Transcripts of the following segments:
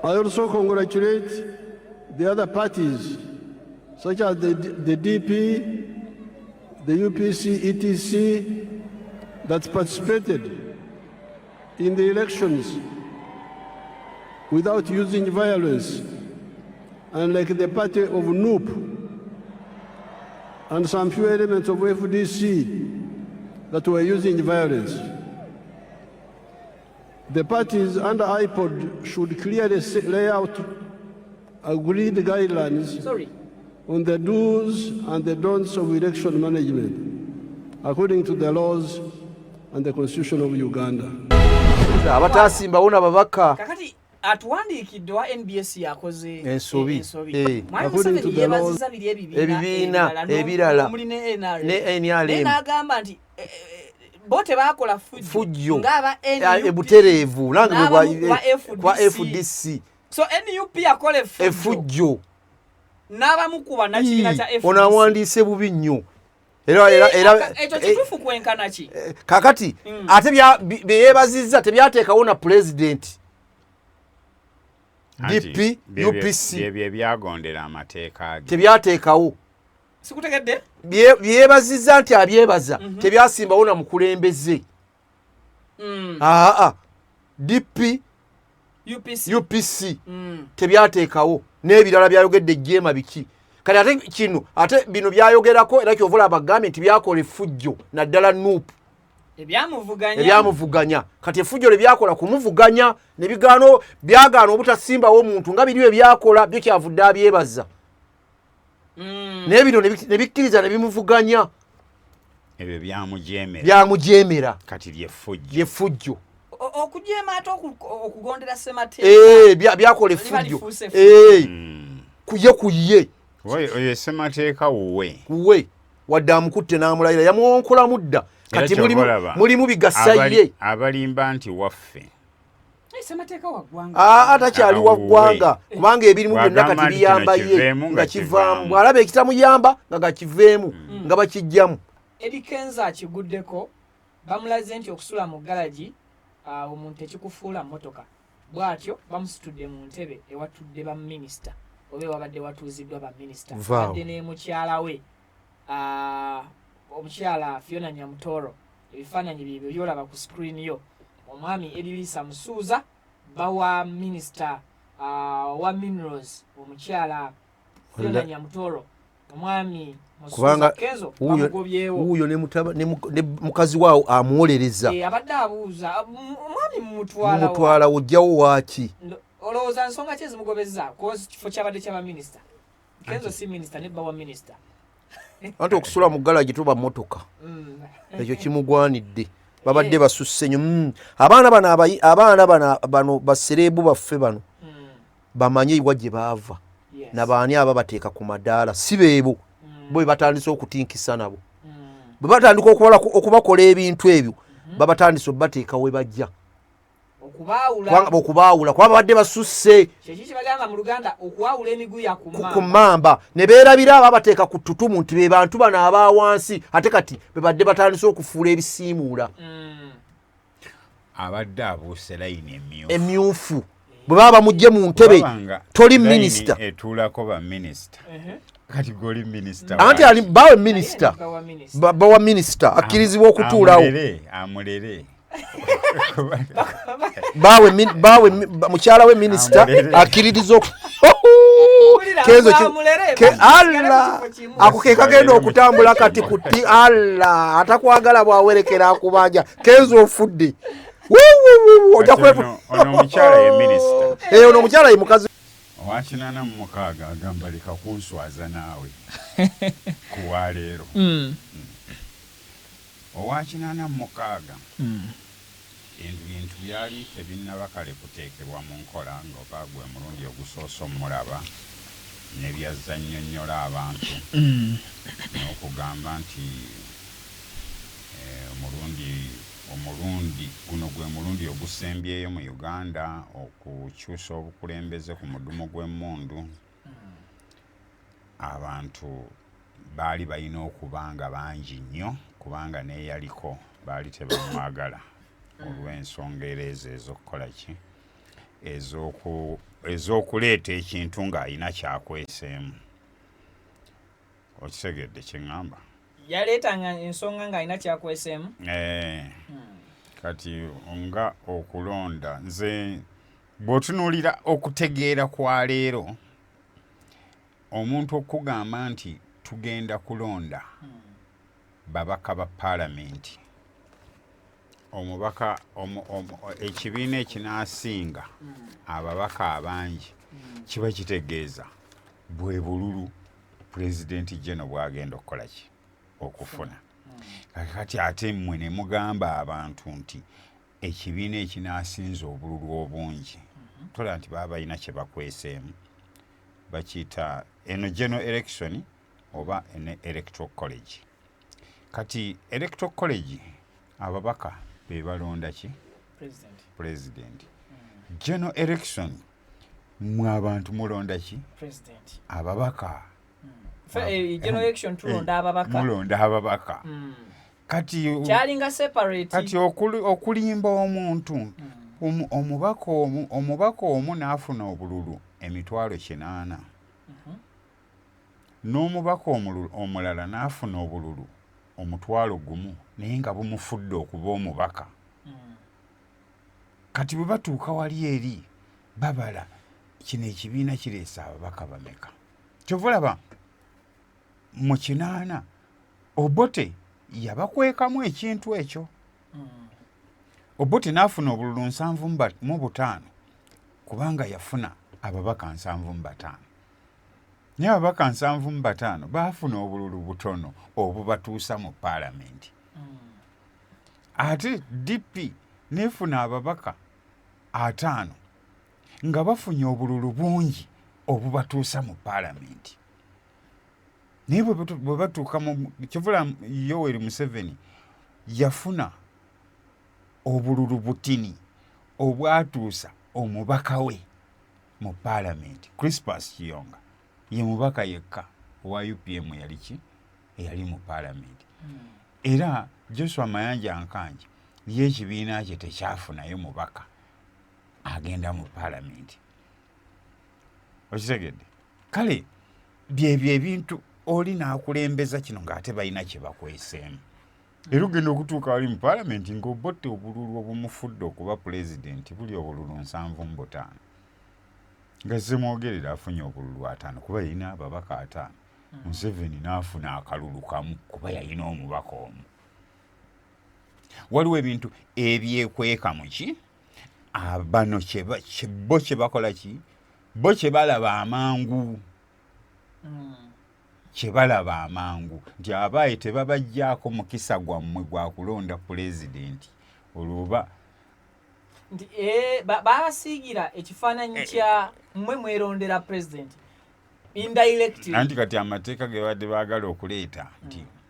I also congratulate the other parties, such as the DP, the UPC, ETC, that participated in the elections without using violence, unlike the party of NUP and some few elements of FDC that were using violence. The parties under IPOD should clearly lay out agreed guidelines on the do's and the don'ts of election management, according to the laws and the Constitution of Uganda. Abatasimbawo n'ababaka kakati atuwandiikidde wa NBS yakoze ensobi ebibiina ebirala ne NRM n'agamba nti bo tebakola fujjo ng'aba ebutereevu nange kwa FDC so NUP yakola effujjo n'abamukuba nakibiina kya FDC onawandiise bubi nnyo era ekyo kituufu kwenkana ki kakati ate byeyeebazizza tebyateekawo na pulezidenti DP UPC byagondera amateeka ge tebyateekawo sikutegedde byeyeebazizza nti abyebaza tebyasimbawo na mukulembeze DP UPC tebyateekawo n'ebirala byayogedde ejjeema biki kati ate kino ate bino byayogerako era kyovula abagambye nti byakola effujjo naddala NUP ebyamuvuganya kati effujjo lye byakola kumuvuganya ne byagaana obutasimbawo omuntu nga biri byakola byo kyavudde abyebaza naye bino ne bikkiriza ne bimuvuganya ebyo byamujeemera kati lyeffujjo okujeema ate okugondera ssemateeka byakola effujjo kuye oyo ssemateeka wuwe wadde amukutte n'amulayira yamuwonkola mudda kati mulimu bigassa ye abalimba nti waffe atakyali wa ggwanga kubanga ebirimu byonna kati biyamba ye nga kivaamu bw'alaba ekitamuyamba nga gakiveemu nga bakijjamu Edikenza akiguddeko bamulaze nti okusula mu galagi omuntu ekikufuula mmotoka bw'atyo bamusitudde mu ntebe ewatudde baminisita oba wabadde watuuziddwa baminisita badde ne mukyala we omukyala Fiona Nyamutoro ebifaananyi bibyo byolaba ku screen yo omwami Edilisa Musuuza bawa minisita wa minerals omukyala Fiona Nyamutoro omwami kubanga uyo ne mukazi waawo amuwolereza abadde abuuza omwami mumutwala ojjawo waaki olowooza nsonga ki ezimugobezza kozi kifo kyabadde kyabaminisita Kenzo si minisita nebba wa minisita anti okusula mu galagi tuba mmotoka ekyo kimugwanidde babadde basusse nnyo abaana bano basereebu baffe bano bamanye ewa gye baava nabaani aba bateeka ku madaala si beebo bo batandise okutinkisa nabo bwe batandika okubakola ebintu ebyo babatandise obateeka we bajja okubaawula kuba babadde basusse ku mamba ne beerabira ababateeka ku ttutumu nti be bantu bano abaawansi ate kati be badde batandise okufuula ebisiimuula abadde abuuse layini emyufu bwe baba bamugye mu ntebe toli minisita etuulako baminisita kati goli minisita anti ali bawe minisita bawa minisita akkirizibwa okutuulawo amulere bawe mukyala we minisita akkiririza Kenzo ako ke kagenda okutambula kati kuti atakwagala bwawerekera akubanja Kenzo ofudde ono omukyala ye minisita ono omukyala ye mukazi owakinana mu mukaaga agamba leka kunswaza naawe kuwaleero owakinana mu mukaaga ebintu byali tebinnaba kale kuteekebwa mu nkola ng'oba gwe mulundi ogusoose omulaba ne byazza nnyonnyola abantu n'okugamba nti omulundi guno gwe mulundi ogusembyeyo mu Uganda okukyusa obukulembeze ku mudumu gw'emmundu abantu baali balina okuba nga bangi nnyo kubanga neeyaliko baali tebamwagala olw'ensonga era ezo ez'okukola ki ez'okuleeta ekintu ng'alina kyakweseemu. Okitegedde kye ŋŋamba? Yaleetanga ensonga ng'alina kyakweseemu. Kati nga okulonda nze bw'otunuulira okutegeera kwa leero, omuntu okugamba nti tugenda kulonda babaka ba paalamenti, omubaka ekibiina ekinaasinga ababaka abangi kiba kitegeeza bwe bululu pulezidenti General bw'agenda okukola ki okufuna. Kati ate mmwe ne mugamba abantu nti ekibiina ekinaasinza obululu obungi tola nti baba balina kye bakweseemu, bakiyita eno general election oba ene electoral college. Kati electoral college ababaka be balonda ki president. General election mwe abantu mulonda ki ababaka. General election tulonda ababaka. Mulonda ababaka. Kati kyalinga separate. Kati okulimba omuntu omubaka omu n'afuna obululu emitwalo 80, n'omubaka omulala n'afuna obululu omutwalo gumu, naye nga bumufudde okuba omubaka. Kati bwe batuuka wali eri babala kino ekibiina kireese ababaka bameka. Kyovulaba mu 80 Obote yabakwekamu ekintu ekyo. Obote n'afuna obululu 75 kubanga yafuna ababaka 75. Naye ababaka 75 baafuna obululu butono obubatuusa mu paalamenti. Ate DP nefuna ababaka 5 nga bafunye obululu bungi obubatuusa mu paalamenti. Naye bwe batuuka mu Kivula Yoweri Museveni yafuna obululu butini obwatuusa omubaka we mu paalamenti. Crispus Kiyonga ye mubaka yekka wa UPM eyali mu paalamenti. Era Joshua Mayanja Nkanji ye ekibiina kye tekyafunayo mubaka agenda mu paalamenti. Okitegedde? Kale byebyo ebintu oli n'akulembeza kino ng'ate balina kye bakweseemu. Era ogenda okutuuka wali mu paalamenti ng'obotte obululu obumufudde okuba pulezidenti buli obululu 75. Nga Ssemwogerere afunye obululu 5 kuba yalina ababaka 5. Museveni n'afuna akalulu kamu kuba yalina omubaka omu. Waliwo ebintu ebyekweka mu ki? Bano bo kye bakola ki? Bo kye balaba amangu. Kye balaba amangu nti abaaye tebabajjaako mukisa gwammwe gwa kulonda pulezidenti olwoba nti baasiigira ekifaananyi kya mmwe mwerondera pulezidenti indirectly. Anti kati amateeka ge badde baagala okuleeta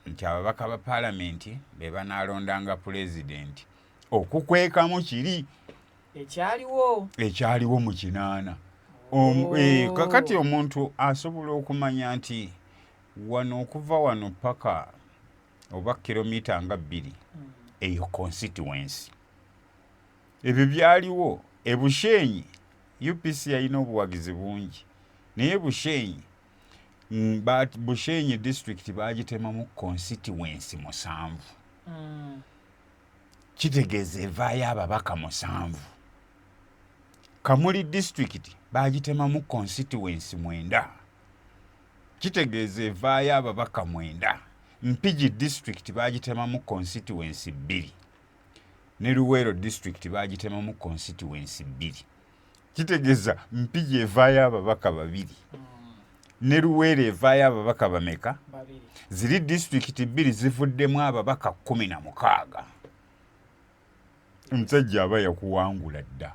nti ababaka ba paalamenti be banaalondanga pulezidenti okukwekamu kiri ekyaliwo mu 80. Kakati omuntu asobola okumanya nti wano okuva wano paka oba kilomita nga 2 eyo constituency. Ebyo byaliwo Bushenyi UPC yalina obuwagizi bungi naye Bushenyi district bagitemamu constituency 7. Kitegeeza evaayo ababaka 7. Kamuli district bagitemamu constituency 9. Kitegeeza evaayo ababaka 9. Mpigi district bagitemamu constituency 2. Ne Luweero district bagitemamu constituency 2. Kitegeeza Mpigi evaayo ababaka 2. Ne Luweero evaayo ababaka bameka? 2. Ziri district 2 zivuddemu ababaka 16. Omusajja aba yakuwangula dda.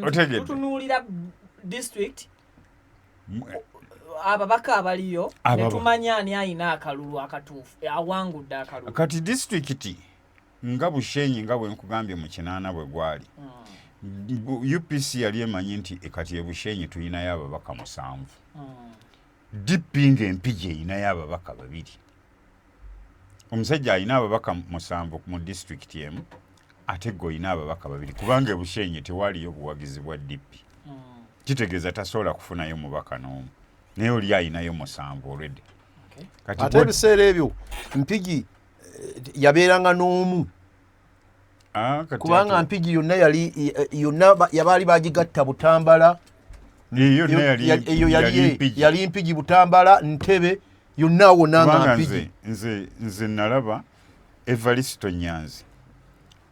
Otegedde? Tutunuulira district ababaka abaliyo ne tumanya ani alina akalulu akatuufu awangudde akalulu. Kati district nga Bushenyi nga bwe nkugambye mu 80 bwe gwali. UPC yali emanyi nti kati Bushenyi tulinayo ababaka 7. DP ng'Empigi erinayo ababaka 2. Omusajja alina ababaka 7 mu district emu ate gwe olina ababaka babiri kubanga ebushenyi tewaliyo buwagizi bwa DP kitegeeza tasobola kufunayo mubaka n'omu naye oli ayinayo 7 already. Ate ebiseera ebyo Mpigi yabeeranga n'omu kubanga Mpigi yonna yabaali bagigatta Butambala eyo yali Mpigi Butambala Ntebe yonna awonanga Mpigi. Nze nalaba Evaristo Nyanzi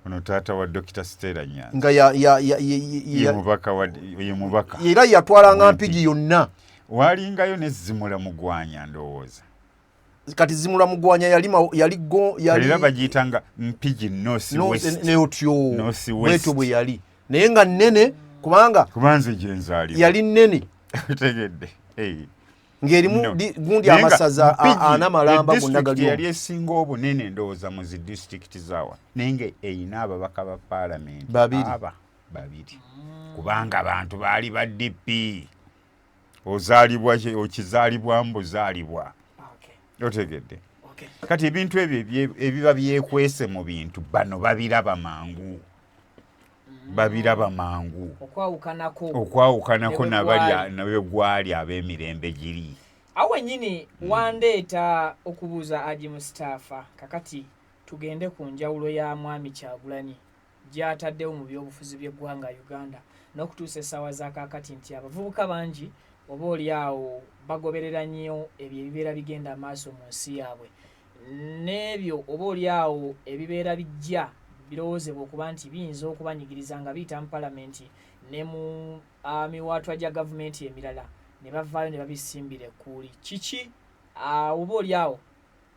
ono taata wa Dr. Stella Nyanzi nga ye mubaka era yatwalanga Mpigi yonna. Walingayo ne Zimula Mugwanya ndowooza kati Zimula Mugwanya yali bagiyitanga Mpigi North West bwetyo bwe yali naye nga nnene kubanze gyenzaali yali nnene tegedde ng'erimu gundi amasaza 4 Malamba district yali esinga obunene ndowooza mu zi district zaawa naye nga eyina ababaka ba parliament babiri kubanga abantu baali ba DP ozaalibwa okizaalibwa mbuzaalibwa otegedde. Kati ebintu ebyo ebiba byekwese mu bintu bano babiraba mangu okwawukanako nabwe gwali ab'emirembe giri awe nyini wandeeta okubuuza Haji Mustafa kakati tugende ku njawulo ya Mwami Kyagulanyi gy'ataddewo mu byobufuzi by'eggwanga Uganda n'okutuusa essaawa za kaakati nti abavubuka bangi oba oli awo bagoberera nnyo ebyo ebibeera bigenda amaaso mu nsi yaabwe n'ebyo oba oli awo ebibeera bijja birowoozebwa okuba nti biyinza okubanyigiriza nga biyita mu palamenti ne mu miwaatwa gya gavumenti emirala ne bavaayo ne babisimbira ekkuuli kiki oba oli awo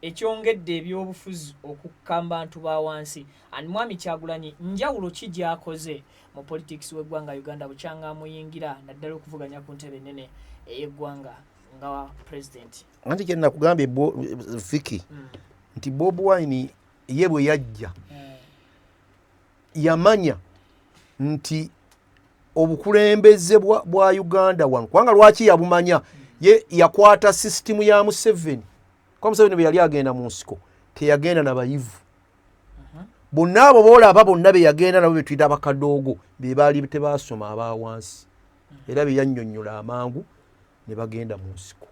ekyongedde ebyobufuzi okukka mu bantu ba wansi and Mwami Kyagulanyi njawulo ki gy'akoze mu politics w'eggwanga Uganda bukyanga amuyingira naddala okuvuganya ku ntebe ennene ey'eggwanga nga president. Anti kye nakugambye Viki nti Bobi Wine ye bwe yajja yamanya nti obukulembeze bwa Uganda wano kubanga lwaki yabumanya ye yakwata system ya Museveni kwa Museveni bwe yali agenda mu nsiko teyagenda na bayivu bonna abo boolaba bonna be yagenda nabo be tuyita abakadoogo be baali tebaasoma abawansi era be yannyonnyola amangu ne bagenda mu nsiko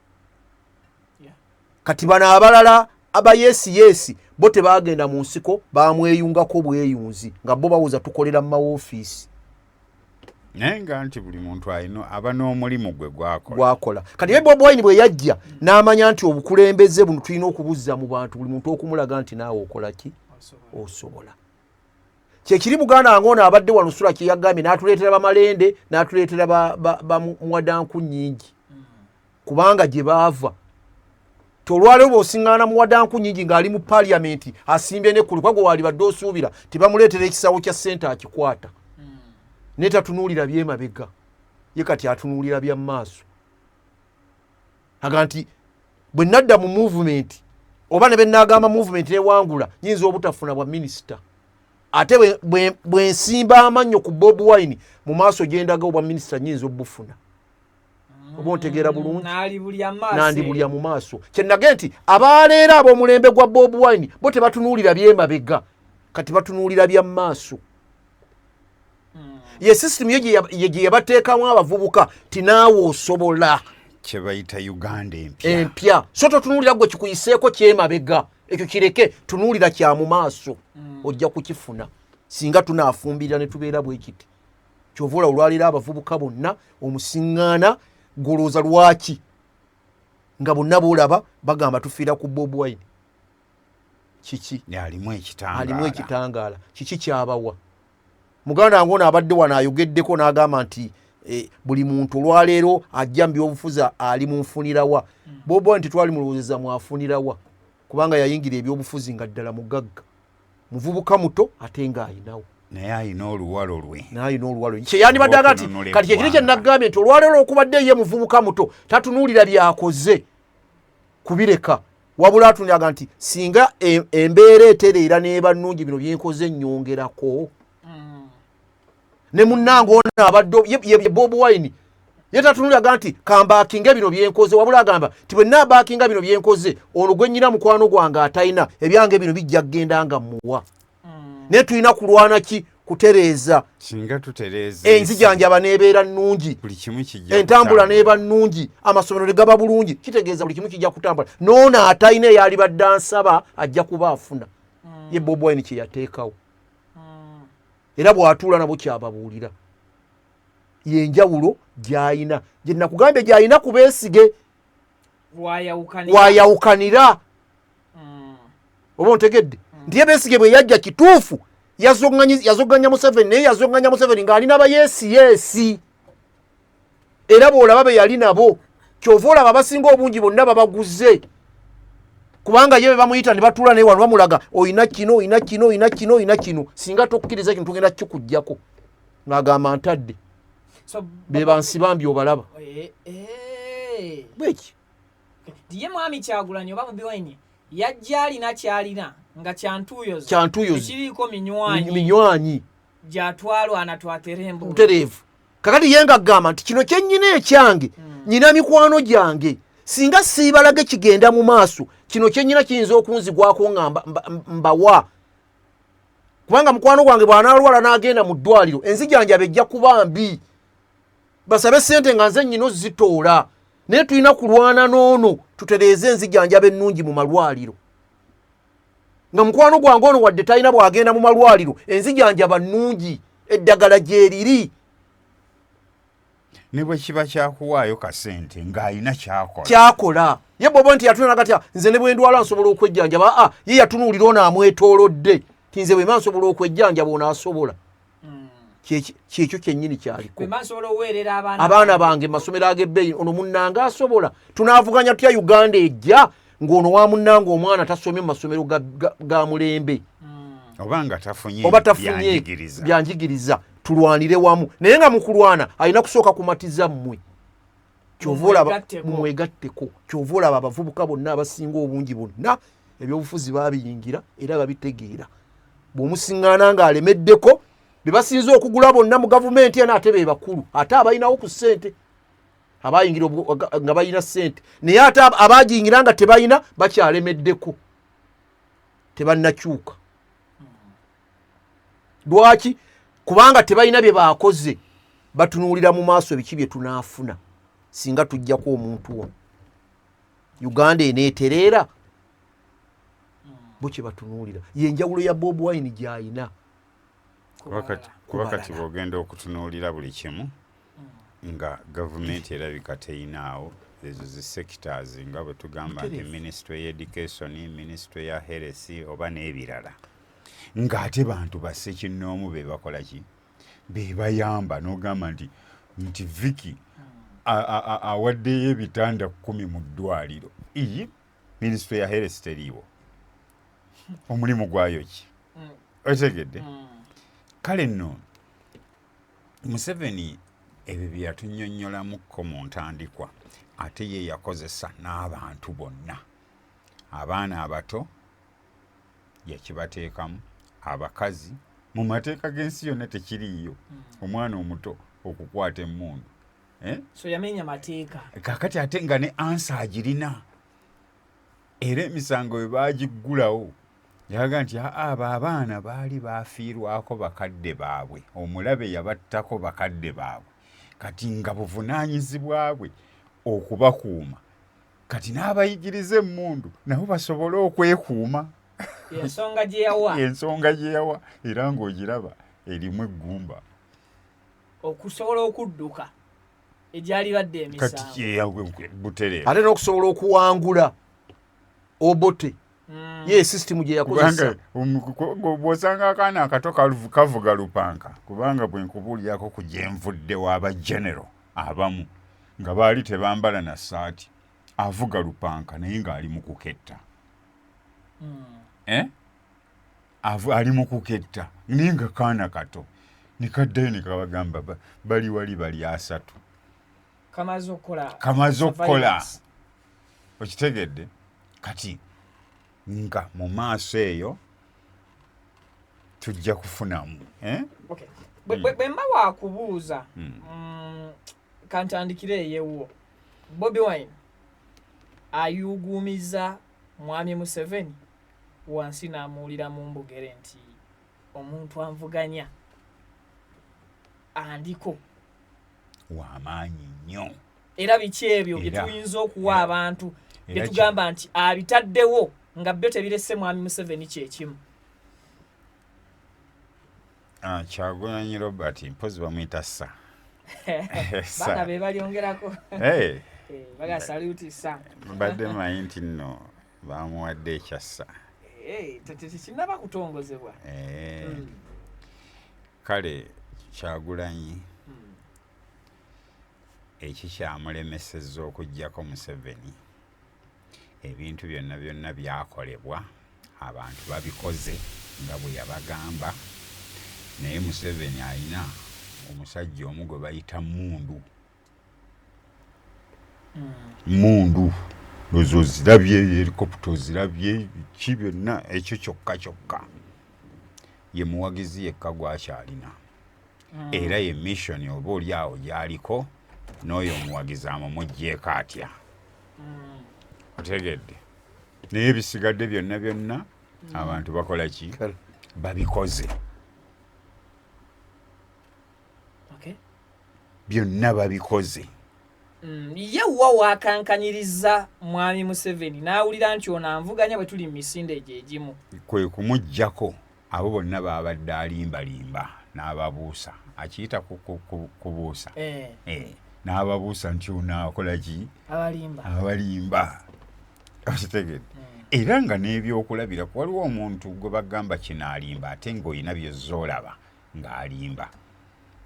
kati bano abalala abayesi bo tebagenda mu nsiko bamweyungako bweyunzi nga bo bawuza tukolera mu mawofiisi naye nga nti buli muntu alina aba n'omulimu gwe gwakola kati ye Bobi Wine bwe yajja n'amanya nti obukulembeze buno tulina okubuzza mu bantu buli muntu okumulaga nti naawe okola ki osobola kyekiri Buganda ng'ono abadde wano sula kye yagambye n'atuleetera bamalende n'atuleetera muwadanku nnyingi kubanga gye baava tolwalewo bw'osiŋŋaana muwadanku nnyingi ng'ali mu paliamenti asimbye nekkulu kwagwe waali badde osuubira tebamuleetera ekisawo kya ssente akikwata netatunuulira byemabega ye kati atunuulira bya maaso aga nti bwe nadda mu movement oba ne benagamba movement newangula nyinza obutafuna bwa minisita ate bwe nsimba amannyo ku Bobi Wine mu maaso gyendaga obwa minisita nyinza obufuna oba ontegeera bulungi nandi bulya mu maaso kyennage nti abaleero ab'omulembe gwa Bobi Wine bo tebatunuulira byemabega kati batunuulira bya maaso ye system ye gye yabateekamu abavubuka tinaawe osobola kye bayita Uganda empya so totunuulira gwe kikuyiseeko kyemabega ekyo kireke tunuulira kya mu maaso ojja kukifuna singa tunaafumbirira ne tubeera bwe kiti kyovula olwalira abavubuka bonna omusiŋŋaana golooza lwaki nga bonna boolaba bagamba tufiira ku Bobi Wine kiki alimu ekitangaala kiki kyabawa muganda ng'ono abadde wano ayogeddeko n'agamba nti buli muntu olwaleero ajja mu byobufuzi ali mu nfunirawa Bobi Wine tetwali mulowoozeza mwafunirawa kubanga yayingira ebyobufuzi nga ddala mugagga muvubuka muto ate ng'ayinawo naye ayina oluwalo lwe kyeyandibadde aga nti kati kyekiri kye nagambye nti olwaleero okubadde ye muvubuka muto tatunuulira byakoze kubireka wabula atuniraga nti singa embeera etereera n'eba nnungi bino byenkoze ennyongerako ne munnange ono abadde ye Bobi Wine ye tatunuliraga nti kambaakinga bino byenkoze wabula agamba ti bwe naabaakinga bino byenkoze ono gwe nnyina mukwano gwange atayina ebyange bino bijja kgenda nga muwa naye tulina kulwana ki kutereeza singa tutereeza enzijanjaba neebeera nnungi buli kimu kijja entambula neeba nnungi amasomero ne gaba bulungi kitegeeza buli kimu kijja kutambula noono atalina eyali badde ansaba ajja kuba afuna ye Bobi Wine kye yateekawo era bw'atuula nabo kyababuulira yenjawulo gy'ayina gye nakugambye gy'ayina ku beesige wayawukanira oba ontegedde nti ye beesige bwe yajja kituufu yazoganya Museveni naye yazoganya Museveni ng'alina bayeesi era bw'olaba be yali nabo kyova olaba abasinga obungi bonna babaguze kubanga ye be bamuyita ne batuula naye wano bamulaga oyina kino singa tokkiriza kino tugenda kikuggyako ng'agamba ntadde be bansi bambi obalaba bweki ye mwami Kyagulanyi oba Bobi Wine yajja alina kyalina nga kyantuuyozo ekiriiko minywanyi gyatwalwa anatwaterembo ntereevu kakati ye ng'agamba nti kino kyennyina ekyange nyina mikwano gyange singa siibalage kigenda mu maaso kino kyennyina kiyinza okunzigwako nga mbawa kubanga mukwano gwange bw'anaalwala n'agenda mu ddwaliro enzijanjaba ejja kuba mbi basabe ssente nga nze nnyina ozitoola naye tulina kulwana n'ono tutereeze enzijanjaba ennungi mu malwaliro nga mukwano gwange ono wadde talina bw'agenda mu malwaliro enzijanjaba nnungi eddagala gyeriri ne bwe kiba kyakuwaayo kasente ng'alina kyakola ye Bobo nti yatuna nagatya nze ne bwe ndwala nsobola okwejjanjaba ye yatunuulira ono amwetoolodde ti nze bwema nsobola okwejjanjaba ono asobola kyekyo kyennyini kyaliko abaana bange masomero ag'ebbeeyi ono munnanga asobola tunaavuganya tutya Uganda ejja ng'ono wa munnanga omwana tasomye mu masomero ga mulembe oba tafunye byanjigiriza tulwanire wamu naye nga mu kulwana alina kusooka kumatiza mmwe kyova olaba mumwegatteko kyova olaba abavubuka bonna abasinga obungi bonna ebyobufuzi babiyingira era babitegeera bw'omusiŋŋaana ng'alemeddeko be basinze okugula bonna mu gavumenti ena ate be bakulu ate abalinawo ku ssente abayingira nga balina ssente naye ate abagiyingira nga tebalina bakyalemeddeko tebannakyuka lwaki kubanga tebalina bye baakoze batunuulira mu maaso biki bye tunaafuna singa tujjako omuntu ono Uganda eneetereera bo kye batunuulira yenjawulo ya Bobi Wine gy'ayina kuba kati bw'ogenda okutunuulira buli kimu nga gavumenti erabika teyinaawo ezo zi sectors nga bwe tugamba nti ministry y'education ministry ya health oba n'ebirala ng'ate bantu bassekinnoomu be bakola ki be bayamba n'ogamba nti Vicky awaddeyo ebitanda 10 mu ddwaliro iyi ministry ya health teriiwo omulimu gwayo ki otegedde kale nno Museveni ebyo bye yatunnyonnyolamuko mu ntandikwa ate ye yakozesa n'abantu bonna abaana abato yakibateekamu abakazi mu mateeka g'ensi yonna tekiriiyo omwana omuto okukwata emmundu so yamenya mateeka kakati ate nga ne ansa agirina era emisango bwe baagiggulawo yaga nti abo abaana baali baafiirwako bakadde baabwe omulabe yabattako bakadde baabwe kati nga buvunaanyizibwa bwe okubakuuma kati n'abayigiriza emmundu nabo basobole okwekuuma ensonga gye yawa era ng'ogiraba erimu eggumba okusobola okudduka egyali badde emisango butereevu ate n'okusobola okuwangula obote ye system gye yakozesa bw'osanga akaana akato kavuga lupanka kubanga bwe nkubuulyako ku gye nvudde w'aba general abamu nga baali tebambala na ssaati avuga lupanka naye ng'ali mu kuketta ali mu kuketta naye nga kaana kato ne kaddayo ne kabagamba bali wali bali 3 kamaze okukola okitegedde kati nga mu maaso eyo tujja kufunamu bwe mba waakubuuza kantandikire eyewo Bobi Wine ayuguumiza mwami Museveni wansi n'amuwulira mu mbugere nti omuntu anvuganya andiko w'amaanyi nnyo era biki ebyo bye tuyinza okuwa abantu bye tugamba nti abitaddewo nga byo tebirese mwami Museveni kyekimu. Kyagulanyi Robert mpozi bamuyita Sa. Baana be balyongerako. Baga saluti Sa. Badde manyi nti nno bamuwadde ekyassa. Tekinaba kutongozebwa. Kale Kyagulanyi ekikyamulemesezza okuggyako Museveni ebintu byonna byakolebwa abantu babikoze nga bwe yabagamba, naye Museveni alina omusajja omu gwe bayita Mmundu lozo zirabye helikopito zirabye ki byonna ekyo kyokka ye muwagizi yekka gwakyalina era ye mission oba oli awo gyaliko n'oyo omuwagizi amumuggyeko atya. Otegedde naye ebisigadde byonna abantu bakola ki? Babikoze. Byonna babikoze. Ye wa wakankanyiriza mwami Museveni n'awulira nti ono anvuganya bwe tuli mu misinde egimu. Kwe kumuggyako abo bonna babadde alimbalimba n'ababuusa akiyita kubuusa. N'ababuusa nti onaakola ki? Abalimba. Okitegedde. Era nga n'ebyokulabira waliwo omuntu gwe bagamba kinaalimba ate ng'olina by'ozzoolaba ng'alimba.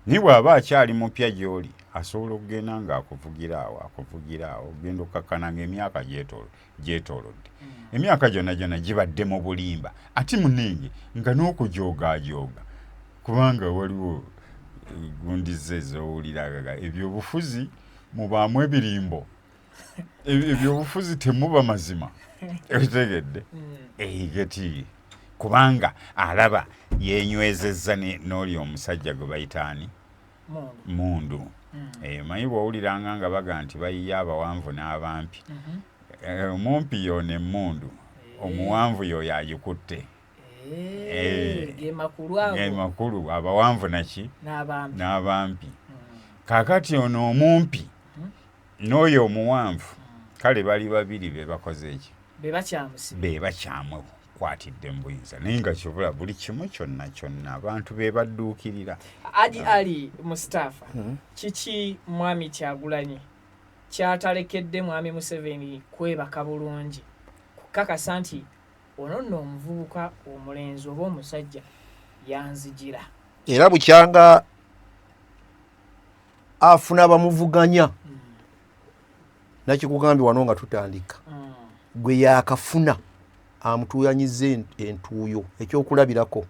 Ni bw'aba akyali mupya gy'oli asobola okugenda ng'akuvugira awo ogenda okkakkana ng'emyaka gyetoolodde. Emyaka gyonna gibadde mu bulimba ate munenge nga n'okujoogajooga kubanga waliwo gundi ze ez'owuliraga ebyobufuzi mubaamu ebirimbo ebyobufuzi temuba mazima. Ekitegedde geti kubanga alaba yenywezezza n'oli omusajja gwe bayitaani Mmundu. Manyi bw'owuliranga nga baga nti bayiye abawanvu n'abampi. Omumpi yoone Mmundu, omuwanvu yoyo agikutte. Ge makulu abawanvu naki? N'abampi. Kaakati ono omumpi n'oyo omuwanvu kale bali babiri be bakoze eki? Be bakyamukwatidde mu buyinza naye nga kibula buli kimu kyonna abantu be badduukirira. Ali Mustafa, kiki mwami Kyagulanyi kyatalekedde mwami Museveni kwebaka bulungi kukakasa nti ono nno omuvubuka omulenzi oba omusajja yanzigira era bukyanga afuna bamuvuganya nakikugambye wano nga tutandika gwe yakafuna amutuuyanyiza entuuyo ekyokulabirako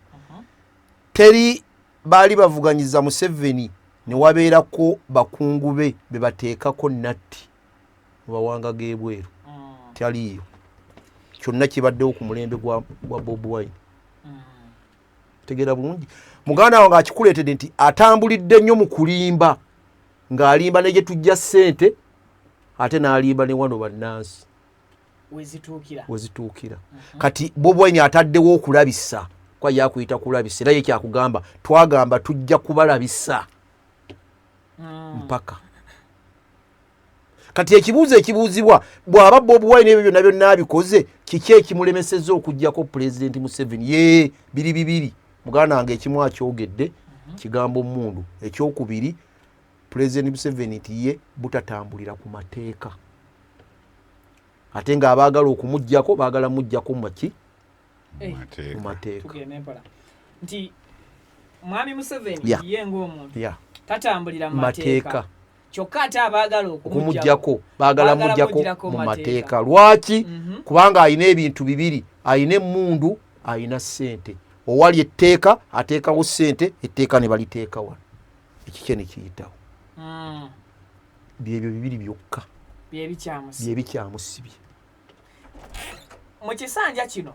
teri baali bavuganyiza Museveni ne wabeerako bakungu be bateekako natti mu bawanga g'ebweru taliiyo kyonna kibaddewo ku mulembe gwa Bobi Wine. Tegeera bulungi muganda wange akikuleetedde nti atambulidde nnyo mu kulimba ng'alimba ne gye tujja ssente ate n'alimba ne wano bannansi wezituukira. Kati Bobi Wine ataddewo okulabisa kwa yakuyita kulabisa era ye kyakugamba twagamba tujja kubalabisa mpaka kati ekibuuzo ekibuuzibwa bw'aba Bobi Wine ebyo byonna byonna abikoze kiki ekimulemesezza okuggyako Pulezidenti Museveni? Biri bibiri muganda wange ekimu akyogedde kigambo Mmundu, ekyokubiri Pulezidenti Museveni nti ye butatambulira ku mateeka ate ng'abaagala okumuggyako baagala muggyako maki mu mateeka. Nti mwami Museveni ye ng'omuntu tatambulira mu mateeka kyokka ate abaagala okumuggyako baagala muggyako mu mateeka. Lwaki? Kubanga alina ebintu bibiri, alina Mmundu, alina ssente. Owali etteeka ateekawo ssente, etteeka ne baliteeka wano ekikye ne kiyitawo. Byebyo bibiri byokka byebikyamusibye. Mu kisanja kino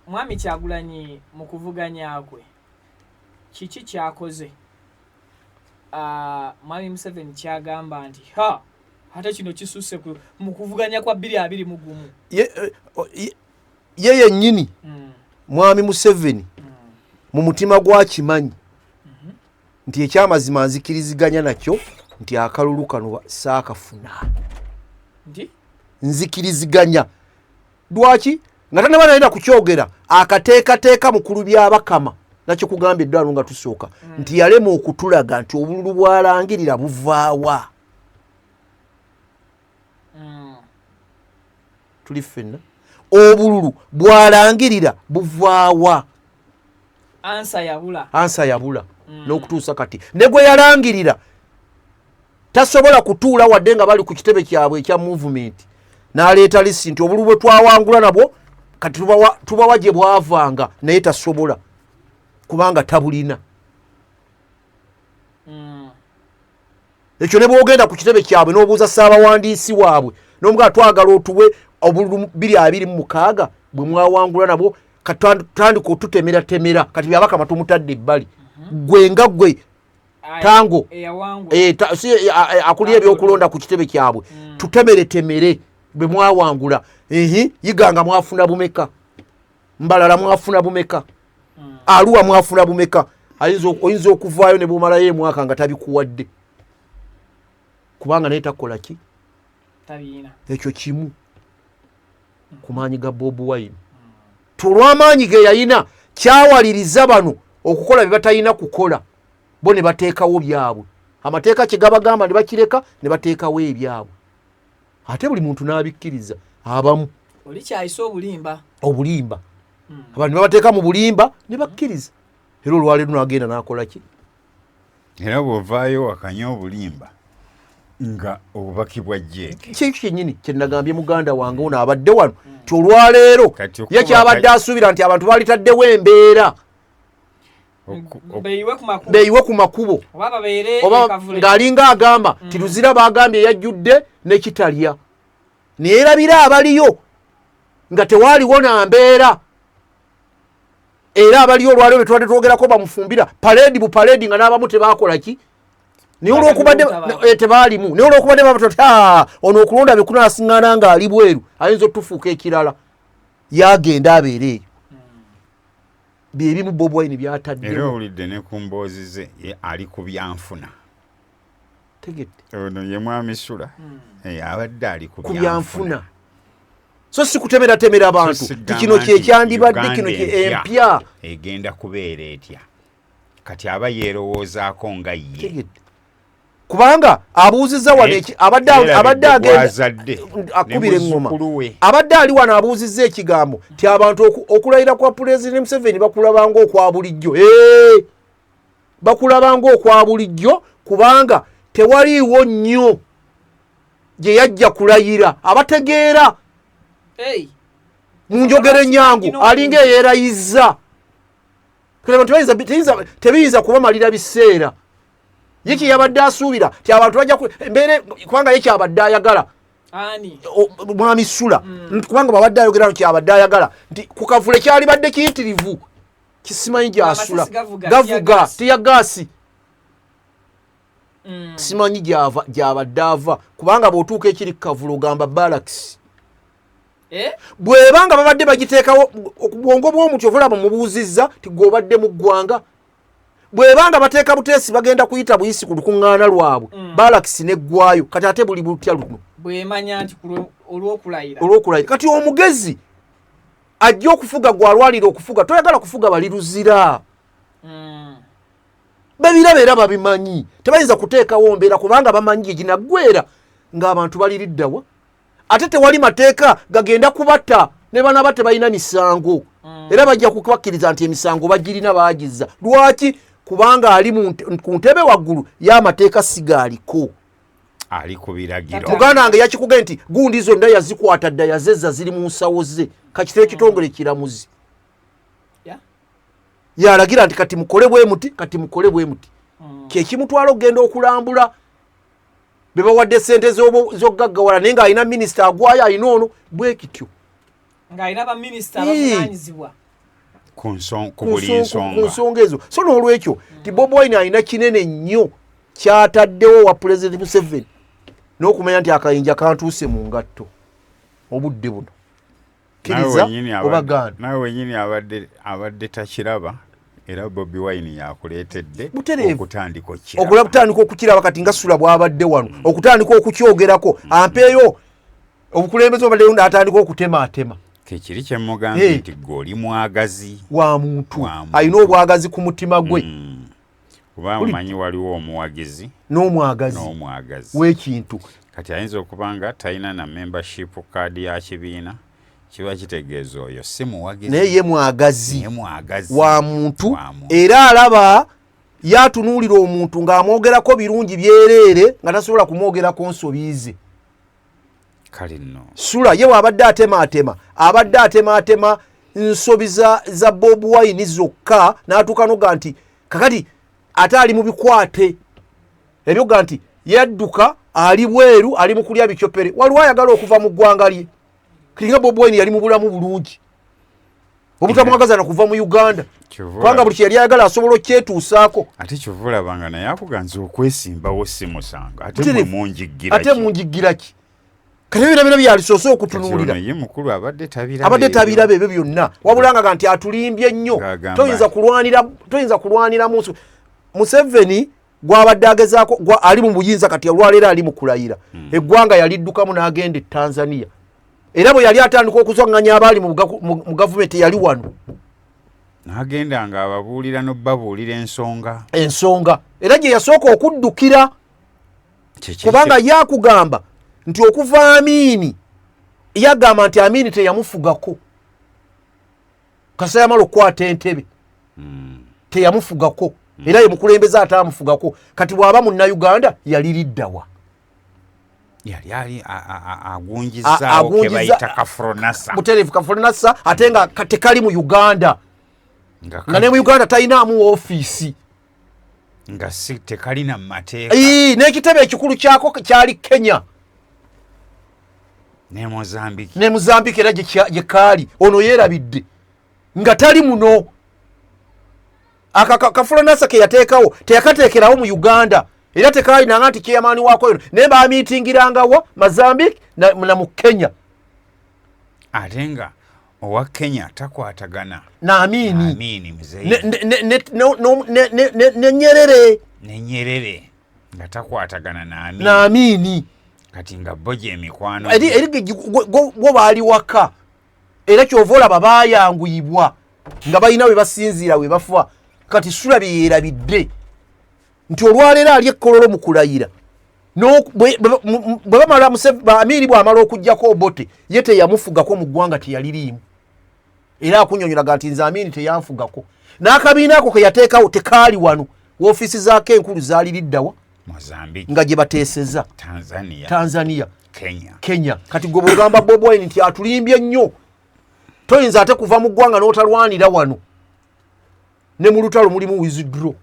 mwami Kyagulanyi mu kuvuganya kwe kiki kyakoze mwami Museveni kyagamba nti ate kino kisusse mu kuvuganya kwa 2021 ye yennyini mwami Museveni mu mutima gwakimanyi nti ekyamazima nzikiriziganya nakyo nti akalulu kano saakafuna nzikiriziganya lwaki nga tanaba nalina kukyogera akateekateeka mukulu byabakama nakyo kugamba eddwalo nga tusooka nti yalema okutulaga nti obululu bwalangirira buvaawa tuli ffenna obululu bwalangirira buvaawa ansa yabula n'okutuusa kati ne gwe yalangirira tasobola kutuula wadde nga bali ku kitebe kyabwe ekya movement n'aleeta lisi nti obululu bwe twawangula nabwo kati tubawa gye bwavanga naye tasobola kubanga tabulina ekyo ne bwogenda ku kitebe kyabwe n'obuuza ssaabawandiisi waabwe n'omugaa twagala otuwe obululu 226 bwe mwawangula nabwo katandika otutemera kati byabakama tumutadde ebbali gwe nga gwe tango akulira ebyokulonda ku kitebe kyabwe tutemere bwe mwawangula yiganga mwafuna bumeka mbalala mwafuna bumeka aluwa mwafuna bumeka oyinza okuvaayo ne bumalayo emwaka nga tabikuwadde kubanga naye takola ki ekyo kimu ku maanyi ga Bobi Wine tulw'amaanyi ge yayina kyawaliriza bano okukola bye batalina kukola bo ne bateekawo byabwe amateeka kye gabagamba ne bakireka ne bateekawo ebyabwe ate buli muntu n'abikkiriza abamu oli kyayisa obulimba abantu ne babateeka mu bulimba ne bakkiriza era olwaleero n'agenda n'akola ki era bw'ovaayo wakanya obulimba nga obubaki bwa jeeke kyekyo kyennyini kye nagambye muganda wange ono abadde wano ti olwaleero ye kyabadde asuubira nti abantu baalitaddewo embeera beeyiwe ku makubo oba ng'alinga agamba ti Luzira baagambye yajjudde ne kitalya neerabira abaliyo nga tewaaliwo na mbeera era abaliyo olwaleero betubadde twogerako bamufumbira paleedi bupaleedi nga n'abamu tebaakola ki naye olwokubadde tebaalimu naye olwokubadde babatoti ono okulonda bekunasiŋŋana ng'ali bweru ayinza otufuuka ekirala yagenda abeera eyo byebimu Bobi Wine byatadde era owulidde ne ku mboozi ze ali ku byanfuna tegedde ono ye mwami Sula abadde ali ku byanfuna so si kutemera bantu kino kyekyandibadde kino empya egenda kubeera etya kati aba yeerowoozaako nga ye kubanga abuuzizza wano abadde agenda akubira eŋŋoma abadde ali wano abuuzizza ekigambo ti abantu okulayira kwa Pulezidenti Museveni bakulabanga okwa bulijjo bakulabanga okwa bulijjo kubanga tewaliiwo nnyo gye yajja kulayira abategeera mu njogero ennyangu alinga eyeerayizza tebiyinza kubamalira biseera ye kyeyabadde asuubira ti abantu bajja embeere kubanga ye kyabadde ayagala mwami Sula kubanga babadde ayogera kyabadde ayagala nti ku kavule kyalibadde kiyitirivu kisimanyi gyasula gavuga tiya gaasi simanyi gyabadde ava kubanga bw'otuuka ekiri ku kavule ogamba balakisi bwebanga babadde bagiteekawo obwongo bw'omuti obulaba mubuuzizza ti gw'obadde mu ggwanga bwebanga bateeka buteesi bagenda kuyita buyisi ku lukuŋŋaana lwabwe balakisi neggwayo kati ate buli butya luno bwemanya nti olw'okulayira kati omugezi ajja okufuga gwalwalira okufuga toyagala kufuga bali Luzira babiraba era babimanyi tebayinza kuteekawo mbeera kubanga bamanyi eginaggwera ng'abantu baliriddawa ate tewali mateeka gagenda kubatta ne banaba tebalina misango era bajja kubakkiriza nti emisango bagirina baagizza lwaki kubanga ali ku ntebe waggulu y'amateeka sigaaliko ali ku biragiro muganda wange yakikugee nti gundi zonna yazikwata dda yazezza ziri mu nsawo ze kakitera ekitongole kiramuzi yalagira nti kati mukole bwe muti kyekimutwala okugenda okulambula be bawadde ssente z'okugaggawala naye ng'alina minisita agwayo alina ono bwe kityo ng'alina baminisita abavunaanyizibwa ku nsonga ezo so n'olwekyo ti Bobi Wine alina kinene nnyo kyataddewo wa Pulezidenti Museveni n'okumanya nti akayinja kantuuse mu ngatto obudde buno kkiriza oba gaana nawe wenyini abadde takiraba era Bobi Wine yakuleetedde okutandika okukiraba kati nga Sula bw'abadde wano okutandika okukyogerako ampeeyo obukulembeze obaddeyo n'atandika okutemaatema kekiri kye mugambye nti gwe mwagazi wa muntu alina obwagazi ku mutima gwe kuba omanyi waliwo omuwagizi n'omwagazi w'ekintu kati ayinza okuba nga talina na membership card ya kibiina kiba kitegeeza oyo si muwagizi naye ye mwagazi wa muntu era alaba yatunuulira omuntu ng'amwogerako birungi byereere nga tasobola kumwogerako nsobi ze kale nno Sula ye wabadde atemaatema nsobi za Bobi Wine zokka n'atuuka noga nti kakati ate ali mu bikwate ebyoga nti yadduka ali bweru ali mu kulya bikyopere waliwo ayagala okuva mu ggwanga lye kiringa Bobi Wine yali mu bulamu bulungi obutamwagazana kuva mu Uganda kubanga buli kyeyali ayagala asobola okyetuusaako ate kyova olabanga naye akuganza okwesimbawo si musango ate munjiggira ki kati bino byalisoose okutunuulira ye mukulu abadde tabirabe ebyo byonna wabulanga nti atulimbye nnyo toyinza kulwanira Museveni gwabadde agezaako ali mu buyinza kati olwaleero ali mu kulayira eggwanga yaliddukamu n'agenda e Tanzania era bwe yali atandika okuzonganya abaali mu gavumenti yali wano n'agenda nga ababuulira n'obbabuulira ensonga era gye yasooka okuddukira kubanga yakugamba nti okuva Amini yagamba nti Amini teyamufugako Kasa yamala okukwata entebe teyamufugako era ye mukulembeze ataamufugako kati bw'aba Munnayuganda yaliriddawa yali agunjizaawo ke bayita Kafronasa butereevu Kafronasa ate nga tekali mu Uganda nga ne mu Uganda talinaamu ofiisi nga si tekalina mateeka n'ekitebe ekikulu kyako kyali Kenya ne Mozambique era gye kaali ono yeerabidde nga tali muno Kafronasa ke yateekawo teyakateekerawo mu Uganda era tekaali nanga nti kyeyamaani waako yono naye baamiitingirangawa Mozambique na mu Kenya ate nga owa Kenya takwatagana n'Amini muzeyi ne Nyerere nga takwatagana n'Amini kati nga boje emikwano eri gwo baali waka era kyova olaba baayanguyibwa nga balina we basinziira we bafa kati Sula bye yeerabidde nti olwaleero ali ekkololo mu kulayira bwe bamala Amini bw'amala okuggyako Obote ye teyamufugako mu ggwanga teyaliriimu era akunyonyolaga nti nze Amini teyanfugako n'akabiina ako ke yateekawo tekaali wano woofiisi zaako enkulu zaaliriddawa Mozambique nga gye bateeseza Tanzania Kenya kati gwe bw'ogamba Bobi Wine nti atulimbye nnyo toyinza ate kuva mu ggwanga n'otalwanira wano ne mu lutalo mulimu withdraw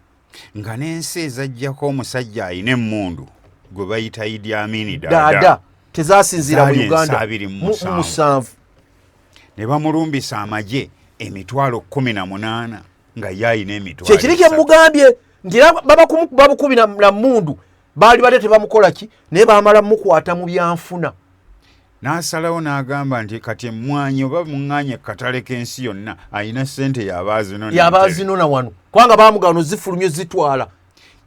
nga n'ensi ezajjako omusajja alina emmundu gwe bayita Idi Amin Dada tezasinziira mu Uganda mu 7 ne bamulumbisa amagye emitwalo 18 nga yayina emitwalo kyekiri kye mugambye nti babukubi na mundu baali badde tebamukola ki naye baamala mukwata mu byanfuna n'asalawo n'agamba nti kati emmwanyi oba muŋŋaanye katale k'ensi yonna alina ssente yabaazinona wano kubanga baamugano zifulumye zitwala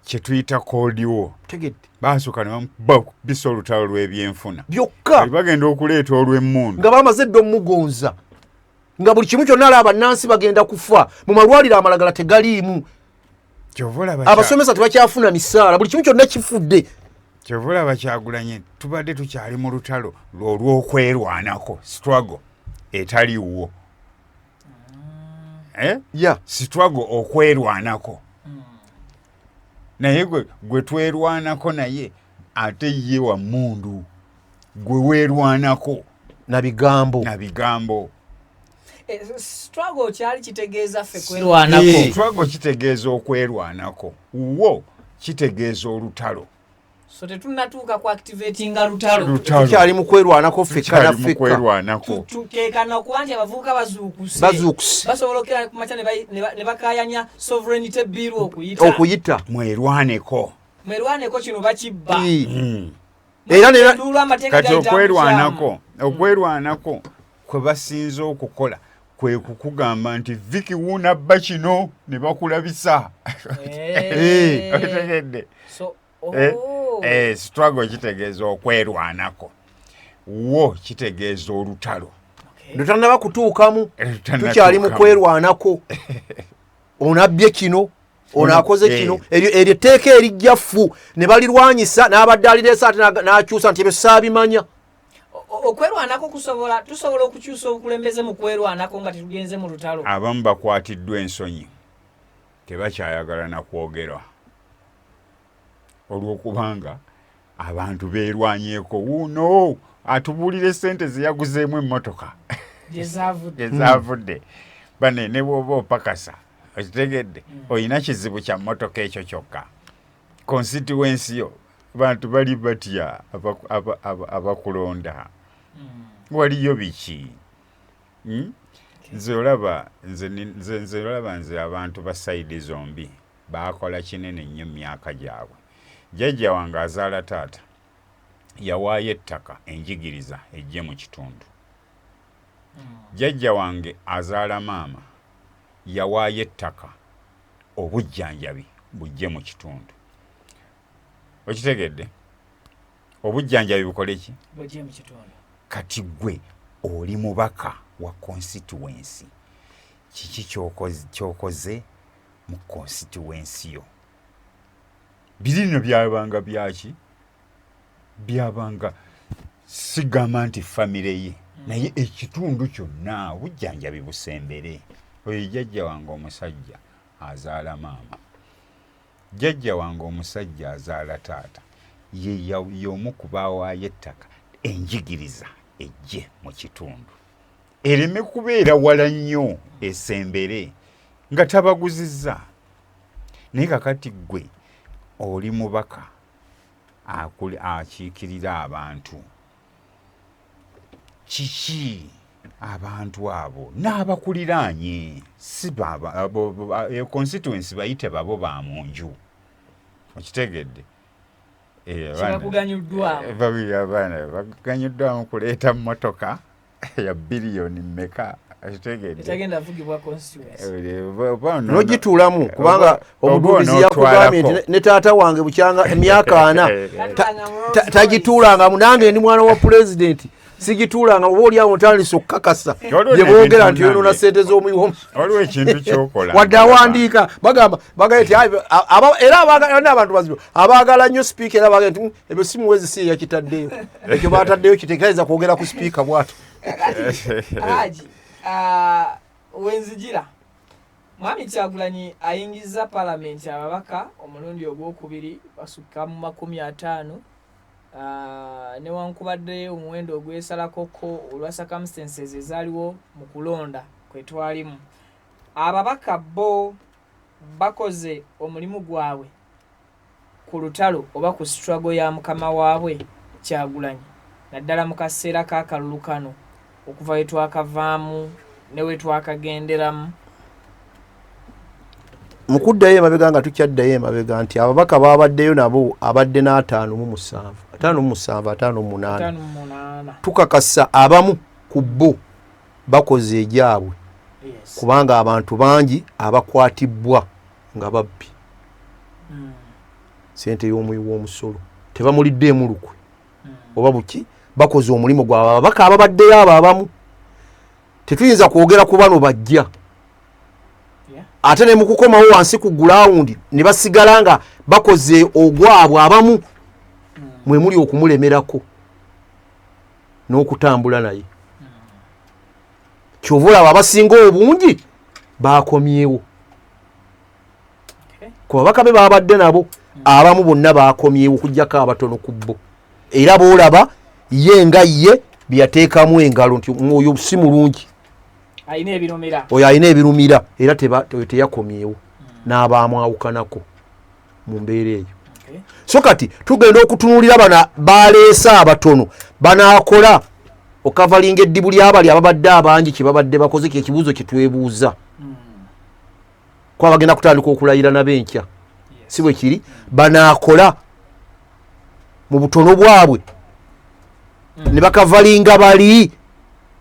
kye tuyita koodiwo tegedde baasooka ne bamubisa olutalo lw'ebyenfuna byokka bagenda okuleeta olw'emmundu nga bamaze dde omugonza nga buli kimu kyonna alaba bannansi bagenda kufa mu malwaliro amalagala tegaliimu abasomesa tebakyafuna misaala buli kimu kyonna kifudde kyova olaba Kyagulanyi tubadde tukyali mu lutalo olw'okwerwanako struggle etaliwo struggle okwerwanako naye gwe twerwanako naye ate ye wa mundu gwe weerwanako na bigambo struggle kyali kitegeeza ffe kwerwanako struggle kitegeeza okwerwanako wo kitegeeza olutalo so tetunnatuuka ku activatinga lutalo tukyali mu kwerwanako ffekka tukeekana okuba nti abavubuka bazuukuse basobola okera ku makya ne bakayanya sovereignty bill okuyita mwerwaneko kino bakibba kati okwerwanako kwe basinze okukola kwe kukugamba nti Vicky wuuna bba kino ne bakulabisa. Otegedde. Struggle kitegeeza okwerwanako. Wo kitegeeza olutalo. Lutannaba kutuukamu. Tukyali mu kwerwanako. Onabbye kino. Onakoze kino. Eryo tteeka erijjaffu ne balirwanyisa n'abadde alireesa ate n'akyusa nti ebyo saabimanya. Okwerwanako tusobola okukyusa obukulembeze mu kwerwanako nga tetugenze mu lutalo. Abamu bakwatiddwa ensonyi tebakyayagala na kwogera olw'okubanga abantu beerwanyeeko wuuno atubuulire ssente ze yaguzeemu emmotoka gezaavudde bane ne bw'oba opakasa okitegedde olina kizibu kya mmotoka ekyo kyokka constituency yo bantu bali batya abakulonda waliyo biki nze olaba nze abantu ba sayidi zombi bakola kinene nnyo myaka gyabwe. Jjajja wange azaala taata yawaayo ettaka enjigiriza ejje mu kitundu. Jjajja wange azaala maama yawaayo ettaka obujjanjabi bujje mu kitundu. Okitegedde? Obujjanjabi bukole ki? Bujje mu kitundu. Kati gwe oli mubaka wa constituency. Kiki kyokoze mu constituency yo? Birino byabanga byaki? Byabanga sigamba nti famire ye. Naye ekitundu kyonna obujjanjabi busembere. Oyo jjajja wange omusajja azaala maama. Jjajja wange omusajja azaala taata. Ye y'omu ku baawaayo ettaka enjigiriza ejje mu kitundu. Ereme kubeera wala nnyo esembere nga tabaguzizza. Naye kakati gwe oli mubaka akiikirira abantu. Kiki abantu abo n'abakuliraanye si constituency bayite babo ba mu nju. Okitegedde? Baganyuddwamu kuleeta mmotoka ya biliyoni mmeka. Nogituulamu kubanga omuduulizi yakugambye nti ne taata wange bukyanga emyaka 4 tagituulangamu. Nange ndi mwana wa pulezidenti sigituulanga oba oli awo ntandise okukakasa bye boogera nti yonoona ssente z'omuyiwo. Waliwo ekintu kyokola wadde awandiika bagamba nti era abantu bazibu abaagala nnyo sipiika era baagala nti ebyo si muwezi si yakitaddeyo ekyo baataddeyo kitegeeza kwogera ku sipiika bw'ato. Wenzijira Mwami Kyagulanyi ayingiza palamenti ababaka omulundi ogwokubiri basukka mu 50 newankubadde omuwendo ogwesalakoko olwa circumstances ezaaliwo mu kulonda kwetwalimu. Ababaka bo bakoze omulimu gwabwe ku lutalo oba ku struggle ya mukama waabwe Kyagulanyi naddala mu kaseera k'akalulu kano okuva we twakavaamu ne we twakagenderamu. Mu kuddayo emabega nga tukyaddayo emabega nti ababaka baabaddeyo nabo abadde n'5 tukakasa abamu ku bo bakoze egyabwe kubanga abantu bangi abakwatibbwa nga babbi sente y'omuwi w'omusolo tebamuliddeemu lukwe oba buki bakoze omulimu gwabwe. Ababaka ababaddeyo abo abamu tetuyinza kwogera ku bano bajja ate ne mu kukomawo wansi ku gulawundi ne basigala nga bakoze ogwabwe abamu mwe muli okumulemerako n'okutambula naye. Kyova olaba abasinga obungi bakomyewo ku babaka be babadde nabo abamu bonna bakomyewo okuggyako abatono ku bo era boolaba ye nga ye byateekamu engalo nti oyo si mulungi oyo alina ebirumira era teyakomyewo n'abaamwawukanako mu mbeera eyo. So kati tugenda okutunuulira bana baleesa abatono banaakola okavalinga eddibu ly'abali ababadde abangi kye babadde bakoze ekibuuzo kye twebuuza kuba bagenda kutandika okulayira nabenkya si bwe kiri banaakola mu butono bwabwe ne bakavalinga bali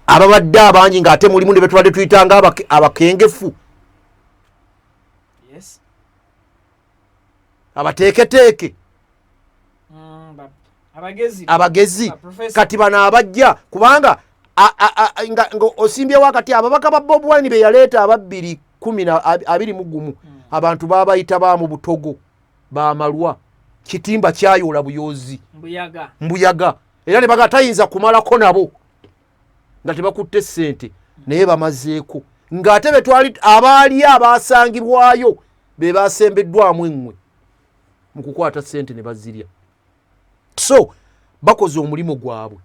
ababadde abangi ng'ate mulimu ne betubadde tuyitanga abakengefu abateeketeeke abagezi kati bano abajja kubanga nga osimbyewo akati ababaka ba Bobi Wine be yaleeta aba 2021 abantu babayita ba mu butogo bamalwa kitimba kyayoola buyozi mbuyaga era ne baga tayinza kumalako nabo nga tebakutte ssente naye bamazeeko ng'ate betwali abaali abasangibwayo be basembeddwamu emmwe mu kukwata ssente ne bazirya so bakoze omulimu gwabwe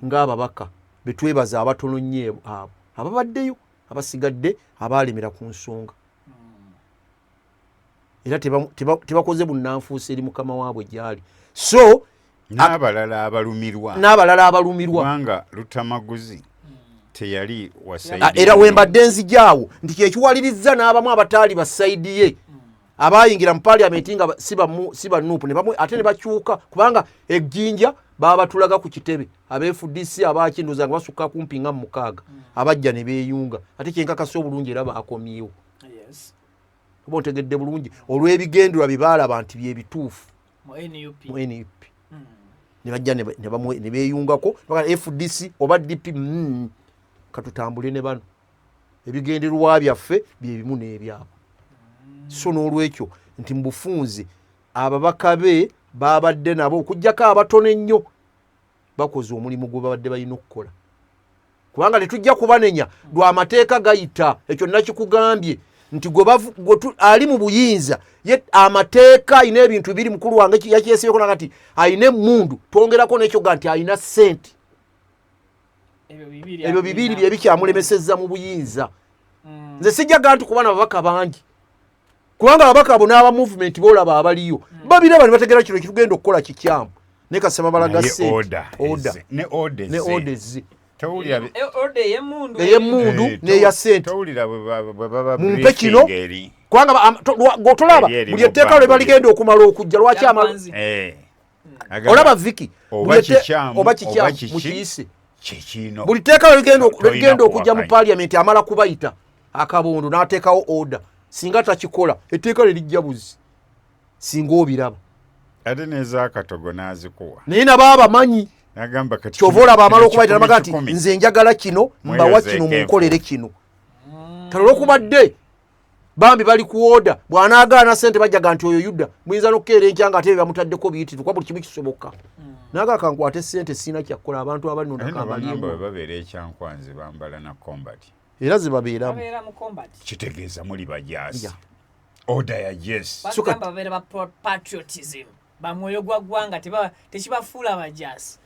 ng'ababaka betwebaza abatono nnyo abo ababaddeyo abasigadde abalemera ku nsonga era tebakoze bunnanfuusi eri mukama waabwe gyali so n'abalala abalumirwa kubanga Lutamaguzi teyali wasaidi era wembadde nzijaawo nti kyekiwaliriza n'abamu abataali basaidi ye abayingira mu parliament nga siba nuupu ate ne bakyuka kubanga ejjinja babatulaga ku kitebe FDC abakinduza nga basukka kumpi nga 6 abajja ne beeyunga ate kyenkakasa obulungi era baakomyewo kuba ontegedde bulungi olw'ebigendera bibaalaba nti bye bituufu mu NUP ne bajja ne beeyungako FDC oba DP katutambule ne bano ebigenderwa byaffe bye bimu n'ebyabo so n'olwekyo nti mu bufunze ababaka be babadde nabo okujjako abatono ennyo bakoze omulimu gwe babadde balina okukola kubanga tetujja kubanenya lw'amateeka gayita ekyo nakikugambye nti ali mu buyinza ye amateeka alina ebintu biri mukulu wange yakyesibeko nakati alina emmundu twongerako n'ekyo ga nti alina ssente ebyo bibiri bye bikyamulemesezza mu buyinza nze sijjaga nti kubana babaka bangi kubanga ababaka abo n'aba movement boolaba abaliyo babiraba ne bategera kino kitugenda okukola kikyamu ne kasema balaga ssente ne orders ey'emmundu n'eya ssente mumpe kino kubanga gotolaba buli etteeka lwe baligenda okumala okujja lwaki olaba Viki oba kikyamu mukiyise buli tteeka lwe ligenda okujja mu parliament amala kubayita akabondo n'ateekawo order singa takikola etteeka lye lijja buzi singa obiraba ate n'ezakatogo n'azikuwa naye nabo abamanyi kyova olaba amala okubayita namaga nti nze njagala kino mbawa kino munkolere kino kale olwokubadde bambi bali ku oda bw'anaagaana ssente bajjaga nti oyo Yuda muyinza n'okukeera enkya nga ate bamutaddeko biyitirivu kuba buli kimu kisoboka naga kankwate ssente sina kyakukola abantu abalina bwe babeera ekyankwanzi bambala na combat era ze babeeramu kitegeeza muli bajaasi oda ya yes bagamba babeera ba patriotism bamwoyo gwa ggwanga tekibafuula bajaasi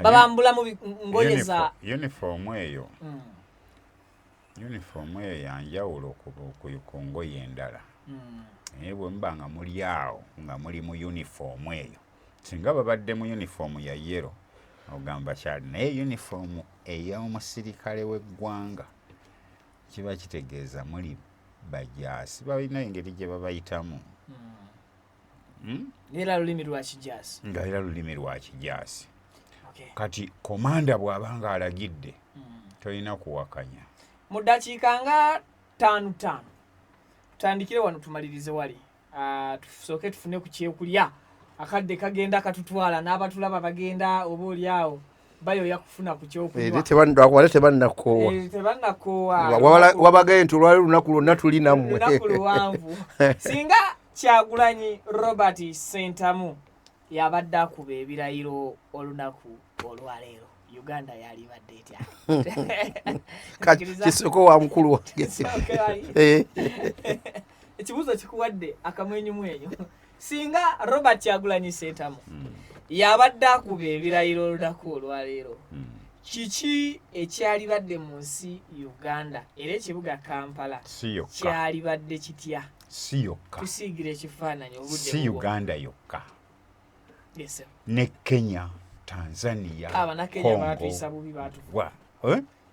babambula mu ngoye za uniform eyo yanjawulo ku ngoye endala naye bwe muba nga muli awo nga muli mu uniform eyo singa babadde mu uniform ya yero ogamba kyali naye uniform ey'omusirikale w'eggwanga kiba kitegeeza muli bajaasi balina engeri gye babayitamu era lulimi lwa kijaasi nga era lulimi lwa kijaasi kati komanda bw'abanga alagidde tolina kuwakanya mu ddakiika nga 5 tutandikire wano tumalirize wali tusooke tufune ku kyekulya akadde kagenda katutwala n'abatulaba bagenda oba oli awo bayoya kufuna ku kyokunywa tebannakoowa wabagaye nti olwali lunaku lwonna tuli nammwe lunaku luwanvu singa Kyagulanyi Robert Ssentamu yabadde akuba ebirayiro olunaku olwaleero Uganda yalibadde etya kisoko wa mukulu wange ekibuuzo kikuwadde akamwenyumwenyu singa Robert Kyagulanyi Ssentamu yabadde akuba ebirayiro olunaku olwaleero kiki ekyalibadde mu nsi Uganda era ekibuga Kampala kyalibadde kitya si yokka tusiigire ekifaananyi obudde si Uganda yokka ne Kenya Tanzania abanakenya baatuyisa bubi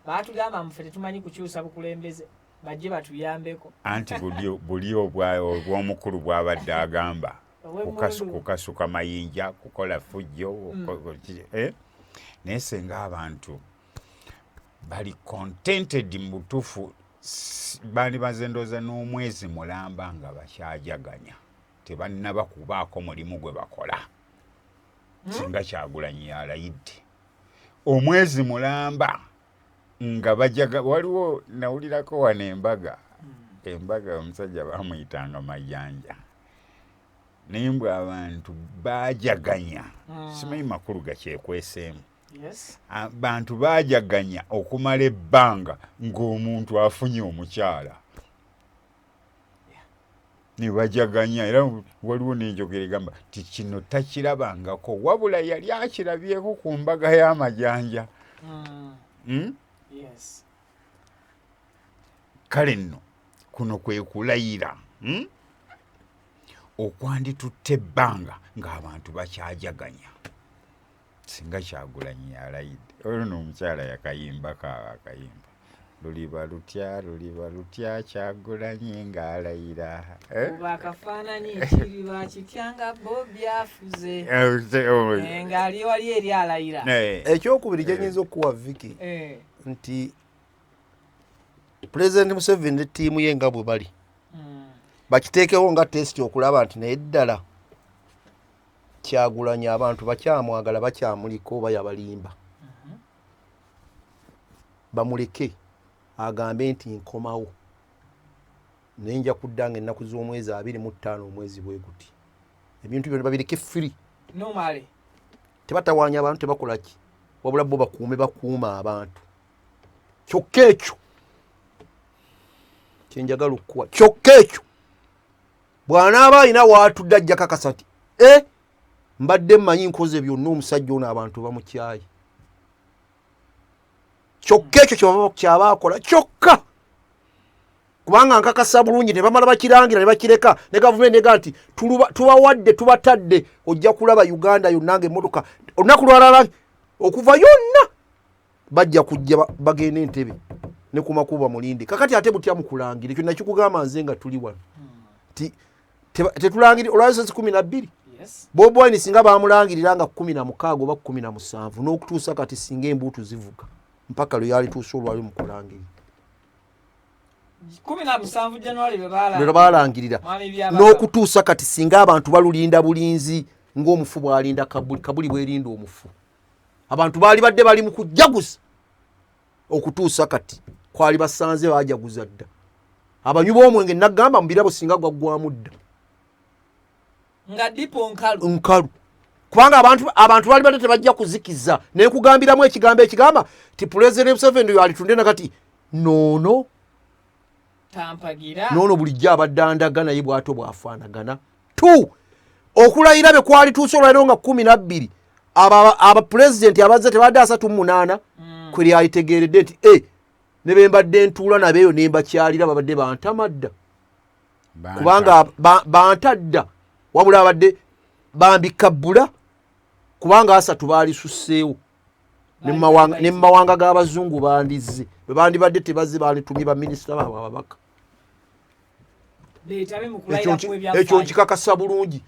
baatugamba mufe tetumanyi kukyusa bukulembeze bajje batuyambeko anti buli obw'omukulu bw'abadde agamba kukasuka mayinja kukola fujjo naye senga abantu bali contented mu butuufu baali bazendoza n'omwezi mulamba nga bakyajaganya tebannaba kubaako mulimu gwe bakola singa Kyagulanyi yalayidde omwezi mulamba nga waliwo nawulirako wano embaga omusajja bamuyitanga Mayanja nimbwe abantu bajaganya simanyi makulu gakyekweseemu bantu bajaganya okumala ebbanga ng'omuntu afunye omukyala ne bajaganya era waliwo n'enjogera egamba ti kino takirabangako wabula yali akirabyeko ku mbaga y'amajanja kale nno kuno kwe kulayira okwanditutte ebbanga ng'abantu bakyajaganya singa Kyagulanyi yalayidde olwo n'omukyala yakayimba akayimba luliba lutya Kyagulanyi ng'alayira oba akafaananyi kiriba kityanga bo byafuze ng'ali wali eri alayira ekyokubiri kyenyinza okuwa Vicky nti President Museveni ne ttiimu ye nga bwe bali bakiteekewo nga tesiti okulaba nti naye ddala Kyagulanyi abantu bakyamwagala bakyamuliko oba yabalimba bamuleke agambe nti nkomawo naye nja kudda nga ennaku z'omwezi 25 omwezi bwe guti ebintu byonna babireke firi nomale tebatawaanya abantu tebakola ki wabula bo bakuuma abantu kyokka ekyo kyenjagala okuwa kyokka ekyo bw'anaaba alina waatudde ajja kakasa nti mbadde mmanyi nkoze byonna omusajja ono abantu bamukyaye kyokka ekyo kyaba akola kyokka kubanga nkakasa bulungi ne bamala bakirangira ne bakireka ne gavumenti nega nti tubawadde tubatadde ojja kulaba Uganda yonna ng'emmotoka olunaku lwalala okuva yonna bajja kujja bagenda Entebbe ne ku makuba mulindi kakati ate butya mukulangira ekyo nakikugamba nze nga tuli wano tetulangirira olwaleero 12 Bobi Wine singa bamulangirira nga 16 oba 17 n'okutuusa kati singa embuutu zivuga mpaka lwe yali tuusa olwali mu kulangirira 17 January lwe balangirira n'okutuusa kati singa abantu balulinda bulinzi ng'omufu bw'alinda kabuli bwerinda omufu abantu baali badde bali mu kujaguza okutuusa kati kwali basanze bajaguza dda abanywi b'omwenge nagamba mu birabo singa gwaggwamu dda nga dipo nkalu kubanga abantu bali badde tebajja kuzikiza naye kugambiramu ekigambo ekigamba ti President Museveni yalitunde nakati nono tampagira nono bulijjo abadde andaga naye bwato bwafaanagana okulayira be kwali tuusa olwaliro nga 12 aba president abazze tebadde 38 kweri alitegeeredde nti ne bembadde ntuula nabeeyo ne mbakyalira babadde bantamadda kubanga bantadda wabula abadde bambikabbula kubanga asatu baali susseewo ne mumawanga g'abazungu bandizze bwe bandibadde tebazze baalitumye baminisita baabwe ababaka ekyo nkikakasa bulungi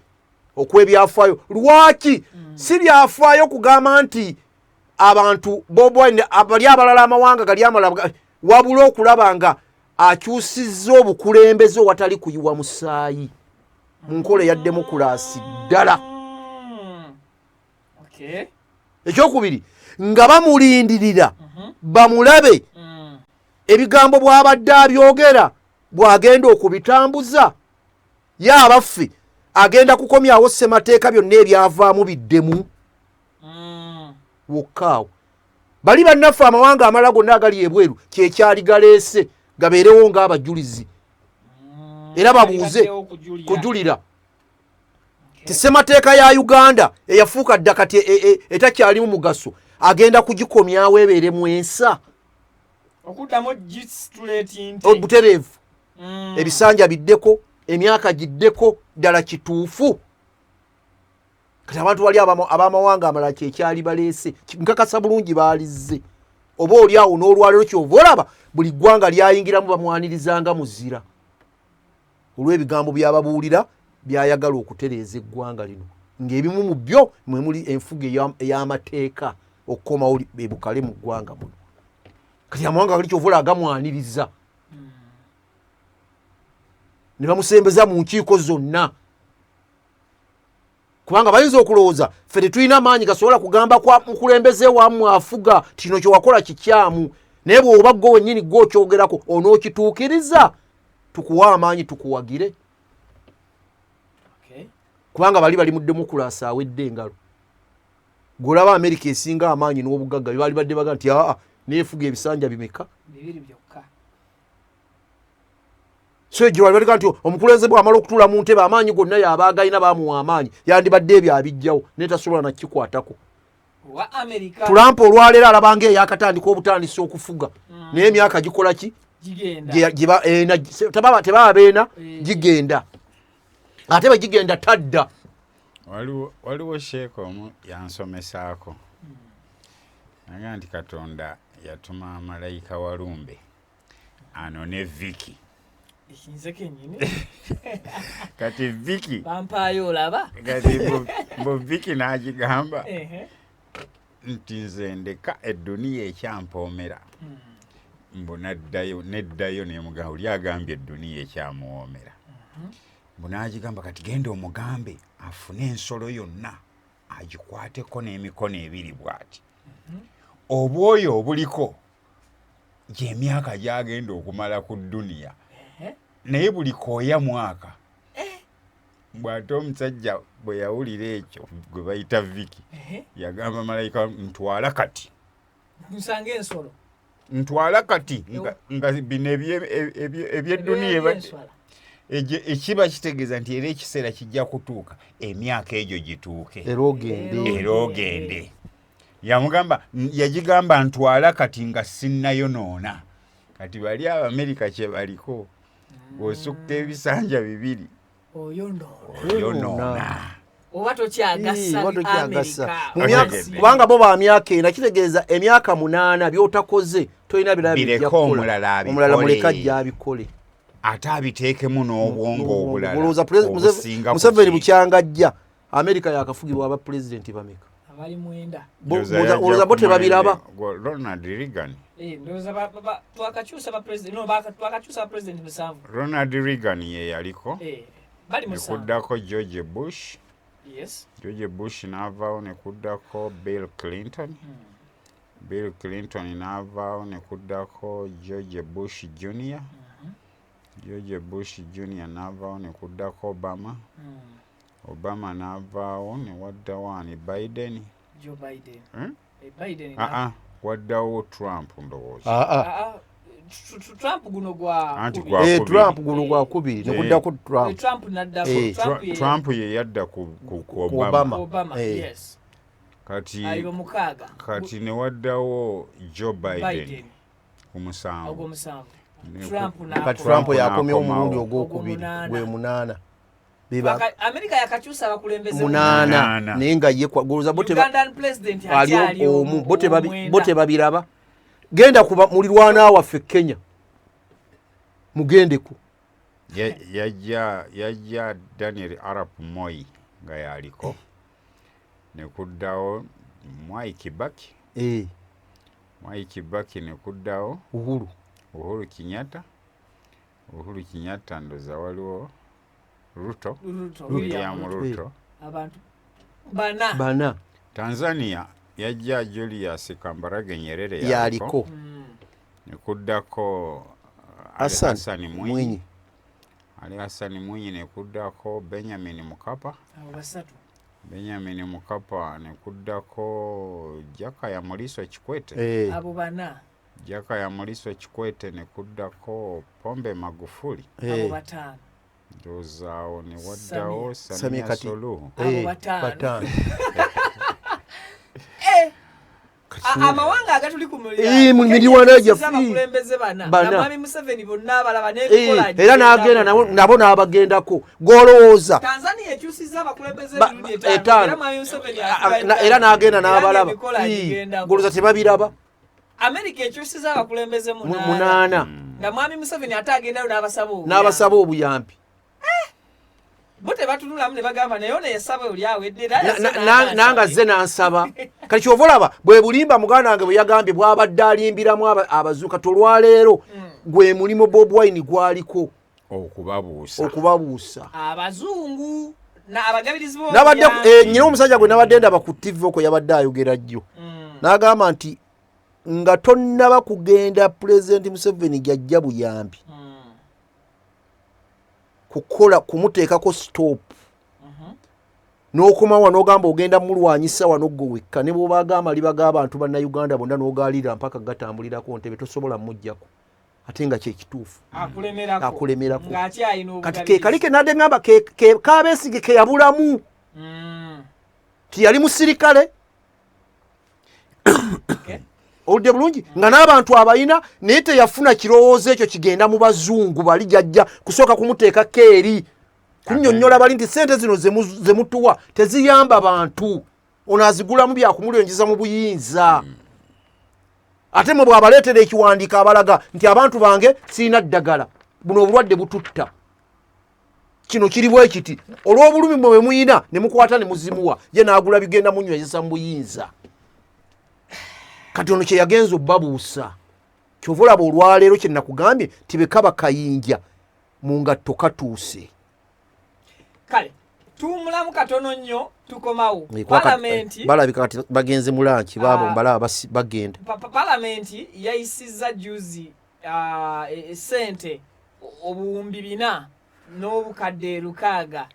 okw'ebyafaayo lwaki si byafaayo kugamba nti abantu Bobi Wine bali abalala amawanga gali amala wabula okulaba nga akyusizza obukulembeze watali kuyiwa musaayi mu nkola ya demokulaasi ddala ekyokubiri nga bamulindirira bamulabe ebigambo bw'abadde abyogera bw'agenda okubitambuza y'abaffe agenda kukomyawo ssemateeka byonna ebyavaamu biddemu wokkaawo bali bannaffe amawanga amala gonna agali ebweru kyekyali galeese gabeerewo ng'abajulizi era babuuze kujulira ti ssemateeka ya Uganda eyafuuka dda kati etakyalimu mugaso agenda kugikomyawo ebeere mu ensa obutereevu ebisanja biddeko emyaka giddeko ddala kituufu kati abantu bali ab'amawanga amalala kyekyali baleese nkakasa bulungi baalizze oba oli awo n'olwaliro kyova olaba buli ggwanga lyayingiramu bamwanirizanga muzira olw'ebigambo by'ababuulira byayagala okutereeza eggwanga lino ng'ebimu mu byo mwe muli enfuga ey'amateeka okukomawo ebukale mu ggwanga muno kati amawanga gali kyovula agamwaniriza ne bamusembeza mu nkiiko zonna kubanga bayinza okulowooza ffe tetulina amaanyi gasobola kugamba kwa mukulembeze wammwe afuga kino kyewakola kikyamu naye bw'oba gwe wennyini gw'okyogerako onookituukiriza tukuwa amaanyi tukuwagire kubanga bali mu demokulasi awedde engalo gw'olaba Amerika esinga amaanyi n'obugagga bye badde baga nti neefuga ebisanja bimeka bibiri byokka so ejjo bali baga nti omukulembeze bw'amala okutuula mu ntebe amaanyi gonna y'aba agalina baamuwa amaanyi yandibadde ebyo abijjawo naye tasobola nakikwatako Trump olwaleero alabanga eyakatandika obutandisa okufuga naye emyaka gikola ki tebaba beena gigenda ate bwe gigenda tadda waliwo sheeka omu yansomesaako naga nti Katonda yatuma malayika walumbe anone Viki kati Viki bampaayo olaba kati mbu Viki n'agigamba nti nze ndeka edduniya ekyampoomera mbu neddayo nemugamba oli agambye edduniya ekyamuwoomera mbu n'agigamba kati genda omugambe afune ensolo yonna agikwateko n'emikono ebiri bw'ati obwoyo obuliko gy'emyaka gy'agenda okumala ku dduniya naye buli kooya mwaka bw'ate omusajja bwe yawulira ekyo gwe bayita Viki yagamba malayika ntwala kati nsange ensolo ntwala kati nga bino ebyedduniya ekiba kitegeeza nti era ekiseera kijja kutuuka emyaka egyo gituuke era ogende yagigamba ntwala kati nga sinnayonoona kati bali Abamerika kye baliko bw'osukka ebisanja bibiri oyonoona oba tokyagasa kubanga bo ba myaka ena kitegeeza emyaka 8 by'otakoze tolina birala omulala muleka ajja abikole ate abiteekemu n'obwongo obulala Museveni bukyangajja Amerika yakafugibwa aba pulezidenti bameka abali 9 olowooza bo tebabiraba Ronald Reagan twakakyusa abapresidenti 7 Ronald Reagan ye yaliko bali nekuddako George Bush George Bush n'avaawo nekuddako Bill Clinton Bill Clinton n'avaawo nekuddako George Bush Jr George Bush Jr n'avaawo nekuddako Obama Obama n'avaawo newaddawo ani Biden Joe Biden waddawo Trump ndowooza Trump guno gwa Trump guno gwa kubiri nekuddako Trump ye yadda ku Obama yes kati ayo mukaaga kati newaddawo Joe Biden ku musanvu Trump yakomyewo omulundi ogwokubiri gwe 8 Amerika yakakyusa abakulembeze 8 naye nga ye kwaguluza ali omu bote babiraba genda kuba mulirwana waffe Kenya mugendeku yajja Daniel Arap Moi nga yaliko nekuddawo Mwai Kibaki Mwai Kibaki nekuddawo Uhuru Kenyatta ndoza waliwo William Ruto abantu bana Tanzania yajja Julius Kambarage Nyerere yaliko nekuddako Hassan Mwinyi Ali Hassan Mwinyi nekuddako Benjamin Mkapa Benjamin Mkapa nekuddako Jakaya Mrisho Kikwete abo bana Jakaya Mrisho Kikwete nekuddako Pombe Magufuli abo batano dozao ne waddawo Samia Suluhu abo batano amawanga agatuli ku miliyoni abakulembeze bana Mwami Museveni bonna abalaba n'ebikola era n'agenda nabo n'abagendako golowooza Tanzania ekyusiza abakulembeze era Mwami Museveni era n'agenda n'abalaba golowooza tebabiraba Amerika ekyusiza abakulembeze 8 nga Mwami Museveni ate agendayo n'abasaba obuyambi bo tebatunulamu ne bagamba naye ono yasaba oli awedde nanga ze nansaba kati kyova olaba bwe bulimba muganda wange bwe yagambye bw'abadde alimbiramu abazuuka tolwaleero gwe mulimo Bob Wine gwaliko okubabuusa abazungu abagabirizi nyina omusajja gwe nabadde ndaba ku TV okwo yabadde ayogera jjo n'agamba nti nga tonnaba kugenda Pulezidenti Museveni gyajja buyambi kukola kumuteekako stop n'okoma wano ogamba ogenda mulwanyisa wano gwe wekka ne bw'obagamba aliba g'abantu bannayuganda bonna n'ogaalira mpaka gatambulirako ntebe tosobola mujjako ate nga kyekituufu akulemerako kati kekali ke nadde ngamba Kabesigye ke yabulamu tiyali musirikale oludde bulungi nga n'abantu abayina naye teyafuna kirowoozo ekyo kigenda mu bazungu bali jajja kusooka kumuteekako eri kunnyonnyola bali nti sente zino ze mutuwa teziyamba bantu ono azigulamu byakumulengeza mu buyinza ate mwe bw'abaleetera ekiwandiiko abalaga nti abantu bange sirina ddagala buno obulwadde bututta kino kiri bwe kiti olw'obulumi mwe muyina ne mukwata ne muzimuwa ye n'agula bigenda munywezesa mu buyinza kati ono kye yagenza obbabuusa kyova olaba olwaleero kye nakugambye tibekaba kayinja mu ngatto katuuse kale tumulamu katono nnyo tukomawo balabika kati bagenze mu lanki baabo mbalaba bagenda palamenti yayisizza juzi sente obuwumbi 4 n'obukadde 600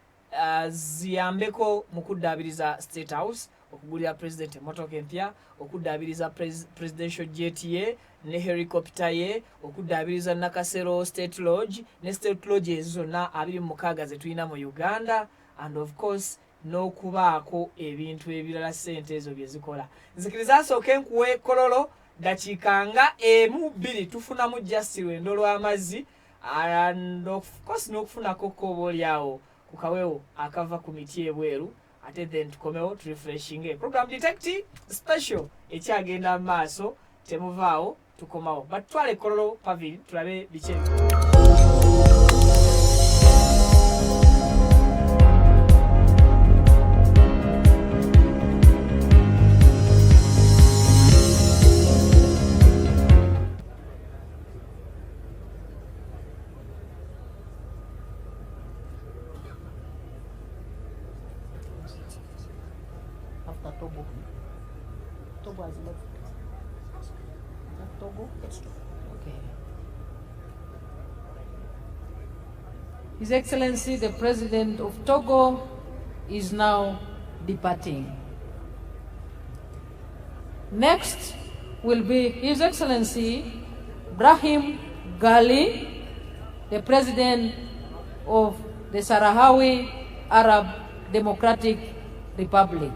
ziyambeko mu kuddaabiriza State House okugulira president emotoka empya okuddaabiriza presidential jet ye ne helicopter ye okuddaabiriza Nakasero State Lodge ne State Lodge zonna 26 ze tulina mu Uganda and of course n'okubaako ebintu ebirala sente ezo bye zikola nzikiriza asooke nkuwe kololo dakiika nga 1-2 tufunamu just lwendo lw'amazzi and of course n'okufunako kkobo olyawo ku kawewo akava ku miti ebweru ate then tukomewo turefreshinge program detective special ekyagenda mu maaso temuvaawo tukomawo batwale kololo pavili tulabe biki His Excellency the President of Togo is now departing. Next will be His Excellency Brahim Gali, the President of the Sahrawi Arab Democratic Republic.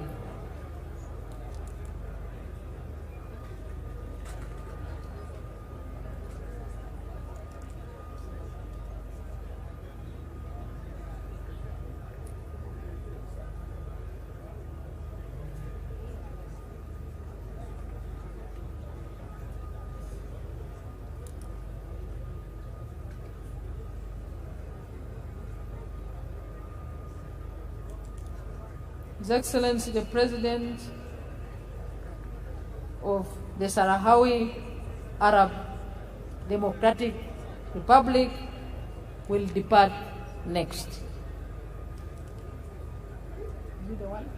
His Excellency the President of the Sahrawi Arab Democratic Republic will depart next. Is it the one?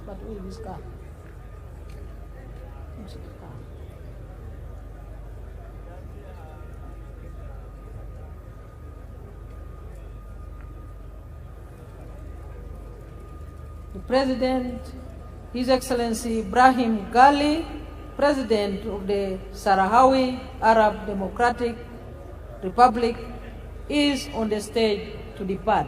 But who is this car? Who's this car? The President, His Excellency Brahim Gali, President of the Sahrawi Arab Democratic Republic, is on the stage to depart.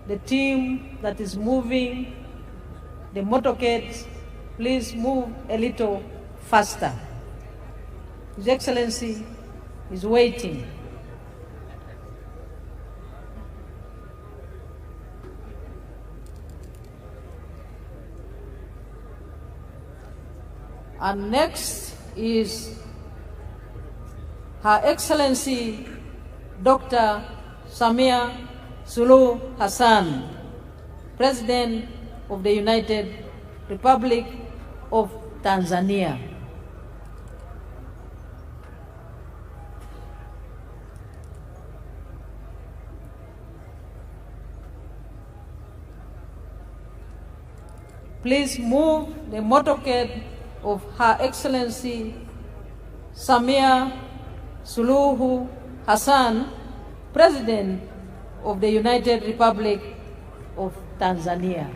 The team that is moving the motorcades, please move a little faster. His Excellency is waiting. And next is Her Excellency Dr. Samia Suluhu Hassan, President of the United Republic of Tanzania. Please move the motorcade of Her Excellency Samia Suluhu Hassan, President of the United Republic of Tanzania.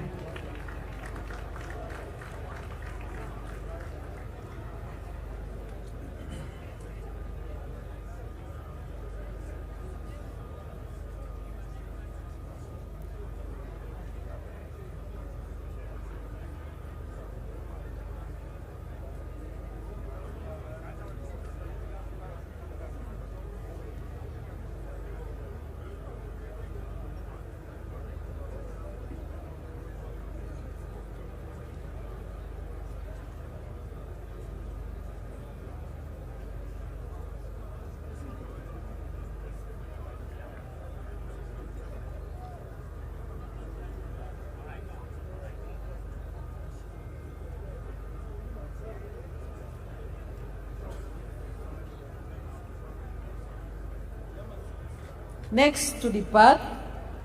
Next to depart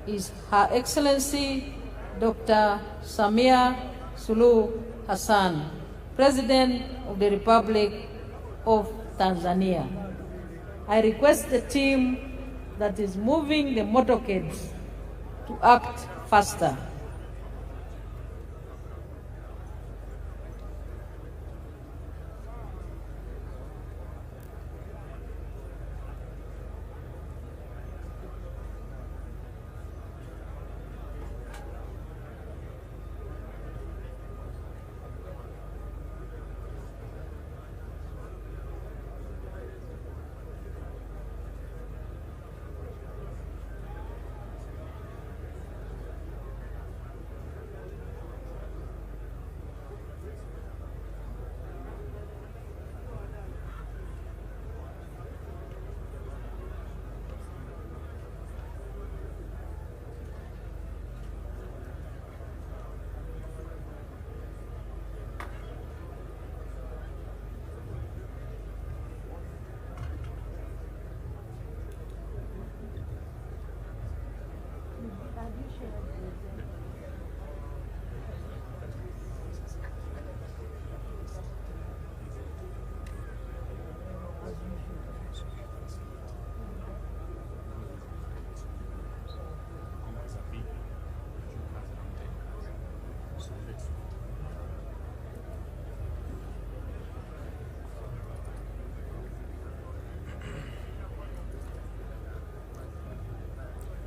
is Her Excellency Dr. Samia Suluhu Hassan, President of the Republic of Tanzania. I request the team that is moving the motorcades to act faster.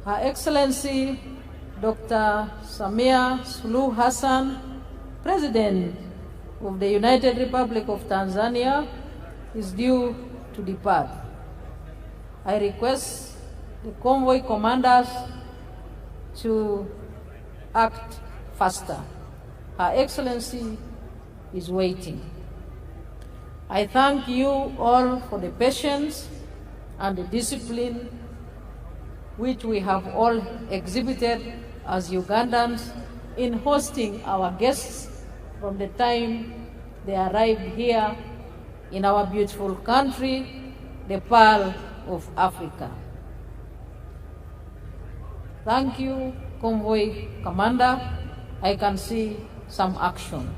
Her Excellency Dr. Samia Suluhu Hassan, President of the United Republic of Tanzania, is due to depart. I request the convoy commanders to act faster. Her Excellency is waiting. I thank you all for the patience and the discipline which we have all exhibited as Ugandans in hosting our guests from the time they arrived here in our beautiful country, the Pearl of Africa. Thank you, Convoy Commander. I can see some action.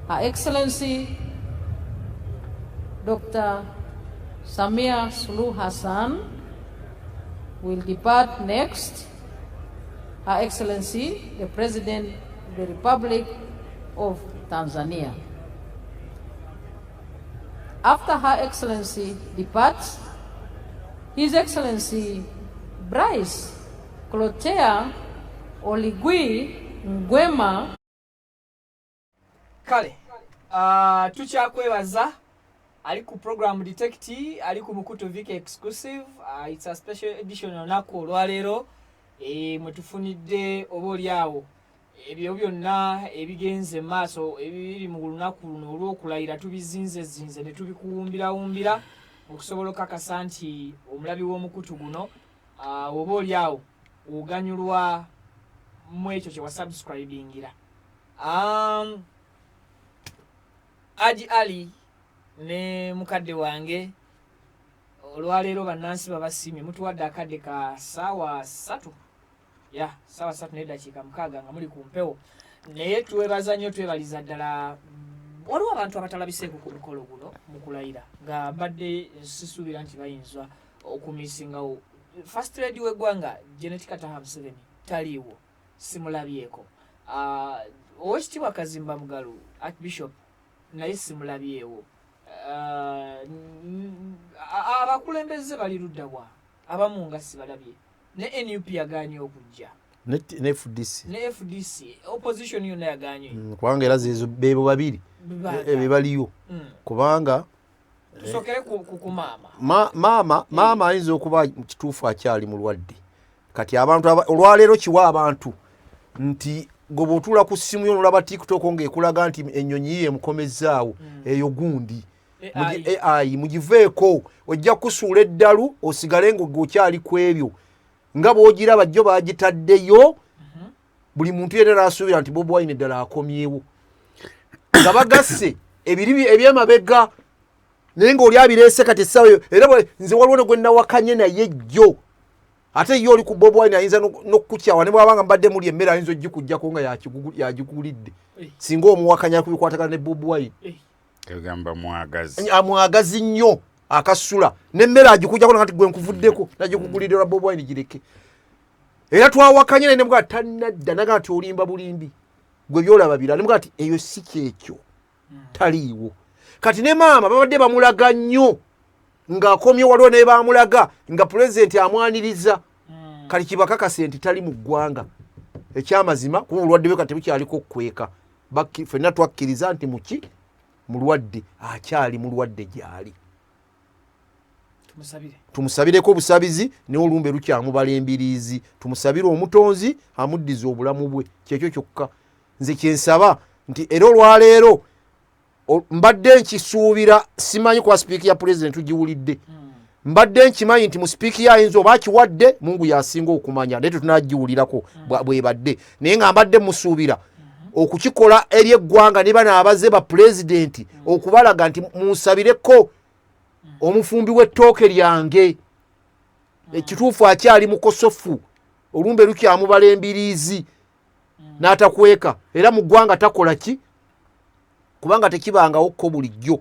Her Excellency Dr. Samia Suluhu Hassan will depart next. Her Excellency, the President of the Republic of Tanzania. After Her Excellency departs, His Excellency Bryce Clotaire Oligui Nguema. Kale, tukyakwebaza ali ku program detecti ali ku Mukutu Vike exclusive. It's a special edition olunaku olwaleero mwetufunidde oba oliawo ebyo byonna ebigenze maaso ebiri mu lunaku luno olw'okulayira tubizinze ne tubikuwumbira okusobola okakasa nti omulabi w'omukutu guno oba oli awo oganyulwa mu ekyo kye wasubscribingira. Haji Ali ne mukadde wange olwaleero bannansi babasiimye mutuwadde akadde ka ssaawa 3 ssaawa 3 n'eddakiika 6 nga muli ku mpewo naye twebaza nnyo twebaliza ddala waliwo abantu abatalabiseeko ku mukolo guno mu kulayira nga mbadde sisuubira nti bayinza okumisingawo first lady w'eggwanga Janet Kataha Museveni taliiwo simulabyeko. Oweekitiibwa Kazimba Mugalu Archbishop naye simulabyewo. Abakulembeze bali ludda bwa abamu nga sibalabye ne NUP yagaanye okujja ne FDC opposition yonna yagaanye kubanga era zezo bebo babiri bebaliyo kubanga tusokere ku maama ayinza okuba kituufu akyali mulwadde kati abantu olwaleero kiwa abantu nti gobo otula ku simu yo nolaba TikTok ng'ekulaga nti ennyonyi ye mukomezaawo eyo gundi AI mugiveeko ojja kusuula eddalu osigale ng'okyali ku ebyo nga bw'ogiraba jjo baagitaddeyo buli muntu yenna asuubira nti Bobi Wine eddala akomyewo nga bagasse ebiri ebyemabega naye ng'oli abireese kati essaawa era nze waliwo ne gwe nawakanye naye jjo ate yo oli ku Bobi Wine ayinza n'okukukyawa ne bw'abanga mbadde muli emmere ayinza ogikugyako nga yagigulidde singa omuwakanya kubikwatagana ne Bobi Wine egamba mwagazi nnyo akasula n'emmere agikugyako nagati gwe nkuvuddeko nagikugulidde olwa Bobi Wine gireke era twawakanye naye ne bwa tannadda naga nti olimba bulimbi gwe byolaba birala ne bwa ti eyo si kyekyo taliiwo kati ne maama babadde bamulaga nnyo ng'akomye waliwo ne baamulaga nga pulezidenti amwaniriza kati kibakakase nti tali mu ggwanga ekyamazima kuba obulwadde bwe kati bukyaliko okukweka ffenna twakkiriza nti muki mulwadde akyali mulwadde gy'ali tumusabireko obusabizi naye olumbe lukyamubala embiriizi tumusabire omutonzi amuddiza obulamu bwe kyekyo kyokka nze kyensaba nti era olwaleero mbadde nkisuubira simanyi kwa sipiiki ya pulezidenti tugiwulidde mbadde nkimanyi nti mu sipiiki yayinza oba akiwadde mungu yasinga okumanya naye tetunagiwulirako bwebadde naye nga mbadde musuubira okukikola eri eggwanga ne bano abaze ba pulezidenti okubalaga nti munsabireko omufumbi w'ettooke lyange ekituufu akyali mukosofu olumbe lukyamubala embiriizi n'atakweka era mu ggwanga takola ki kubanga tekibangawo ko bulijjo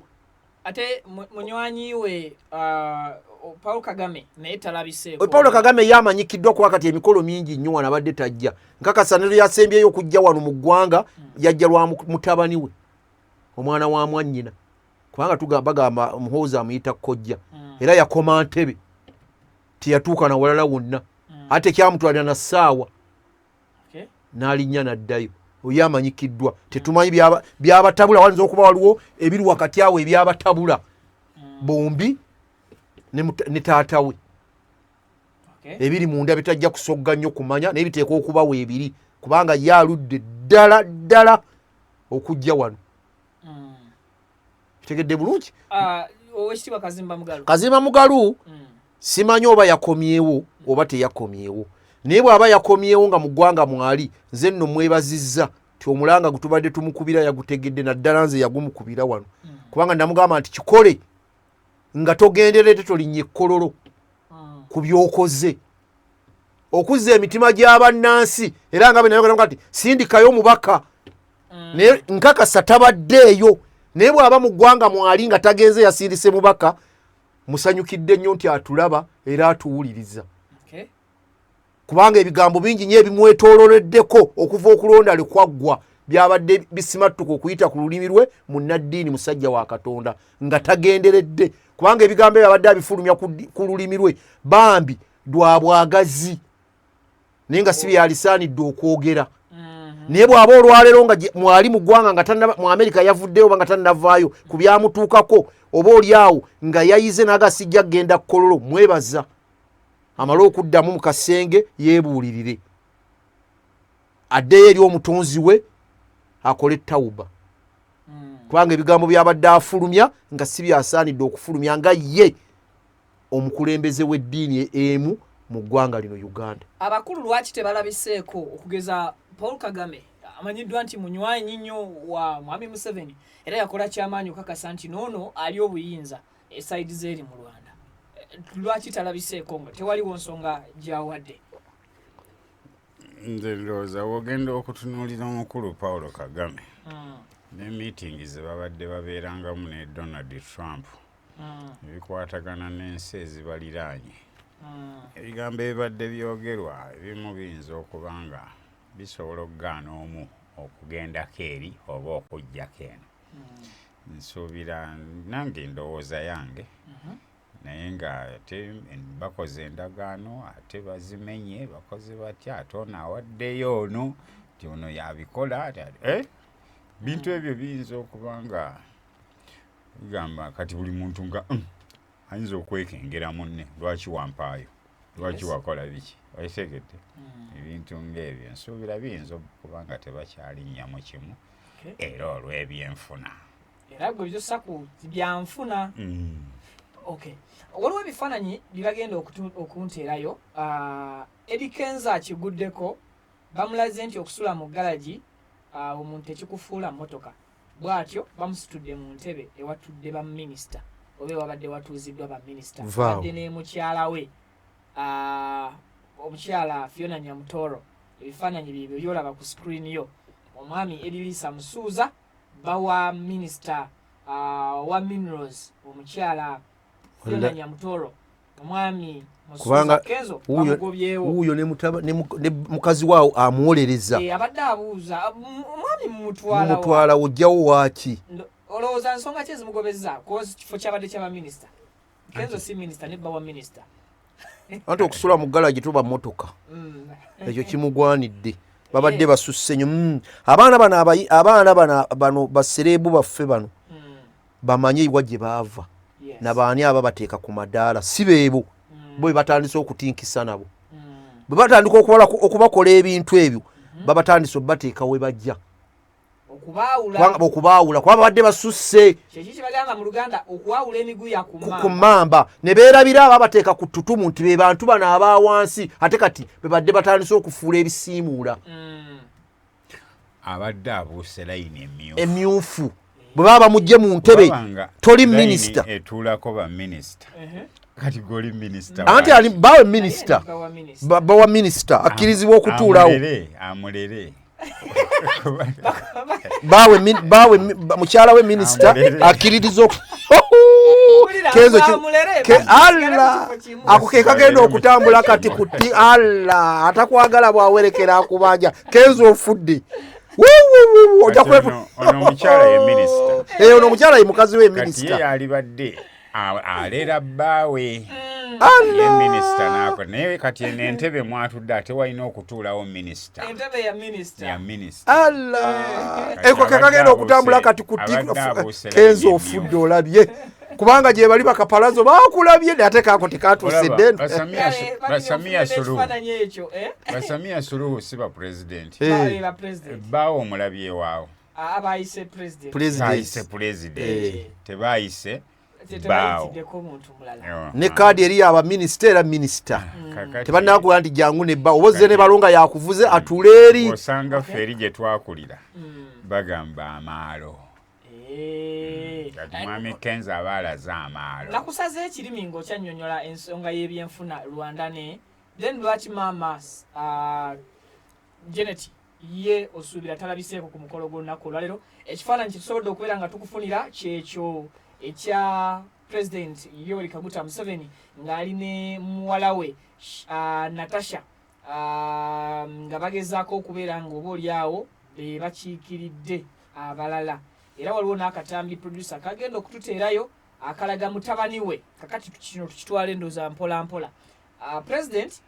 ate munywanyi we Paul Kagame naye talabiseeko Paul Kagame yamanyikiddwa kuba kati emikolo mingi nnyo wanabadde tajja nkakasa ne yasembyeyo okujja wano mu ggwanga yajja lwa mutabani we omwana wa mwannyina kubanga bagamba muhoozi amuyita kkojja era yakoma Ntebe tiyatuuka na walala wonna ate kyamutwalira na ssaawa n'alinnya n'addayo oyo amanyikiddwa tetumanyi byabatabula walinza okuba waliwo ebiri wakati awo ebyabatabula bombi ne taata we ebiri munda bitajja kusogga nnyo kumanya naye biteekwa okubawo ebiri kubanga yaludde ddala okujja wano kitegedde bulungi Oweekitiibwa Kazimba Mugalu simanyi oba yakomyewo oba teyakomyewo naye bw'aba yakomyewo nga mu ggwanga mwali nze nno mwebazizza ti omulanga gutubadde tumukubira yagutegedde naddala nze yagumukubira wano kubanga namugamba nti kikole nga togenderete tolinnya ekkololo ku byokoze okuzza emitima gy'abannansi era nga benayogera nti sindikayo omubaka naye nkakasa tabaddeeyo naye bw'aba mu ggwanga mwali nga tagenze yasindise mubaka musanyukidde nnyo nti atulaba era atuwuliriza kubanga ebigambo bingi nnyo ebimwetoololeddeko okuva okulonda lwe kwaggwa byabadde bisimattuka okuyita ku lulimi lwe munnaddiini musajja wa Katonda nga tagenderedde kubanga ebigambo ebyo abadde abifulumya ku lulimi lwe bambi lwabwagazi naye nga si byalisaanidde okwogera naye bw'aba olwaleero nga mwali mu ggwanga nga mu Amerika yavuddeyo oba nga tannavaayo ku byamutuukako oba oli awo nga yayize n'agasijja kgenda kkololo mwebaza amale okuddamu mu kasenge yeebuulirire addeyo eri omutonzi we akole tawuba kubanga ebigambo byabadde afulumya nga si byasaanidde okufulumya nga ye omukulembeze w'eddiini emu mu ggwanga lino Uganda. Abakulu lwaki tebalabiseeko okugeza Paul Kagame amanyiddwa nti munywanyi nnyo wa Mwami Museveni era yakola kyamaanyi okakasa nti noono ali obuyinza esaidi z'eri mu Rwanda. Lwaki talabiseeko nga tewaliwo nsonga gy'awadde? Nze ndowooza wogenda okutunuulira omukulu Paul Kagame ne meeting ze babadde babeerangamu ne Donald Trump ebikwatagana n'ensi ezibaliraanye. Ebigambo ebibadde byogerwa ebimu biyinza okuba nga bisobola okugaana omu okugendako eri oba okuggyako eno. Nsuubira nange ndowooza yange naye nga ate bakoze endagaano ate bazimenye bakoze batya ate ono awaddeyo ono ti ono yabikola bintu ebyo biyinza okuba nga bigamba kati buli muntu nga ayinza okwekengera munne lwaki wampaayo lwaki wakola biki okitegedde ebintu ng'ebyo nsuubira biyinza okuba nga tebakyalinnya kimu era olw'ebyenfuna era gwe byossa ku byanfuna. Okay. Waliwo ebifaananyi byebagenda okunteerayo. Eddie Kenza akiguddeko bamulaze nti okusula mu galagi omuntu ekikufuula mmotoka bw'atyo bamusitudde mu ntebe ewatudde baminisita oba ewabadde watuuziddwa baminisita badde ne mukyala we omukyala Fiona Nyamutoro. Ebifaananyi byebyo byolaba ku screen yo. Omwami Edilisa Musuuza bawa minisita wa minerals omukyala Fiona Nyamutoro omwami kubanga uyo ne mukazi waawo amuwolereza abadde abuuza omwami mumutwala ojjawo waaki olowooza nsonga ki ezimugobezza kozi kifo kyabadde ky'abaminisita Kenzo si minisita ne bawa minisita anti okusula mu galagi tuba mmotoka ekyo kimugwanidde babadde basusse nnyo abaana bano basereebu baffe bano bamanye iwa gye baava nabaani aba bateeka ku madaala si beebo bo bwe batandise okutinkisa nabo bwe batandika okubakola ebintu ebyo babatandise obateeka we bajja okubaawula kuba babadde basusse ku mamba ne beerabira ababateeka ku ttutumu nti be bantu bano aba wansi ate kati be badde batandise okufuula ebisiimuula abadde abuuse layini emyufu bwe baba bamugye mu ntebe toli minisita etuulako baminisita kati goli minisita anti bawe minisita bawa minisita akkirizibwa okutuulawo amulere bawe mukyala we minisita akkiririza Kenzo ako ke kagenda okutambula kati kuti atakwagala bwawerekera akubanja Kenzo ofudde ojja ono omukyala ye minisita ono omukyala ye mukazi we minisita kati ye alibadde alera bbaawe ye minisita naako naye kati n'entebe mwatudde ate walina okutuulawo minisita ya minisita eko ke kagenda okutambula kati kuti Kenzo ofudde olabye kubanga gye bali bakapalazo bakulabye ate kako tekatuuse ddene Basamia Suluhu si ba president baawo omulabye waawo abayise president tebayise baawo ne kaadi eri abaminisita era minisita tebannakuba nti jangu ne baawo obozze ne balonga yakuvuze atule eri osanga feri gye twakulira bagamba amaalo kati mwami Kenza aba alaze amaalo nakusaze ekirimi ng'okyannyonnyola ensonga y'ebyenfuna Rwanda ne then lwaki maama Janet ye osuubira talabiseeko ku mukolo gw'olunaku olwaleero ekifaananyi kitusobodde okubeera nga tukufunira kyekyo ekya President Yoweri Kaguta Museveni ng'ali ne muwala we Natasha nga bagezaako okubeera ng'oba oliawo be bakiikiridde abalala era waliwo n'akatambi producer kagenda okututeerayo akalaga mutabani we kakati kino tukitwala endooza mpola mpola President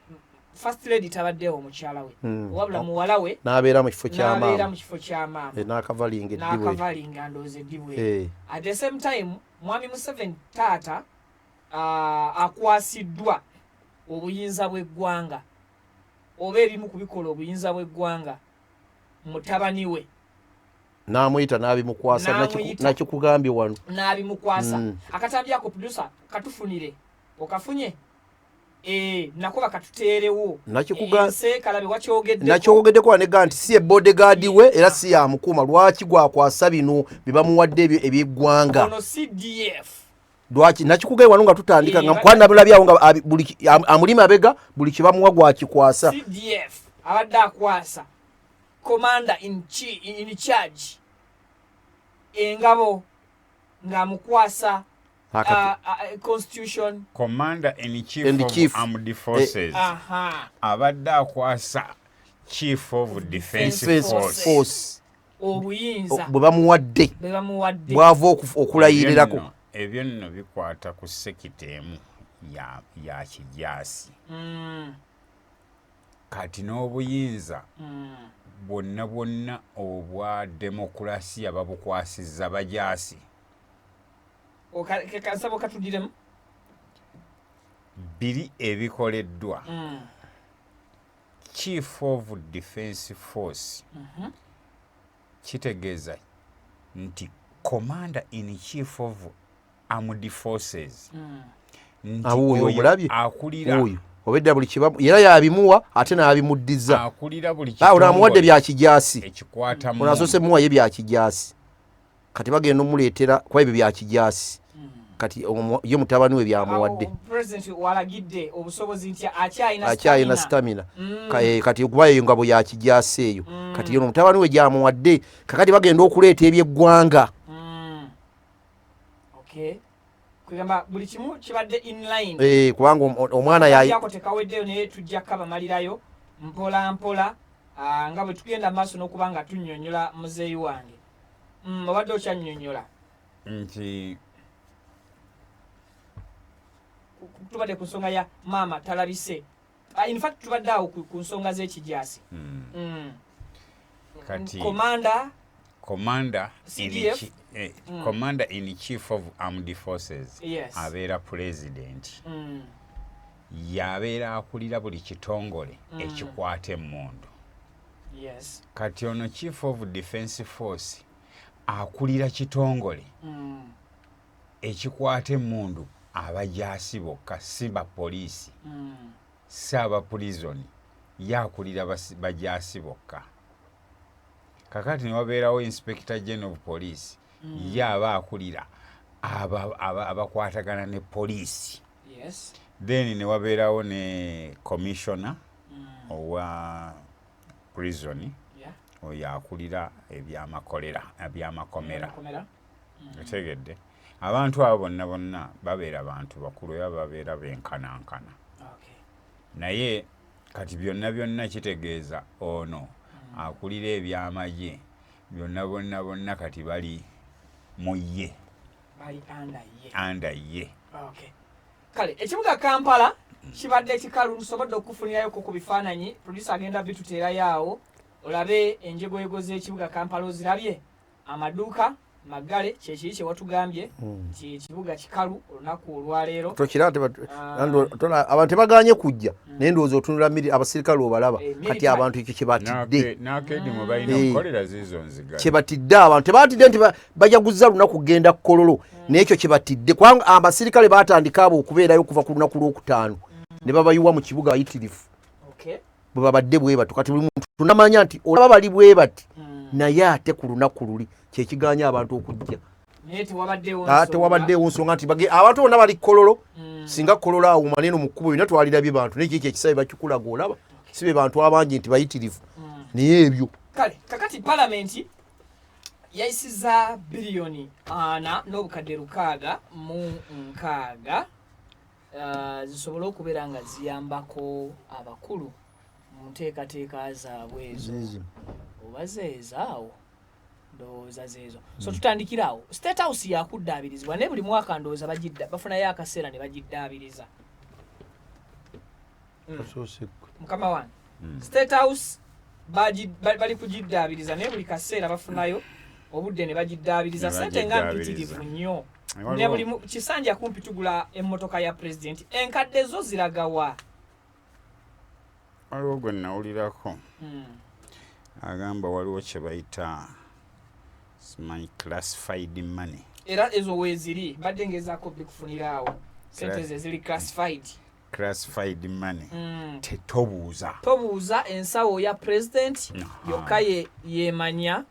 First Lady tabaddewo mukyala we wabula muwala we n'abeera mu kifo ky'amaama n'akavalinga ndooza eddibwe at the same time Mwami Museveni taata akwasiddwa obuyinza bw'eggwanga oba ebimu ku bikola obuyinza bw'eggwanga mutabani we n'amuyita n'abimukwasa nakikugambye wano n'abimukwasa akatambi ako producer katufunire okafunye nako bakatuteerewo kalabe nakyogeddeko wanega nti si ye bodyguard we era si yamukuuma lwaki gwakwasa bino byebamuwadde ebyeggwanga ono CDF lwaki nakikugambye wano nga tutandika nga mukwana bulabyawo nga amuli mabega buli kibamuwa gwakikwasa CDF abadde akwasa commander in charge engabo ng'amukwasa constitution commander in chief of armed forces abadde akwasa chief of defense force obuyinza bwe bamuwadde bwava okulayirirako ebyo nno bikwata ku sekita emu ya kijaasi kati n'obuyinza bwonna obwa demokrasiya babukwasizza bajaasi kansabo katudiremu biri ebikoleddwa chief of defense force kitegeeza nti commander in chief of armed forces awuyo omulabye akulira obedda buli kibamu era yabimuwa ate n'abimuddiza akulira buli namuwadde byakijaasi ekikwata onasose muwaye byakijaasi kati bagenda omuleetera kuba ebyo byakijaasi kati ye mutabani we byamuwadde walagidde obusobozi nti akyayina stamina kati kuba eyo ngabo yakijaasi eyo kati yono mutabani we gyamuwadde kakati bagenda okuleeta ebyeggwanga kugamba buli kimu kibadde inline kubanga omwana yako tekaweddeyo naye tujja kabamalirayo mpola mpola nga bwe tugenda maaso n'okuba nga tunnyonnyola muzeeyi wange obadde okyannyonnyola nti tubadde ku nsonga ya maama talabise in fact tubadde awo ku nsonga z'ekijaasi kati commander in chief of armed forces abeera president yabeera akulira buli kitongole ekikwata emmundu kati ono chief of defense force akulira kitongole ekikwata emmundu abajaasi bokka si bapoliisi si abapurizoni yakulira bajaasi bokka kakati newabeerawo inspector general of police yaba akulira abakwatagana ne poliisi then newabeerawo ne commissioner owa prison oyo akulira ebyamakomera etegedde abantu abo bonna babeera bantu bakulu era babeera benkanankana naye kati byonna kitegeeza ono akulira ebyamagye byonna kati bali mu ye anda ye kale ekibuga Kampala kibadde kikalu tusobodde okufunirayo ku bifaananyi producer agenda bituteerayo awo olabe enjegoyego z'ekibuga Kampala ozirabye amaduuka magale kyekiri kye watugambye kibuga kikalu olunaku olwaleero abantu tebaganye kujja naye ndowooza otunula abasirikale obalaba kati abantu ekyo kyebatidde kyebatidde abantu tebatidde nti bajaguza lunaku kugenda kukololo naye ekyo kyebatidde kubanga abasirikale batandika abo okubeerayo okuva ku lunaku lwokutaano ne babayiwa mu kibuga bayitirifu bwe babadde bwe batu kati buli muntu tunamanya nti olaba bali bwe bati naye ate ku lunaku luli kyekiganya abantu okujja tewabaddeewo nsonga nti abantu bonna bali kololo singa kololo awo maneno mu kkubo byonna twalirabye bantu naye kiki ekisabe bakikulaga olaba si be bantu abangi nti bayitirivu naye ebyo kale kakati palamenti yayisiza biliyoni 4.6 zisobole okubeera nga ziyambako abakulu mu nteekateeka zaabwe ezo oba zeezaawo ndowooza zeezo so tutandikira awo State House yakuddaabirizibwa naye buli mwaka ndowooza bafunayo akaseera ne bagiddaabiriza mukama wange State House bali kugiddaabiriza naye buli kaseera bafunayo obudde ne bagiddaabiriza sente nga mpitirivu nnyo ne buli kisanja kumpi tugula emmotoka ya president enkadde zo ziragawa waliwo gwe nawulirako agamba waliwo kye bayita simanyi classified money. Era ezo weeziri badde ngezaako bikufuniraawo sente ze ziri classified money. Tobuuza ensawo ya president yokka yemanya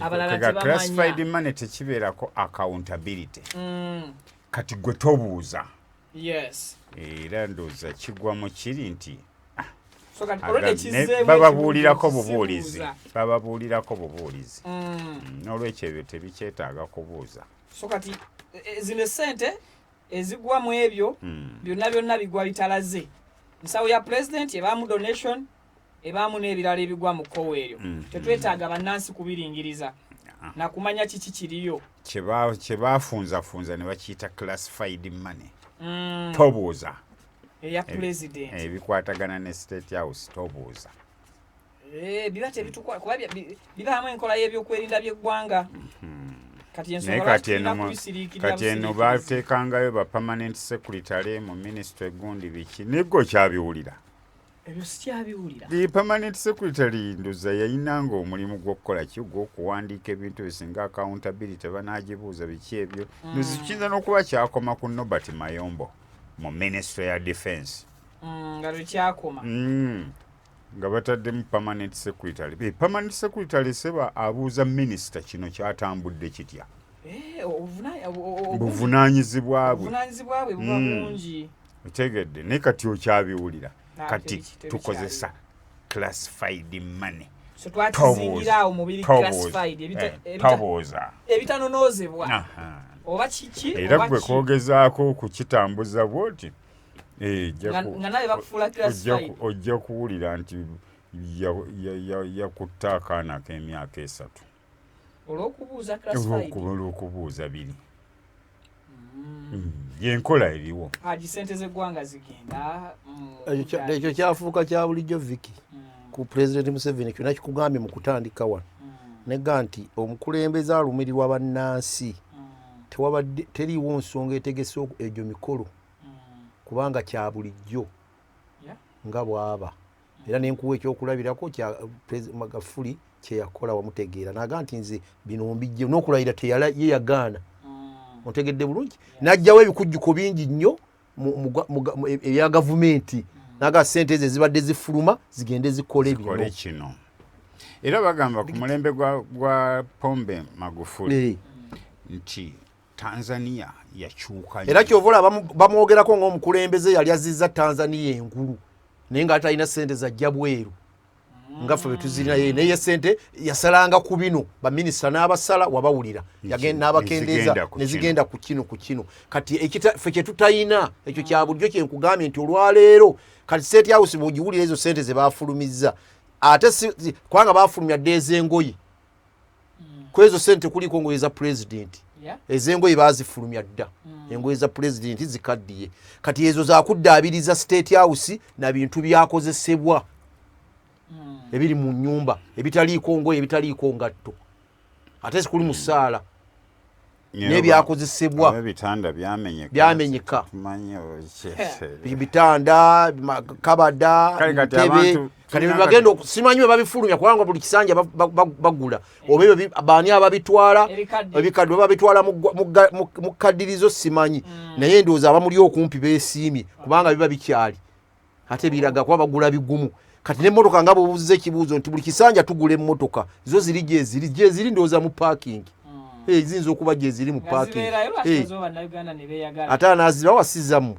abalala tebamanya. Classified money tekibeerako accountability. Kati gwe tobuuza. Yes. Era ndowooza kigwamu kiri nti so bababuulirako bubuulizi. N'olwekyo ebyo tebikyetaaga kubuuza. So kati zino sente ezigwa mu ebyo byonna bigwa bitalaze. Nsawo ya president ebaamu donation ebaamu n'ebirala ebigwa mu kkowe eryo. Tetwetaaga bannansi kubiringiriza na kumanya kiki kiriyo. Kye baafunzafunza ne bakiyita classified money. Tobuuza. Eya president. Ebikwatagana ne State House tobuuza. Biba tebitukwa kuba biba hamwe enkola y'ebyokwerinda by'eggwanga. Kati eno baateekangayo ba permanent secretary mu ministry gundi biki nibwo kyabiwulira. Ebyo sikyabiwulira. The permanent secretary ndoza yayinanga omulimu gw'okukola ki gw'okuwandiika ebintu bisinga accountability banaagibuuza biki ebyo. Ndoza n'okuba kyakoma ku Nobert Mayombo mu ministry ya defense. Nga lwekyakoma. Nga bataddemu permanent secretary. Permanent secretary seba abuuza minister kino kyatambudde kitya. Buvunaanyizibwa bwe buba bulungi. Otegedde ne kati okyabiwulira. Kati tukozesa classified money. So twakizingiraawo mubiri classified ebitanonoozebwa. Oba kiki era gwe kwogezaako kukitambuza bwoti nga naye bakufuula classified ojja kuwulira nti yakutta akaana k'emyaka 3 olw'okubuuza classified olw'okubuuza biri yenkola eriwo sente z'eggwanga zigenda ekyo kyafuuka kya bulijjo Vicky ku President Museveni kyonna kikugambye mu kutandika wano nega nti omukulembeze alumirirwa bannansi teriiwo nsonga etegese egyo mikolo kubanga kya bulijjo nga bw'aba era n'enkuwa ekyokulabirako kya President Magufuli kye yakola wamutegeera naga nti nze bino mbijje n'okulayira ye yagaana ontegedde bulungi n'ajjawo ebikujjuko bingi nnyo ebya gavumenti naga sente ezo zibadde zifuluma zigende zikole bino kino era bagamba ku mulembe gwa Pombe Magufuli nti Tanzania yakyuka era kyovola bamwogerako ng'omukulembeze yali azizza Tanzania engulu naye nga atalina sente zajja bweru ngaffe betuzirina ye naye sente yasalanga ku bino baminisita n'abasala wabawulira n'abakendeeza nezigenda ku kino kati ffe kye tutayina ekyo kya bulijjo kye nkugambye nti olwaleero kati State House bw'ogiwulira ezo sente ze baafulumizza ate kubanga baafulumya dde ez'engoye kwezo sente kuliko ngoye za president ez'engoye baazifulumya dda engoye za president zikaddiye kati ezo zakuddaabiriza State House na bintu byakozesebwa ebiri mu nnyumba ebitaliiko ngoye ebitaliiko ngatto ate sikuli musaala n'ebyakozesebwa ebitanda byamenyeka bitanda kabada ntebe kati bagenda simanyi bwe babifulumya kubanga buli kisanja bagula oba ebyo baani ababitwala ebikadde babitwala mu kaddirizo simanyi naye ndowooza abamuli okumpi beesiimye kubanga biba bikyali ate biraga kuba bagula bigumu kati n'emmotoka nga bw'obuuziza ekibuuzo nti buli kisanja tugula emmotoka zo ziri gyeziri ndowooza mu parking ziyinza okuba gyeziri mu parking ate anaaziba wasizamu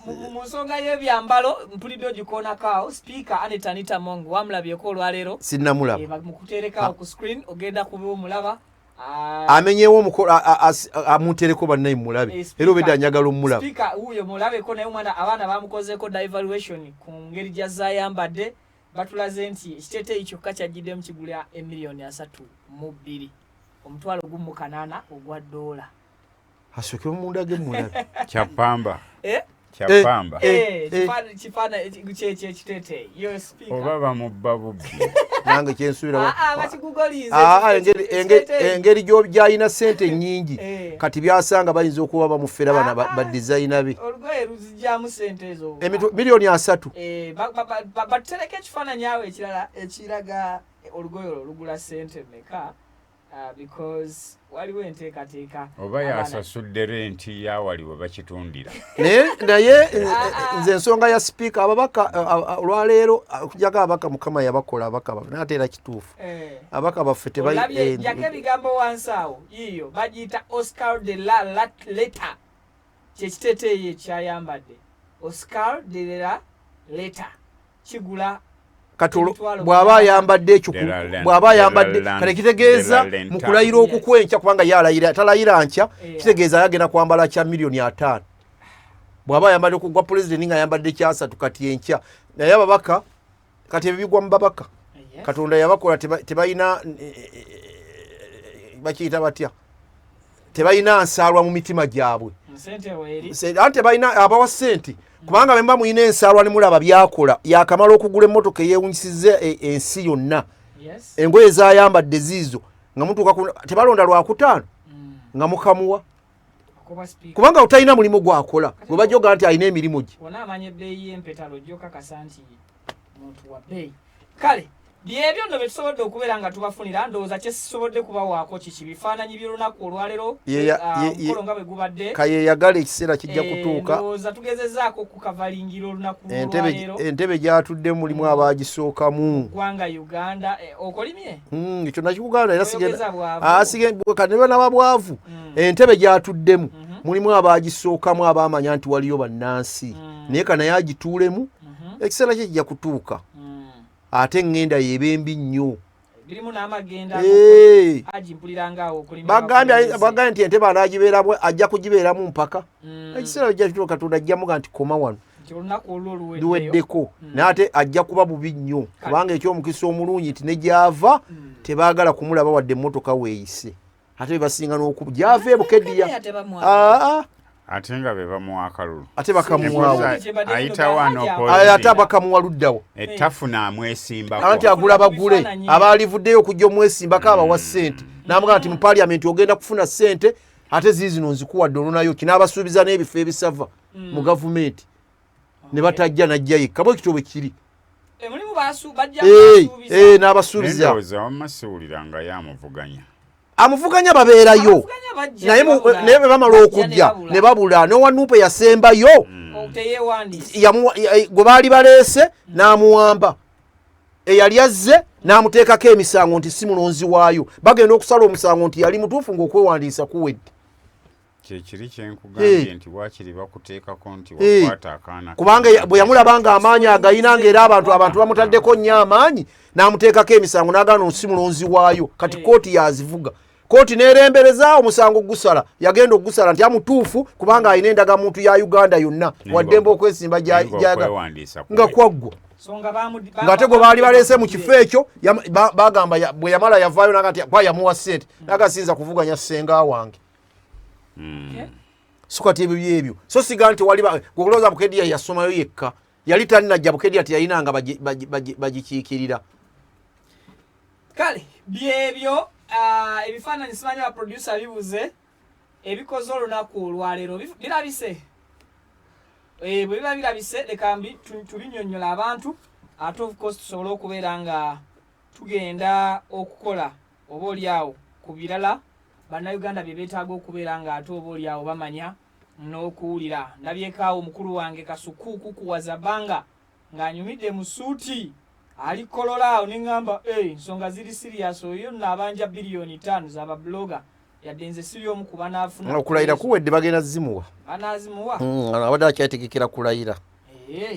mu nsonga y'ebyambalo mpulidde ogikoonakaawo sipiika Anita Among wamulabyeko olwaleero sinnamulaba mu kuteerekawo ku screen ogenda kuba omulaba amenyeewo omukolo amuntereko bannaye mulabe era obedde anyagala omulaba sipiika wuuyo mulabeko naye omwana abaana bamukozeeko diversion ku ngeri gy'azayambadde batulaze nti ekiteeteeyi kyokka kyajjiddemu kigula $3,200,000 omutwalo gumu 8 ogwa $. asooke munda ge mulabe kyapamba kyapamba kifana ekiteeteeyi yo speaker oba bamubba bubbi nange kyensubira bakigugolize engeri gy'ayina sente nnyingi kati byasanga bayinza okuba bamufera bana ba designer be olugoye luzijjamu sente ezo $3,000,000 batereka ekifaananyi awo ekirala ekiraga olugoye olugula ssente mmeka because waliwo enteekateeka oba yasasudde renti yawaliwe bakitundira naye nze ensonga ya sipiika ababaka olwaleero kujjako ababaka mukama yabakola ababaka naate era kituufu ababaka baffe jako ebigambo wansi awo yiyo bagiyita Oscar de la Leta kyekiteeteeyi ekyayambadde Oscar de la Leta kigula katulo bw'aba ayambadde ekyo bw'aba ayambadde kale kitegeeza mu kulayira okukwenkya kubanga yalayira talayira nkya kitegeeza yagenda kwambala kya $5,000,000 bw'aba ayambadde okugwa pulezidenti nga ayambadde kyasatu kati enkya naye ababaka kati ebibigwa mu babaka katonda yabakola tebalina bakiyita batya tebalina nsaalwa mu mitima gyabwe anti tebalina abawa ssente kubanga bemba muyina ensaalwa ne mulaba byakola yakamala okugula emmotoka eyewunyisiza ensi yonna engoye zayambadde ziizo nga mutuuka tebalonda lwakutaano nga mukamuwa kubanga utalina mulimu gwakola gwe bajoga nti alina emirimu gye kale byebyo nno betusobodde okubeera nga tubafunira ndowooza kyesobodde kubawaako kiki bifaananyi by'olunaku olwaleero omukolo nga bwe gubadde kayeyagala ekiseera kijja kutuuka ndowooza tugezezaako okukavalingira olunaku olwaleero entebe gyatuddemu mulimu abagisookamu ggwanga Uganda okolimye ekyo nakikuganda era kaneba nababwavu entebe gyatuddemu mulimu abagisookamu abamanya nti waliyo bannansi naye kanaye agituulemu ekiseera kye kijja kutuuka ate ngenda yebembi nnyo birimu n'amagenda ajimpuliranga awo bagambye nti entebe anagibeeramu ajja kugibeeramu mpaka ekiseera kijja kituuka Katonda ajjamuga nti koma wano luweddeko naye ate ajja kuba bubi nnyo kubanga ekyomukisa omulungi nti ne gyava tebaagala kumulaba wadde emmotoka weeyise ate bebasinga n'okuba gyava ebukediya ate nga be bamuwa akalulu ate bakamuwaawo ate bakamuwa luddawo ettafuna amwesimbako anti agula bagule abaalivuddeyo okujja omwesimbako abawa ssente n'amugamba nti mu paliamenti ogenda kufuna ssente ate ziizino nzikuwadde olunayo kinaabasuubiza n'ebifo ebisava mu gavumenti ne batajja najja yekka bwe kityo bwe kiri n'abasuubiza wamasiwuliranga yamuvuganya amuvuganya babeerayo naye bwe bamala okujja ne babula n'owanuupe yasembayo gwe baali baleese n'amuwamba eyali azze n'amuteekako emisango nti si mulonzi waayo bagenda okusala omusango nti yali mutuufu ng'okwewandiisa kuwedde kyekiri kyenkugambye nti waakiri bakuteekako nti wakwata akaana kubanga bwe yamulabanga amaanyi agayina ng'era abantu bamutaddeko nnyo amaanyi n'amuteekako emisango n'agaana si mulonzi waayo kati kooti yazivuga kooti n'erembereza omusango gusala yagenda okugusala nti amutuufu kubanga alina endagamuntu ya Uganda yonna waddembe okwesimba nga kwaggwa ng'ate gwe baali baleese mu kifo ekyo bagamba bwe yamala yavaayo naga nti yamuwa ssente nagasinza kuvuganya ssenga wange so kati ebyo byebyo so siga nti wali gwekulowooza Bukedya yasomayo yekka yali talinajja Bukedya teyalinanga bagikiikirira kale byebyo ebifaananyi simanyi abaproducer bibuze ebikoze olunaku olwaleero birabise bwe biba birabise leka tubinyonnyola abantu ate of course tusobole okubeera nga tugenda okukola oba oliawo ku birala bannayuganda bye beetaaga okubeera nga ate oba oliawo bamanya n'okuwulira ndabyekaawo mukulu wange Kasukuku kuwazabanga ng'anyumidde mu suuti ali kololaawo neŋŋamba ensonga ziri sirias oyo naabanja biliyoni 5 z'ababloga yadde nze siri omu ku banaafuna okulayira kuwedde bagenda zimuwa banaazimuwa abadde akyategekera kulayira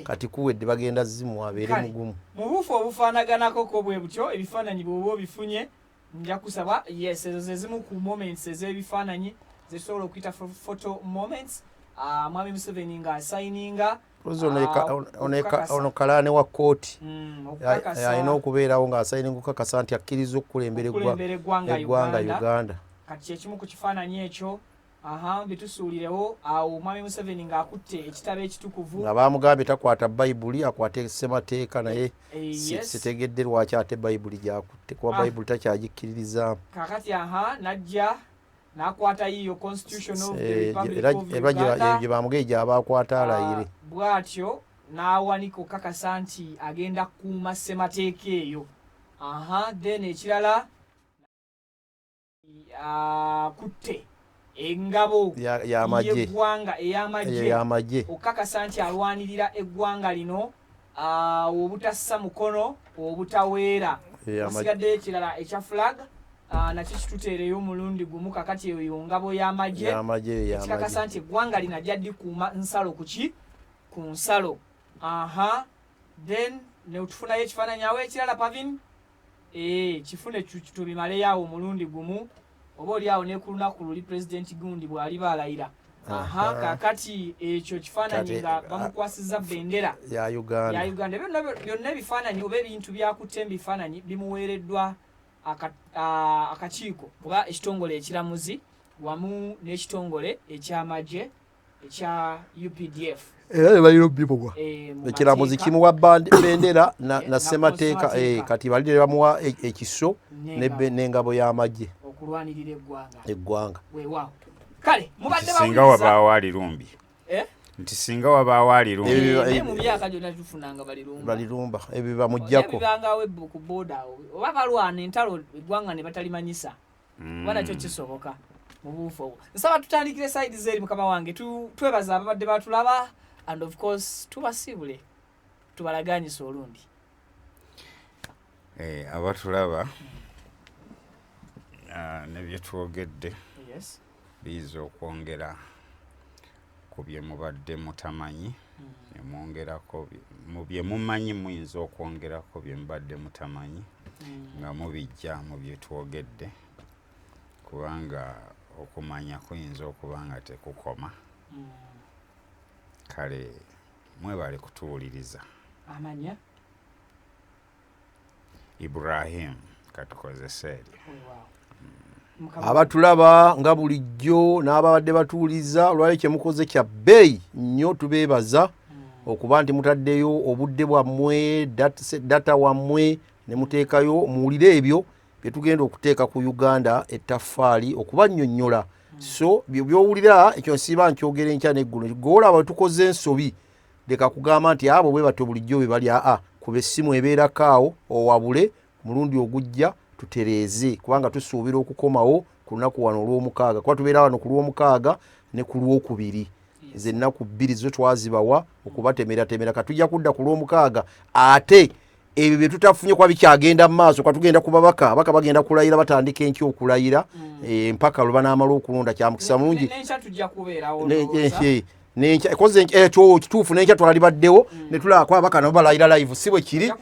kati kuwedde bagenda zimuwa abeere mugumu mu bufu obufaanaganako bwe butyo ebifaananyi bw'oba obifunye nja kusaba yes ezo ze zimu ku moments ez'ebifaananyi zetusobola okuyita photo moments Mwami Museveni nga asayininga ono kalaane wa kooti alina okubeerawo ng'asayininga okukakasa nti akkiriza okukulembera eggwanga Uganda kati kyekimu ku kifaananyi ekyo bitusuulirewo awo Mwami Museveni ng'akutte ekitabo ekitukuvu nga baamugambye takwata bayibuli akwate ssemateeka naye sitegedde lwaki ate bayibuli gyakutte kuba bayibuli takyagikkiririzaamu kakati najja n'akwata yiyo constitution of the Republic of Uganda gye bamugaye gy'abaakwata alayire bw'atyo n'awanika okukakasa nti agenda kukuuma ssemateeka eyo then ekirala kutte engabo y'eggwanga ey'amagye okukakasa nti alwanirira eggwanga lino obutassa mukono obutaweera asigaddeyo ekirala ekya flag nakyo kituteereyo omulundi gumu kakati eyo ngabo y'amagye ekikakasa nti eggwanga lino ajja ddikuuma nsalo ku nsalo then netufunayo ekifaananyi awo ekirala pavin kifune tubimaleyo awo omulundi gumu oba oli awo ne ku lunaku luli pulezidenti gundi bw'ali baalayira kakati ekyo kifaananyi nga bamukwasizza bendera ya Uganda byonna ebifaananyi oba ebintu byakutte ebifaananyi bimuweereddwa akakiiko oba ekitongole ekiramuzi wamu n'ekitongole ekyamagye ekya UPDF era balina bibogwa ekiramuzi kimuwa bendera na ssemateeka kati balire bamuwa ekiso n'engabo y'amagye okulwanirira eggwanga weewaawo kale mubadde singa wabaawo alirumbi nti singa wabaawo alirumbi mu myaka gyonna tufunanga balirumba ebyo bamuggyako bibangawo ku booda oba balwana entalo eggwanga ne batalimanyisa kuba nakyo kisoboka mu buufu obwo nsaba tutandikire saidi zeeri mukama wange twebaza ababadde batulaba and of course tubasiibule tubalaganyisa olundi abatulaba ne byetwogedde biyiza okwongera ku bye mubadde mutamanyi ne mwongerako mu bye mumanyi muyinza okwongerako bye mubadde mutamanyi nga mubijja mu byetwogedde kubanga okumanya kuyinza okuba nga tekukoma kale mwebale kutuwuliriza amanya Ibrahim katukozesa eryo abatulaba nga bulijjo n'ababadde batuuliza olwali kyemukoze kya bbeeyi nnyo tubeebaza okuba nti mutaddeyo obudde bwammwe data wammwe ne muteekayo muwulire ebyo bye tugenda okuteeka ku Uganda ettaffaali okubannyonnyola so byowulira ekyo nsiiba nkyogera enkya n'eggulo goolaba tukoze ensobi leka kugamba nti abo bwe batyo bulijjo bwe bali kuba essimu ebeerako awo owabule mulundi ogujja tutereeze kubanga tusuubira okukomawo ku lunaku wano olw'omukaaga kuba tubeera wano ku lw'omukaaga ne ku lwokubiri ze ennaku bbiri zo twazibawa okubatemeratemera katujja kudda ku lw'omukaaga ate ebyo bye tutafunye kuba bikyagenda mu maaso katugenda ku babaka bagenda kulayira batandika enkya okulayira mpaka lwe banaamala okulonda kyamukisa mungi ekyo kituufu n'enkya twalibaddewo ne tulaba ko abaka nabo balayira live si bwe kiri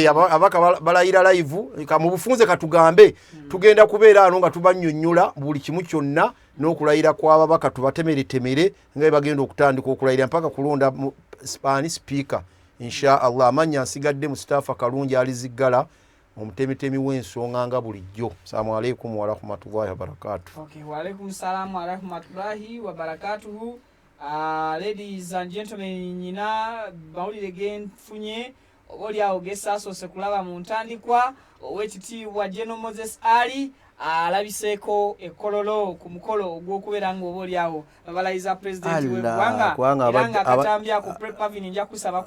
abaka balayira live mu bufunze katugambe tugenda kubeera ano nga tubannyonnyola buli kimu kyonna n'okulayira kw'ababaka tubatemeretemere nga bwe bagenda okutandika okulayira mpaka kulonda Spani speaker insha Allah amanya nsigadde mu staff akalungi aliziggala omutemitemi w'ensonga nga bulijjo. Assalamu alaikum wa rahmatullahi wa barakatuh. Okay, wa alaikum salam wa rahmatullahi wa barakatuh. Ladies and gentlemen, nyina bawulire genfunye oli awo gesaasose kulaba mu ntandikwa ow'ekitiibwa General Moses Ali alabiseeko ekkololo ku mukolo ogw'okubeera ng'oba oli awo babalayiza pulezidenti w'eggwanga era nga akatambyako pavini nja kusaba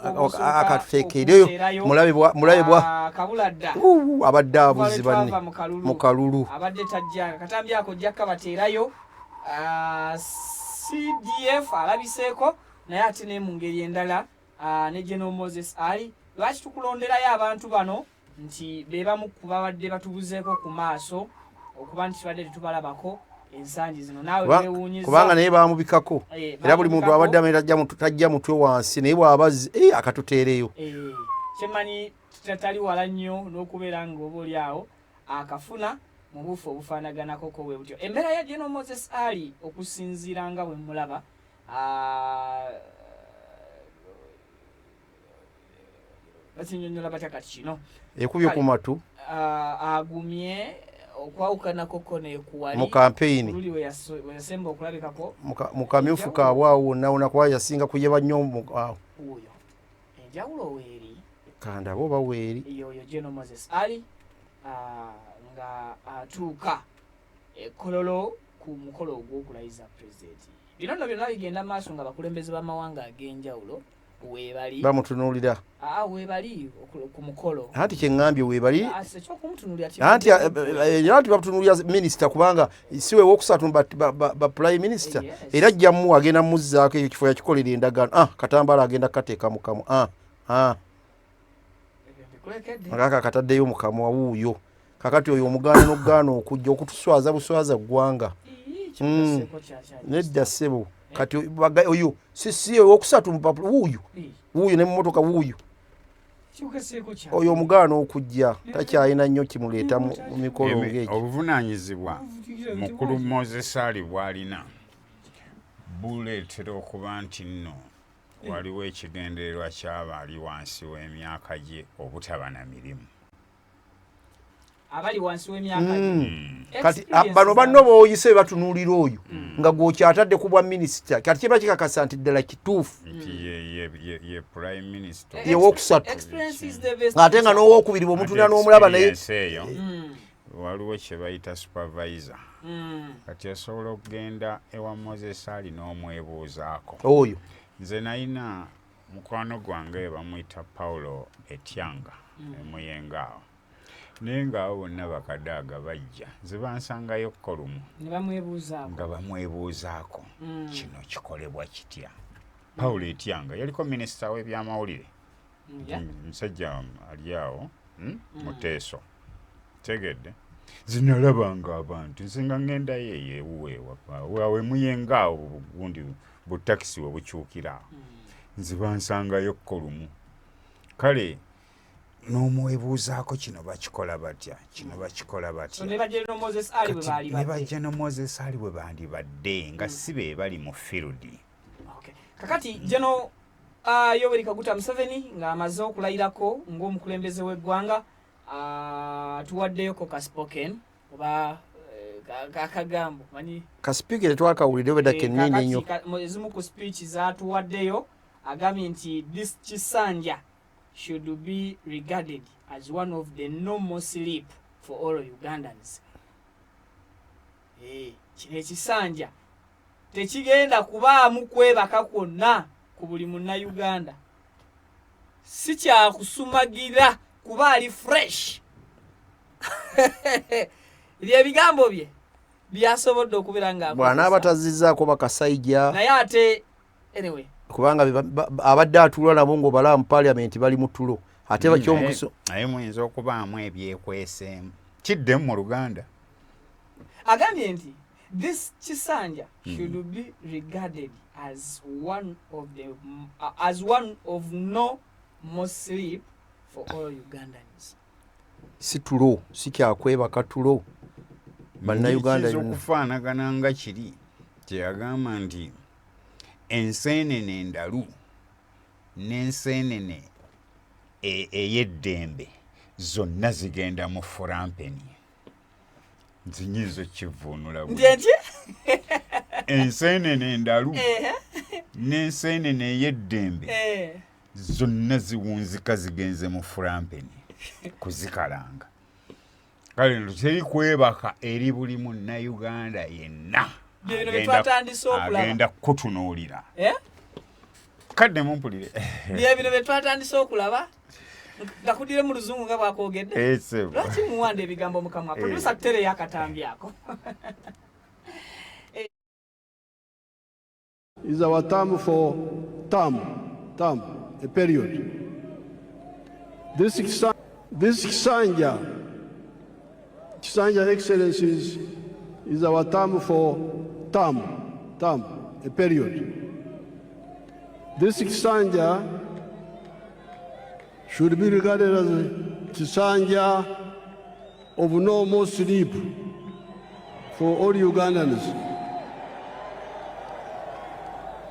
akatuteekereyo mulabe bwa kabuladda abadde abuzi banne mu kalulu abadde tajja akatambyako jja kabateerayo CDF alabiseeko naye ate ne mu ngeri endala ne General Moses Ali lwaki tukulonderayo abantu bano nti be bamu ku babadde batubuzeeko ku maaso okuba nti tubadde tetubalabako ensangi zino naawe beewuunyiza kubanga naye baamubikako era buli muntu abadde amera tajja mutwe wansi naye bw'abazi akatuteereyo kyemanyi tatali wala nnyo n'okubeera ng'oba oli awo akafuna mu bufu obufaanaganakoko bwe butyo embeera ya General Moses Ali okusinziira nga bwe mulaba bakinyonnyola batya kati kino ekubye ku matu agumye okwawukana koko neekuwali mu campaign luli we yasemba okulabikako mu kamyufu kaabwawo wonna kuba yasinga kuyeba nnyo oyo enjawulo weeri kandaba oba weeri yoyo General Moses Ali nga atuuka ekkololo ku mukolo ogw'okulayiza pulezidenti bino nno byonna bigenda maaso nga bakulembeze b'amawanga ag'enjawulo weebali bamutunuulira weebali ku mukolo anti kyeŋŋambye weebali ekyokumutunuulira anti era tibatunuulira minisita kubanga si we wokusatu ba prime minister era ajjamu agenda muzzaako ekyo kifo yakikolera endagaano Katambaala agenda kateeka mukamu ngaka kataddeyo mukamu wuuyo kakati oyo omugaana n'okugaana okujja okutuswaza buswaza ggwanga nedda ssebo kati oyo si owokusatu wuuyo ne mumotoka wuuyo oyo omugaana okujja takyalina nnyo kimuleeta mu mikolo ng'egyo. Obuvunaanyizibwa mukulu Moses Ali bw'alina buleetera okuba nti nno waliwo ekigendererwa ky'abali wansi w'emyaka gye obutaba na mirimu. Abali wansi w'emyaka gye kati bano banno booyise batunuulira oyo nga gw'okyatadde ku bwa minisita kati kiba kikakasa nti ddala kituufu ye prime minister ye wokusatu ate nga n'owookubiri bw'omutunira n'omulaba naye eyo waliwo kye bayita supervisor kati asobola okugenda ewa Moses Ali n'omwebuuzaako. Oyo nze nalina mukwano gwange bamuyita Paulo Etyanga emuyengaawo naye ng'abo bonna bakadaaga bajja nze bansangayo kolumu nga bamwebuuzaako kino kikolebwa kitya. Paulo Etyanga yaliko minisita w'ebyamawulire musajja ali awo Muteeso tegedde zinalabanga abantu nsinga ngendayo ewuweewa muyengaawo gundi butakisi we bukyukira nze bansangayo kolumu kale n'omwebuuzaako kino bakikola batya ne bajja ne Moses Ali bwe bandibadde nga si be bali mu field. kakati jeno Yoweri Kaguta Museveni ng'amaze okulayirako ng'omukulembeze w'eggwanga tuwaddeyo ko kaspoken oba akagambo manyi kaspeaker twakawulidde weda kennyini nnyo ezimu ku speech zaatuwaddeyo agambye nti this Kisanja should be regarded as one of the normal sleep for all Ugandans. Kino ekisanja tekigenda kubaamu kwebaka kwonna ku buli munnayuganda si kyakusumagira kuba ali fresh ebigambo bye byasobodde okubeera nga bw'anaaba tazizzaako bakasayija naye ate anyway kubanga abadde atuula nabo ng'obala mu parliament bali mu tulo ate bakyomukuso naye muyinza okubaamu ebyekweseemu kiddemu mu Luganda agambye nti this Kisanja should be regarded as one of no more sleep for all Ugandans. Si tulo si kyakwebaka tulo bannayuganda okufaanagana nga kiri kyeyagamba nti enseenene endalu n'enseenene ey'eddembe zonna zigenda mu furampeni nzinyizo kivuunula enseenene endalu n'enseenene ey'eddembe zonna ziwunzika zigenze mu furampeni kuzikalanga. Kale nti teri kwebaka eri buli munnayuganda yenna agenda kutunuulira kadde mumpulire bino bye twatandise okulaba nga kudire mu luzungu nga bwakoogedde lwaki muwanda ebigambo mukamwa producer kutere yakatambi ako is our term for term a period. This Kisanja Excellencies is our term for term a period. This Kisanja should be regarded as a Kisanja of no more sleep for all Ugandans.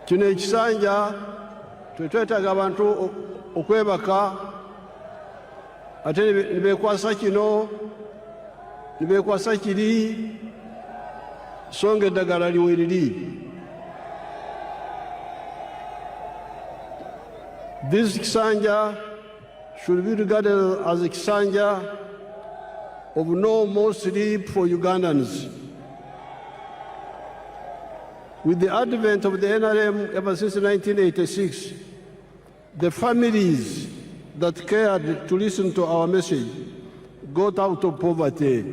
Kino ekisanja twetwetaaga abantu okwebaka ate nibekwasa kino nibekwasa kiri songa eddagala liwe liri. This Kisanja should be regarded as a Kisanja of no more sleep for Ugandans. With the advent of the NRM ever since 1986, the families that cared to listen to our message got out of poverty.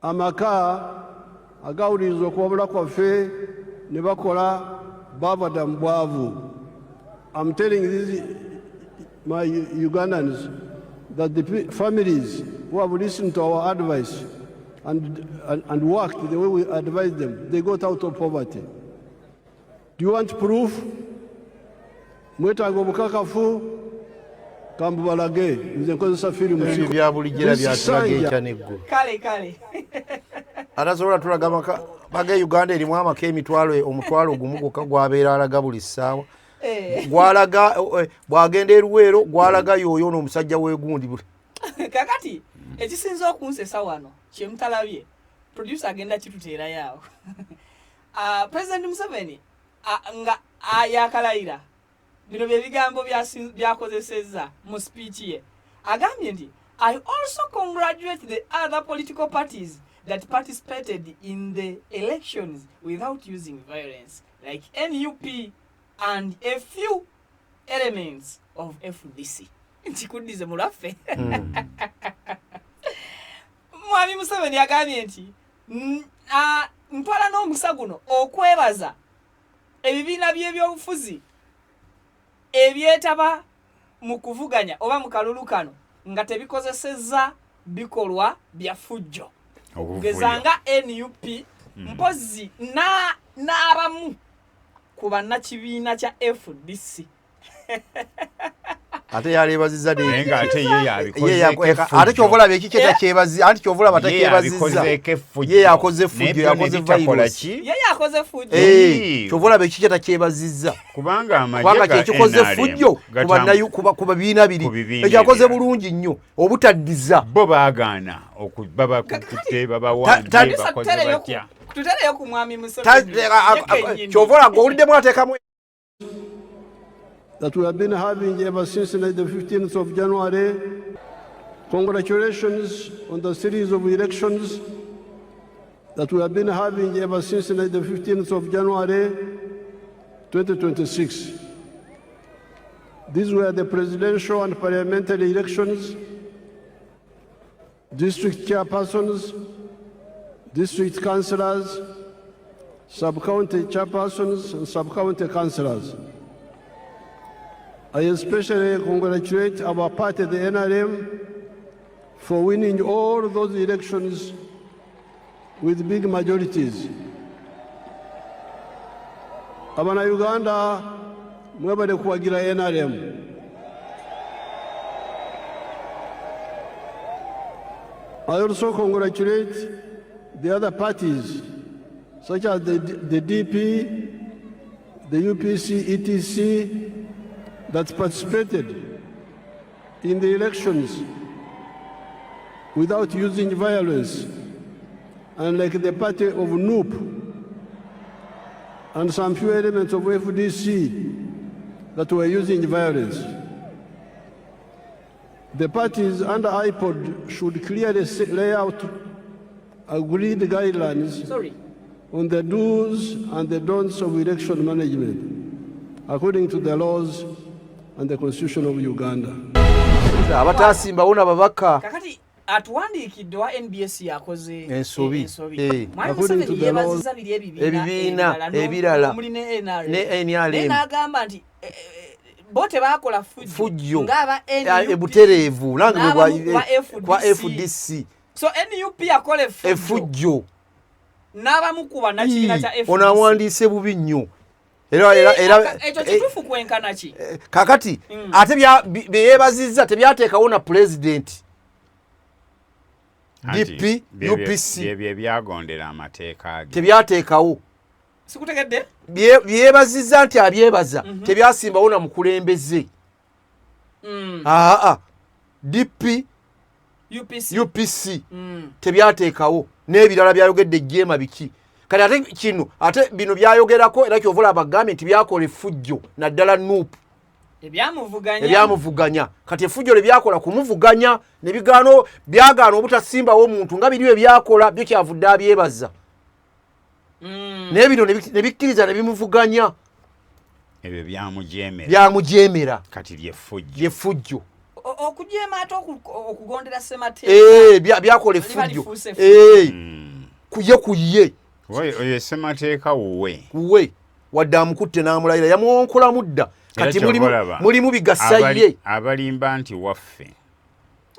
Amaka agawuliriza okwabula kwaffe ne bakola bavada mu bwavu. I'm telling these my Ugandans that the families who have listened to our advice and worked the way we advised them, they got out of poverty. Do you want proof? Mwetaaga obukakafu kambubalage nze nkozesa firimu bya bulijira byatulaga ekyaneggo kale atasobola tulaga baga Uganda erimu amaka omutwalo gumu gwokka gwabeera alaga buli ssaawa gwalaga bwagenda eruweero gwalaga yooyo n'omusajja w'egundi buli kakati ekisinza okunsesa wano kyemutalabye producer agenda kituteerayo awo President Museveni nga yakalayira bino bye bigambo byakozesezza mu speech ye agambye nti I also congratulate the other political parties that participated in the elections without using violence like NUP and a few elements of FDC. Nchikudize mulaffe. Mwami Museveni agambye nti ntwala n'omusa guno okwebaza ebibiina by'ebyobufuzi ebyetaba mu kuvuganya oba mu kalulu kano nga tebikozesezza bikolwa bya fujjo gezanga NUP mpozi n'abamu ku bannakibiina kya FDC ate yaleebazizza nenga ate ye yabikoze ate kyovola beki kyekyebazi anti kyovola batakyebazizza ye yakoze fujjo yakoze virus ye yakoze fujjo kyovola beki kyetakyebazizza kubanga amajja kyekikoze fujjo kuba biina biri ekyakoze bulungi nnyo obutaddiza bo baagaana okubaba kutte babawambi bakoze batya tutereyo ku mwami Museveni kyovola ng'owuliddemu ateekamu that we have been having ever since the 15th of January. Congratulations on the series of elections that we have been having ever since the 15th of January 2026. These were the presidential and parliamentary elections, district chairpersons, district councillors, sub-county chairpersons, and sub-county councillors. I especially congratulate our party, the NRM, for winning all those elections with big majorities. Abana Uganda, mwebale kuwagira NRM. I also congratulate the other parties, such as the DP, the UPC, ETC, that participated in the elections without using violence, and like the party of NUP and some few elements of FDC that were using violence. The parties under IPOD should clearly lay out agreed guidelines on the do's and the don'ts of election management, according to the laws and the Constitution of Uganda. Abatasimba una babaka. Kakati atuwandiikidde wa NBS yakoze ensobi. Mwami Museveni yeebazizza biri ebibiina ebirala ne NRM. N'agamba nti bo tebaakola fujjo ng'aba ebutereevu nange kwa FDC. So NUP yakola efujjo n'abamu ku bannakibiina kya FDC. Onawandiise bubi nnyo. Ekyo kituufu kwenkana ki? Kakati ate byeyeebazizza tebyateekawo na pulezidenti DP UPC bye byagondera amateeka ge tebyateekawo. Sikutegedde? Byeyeebazizza nti abyebaza tebyasimbawo na mukulembeze. DP UPC tebyateekawo n'ebirala byayogedde jjeema biki. Kati ate kino ate bino byayogerako era kyovola abagambye nti byakola effujjo naddala NUP ebyamuvuganya kati effujjo lebyakola kumuvuganya ne byagaana obutasimbawo omuntu nga biri byakola byo kyavudde abyebaza naye bino ne bikkiriza ne bimuvuganya ebyo byamujeemera kati lyeffujjo okujeema ate okugondera ssemateeka byakola effujjo kuye oyo ssemateeka wuwe wadde amukutte n'amulayira yamuwonkola mudda kati mulimu bigassa ye abalimba nti waffe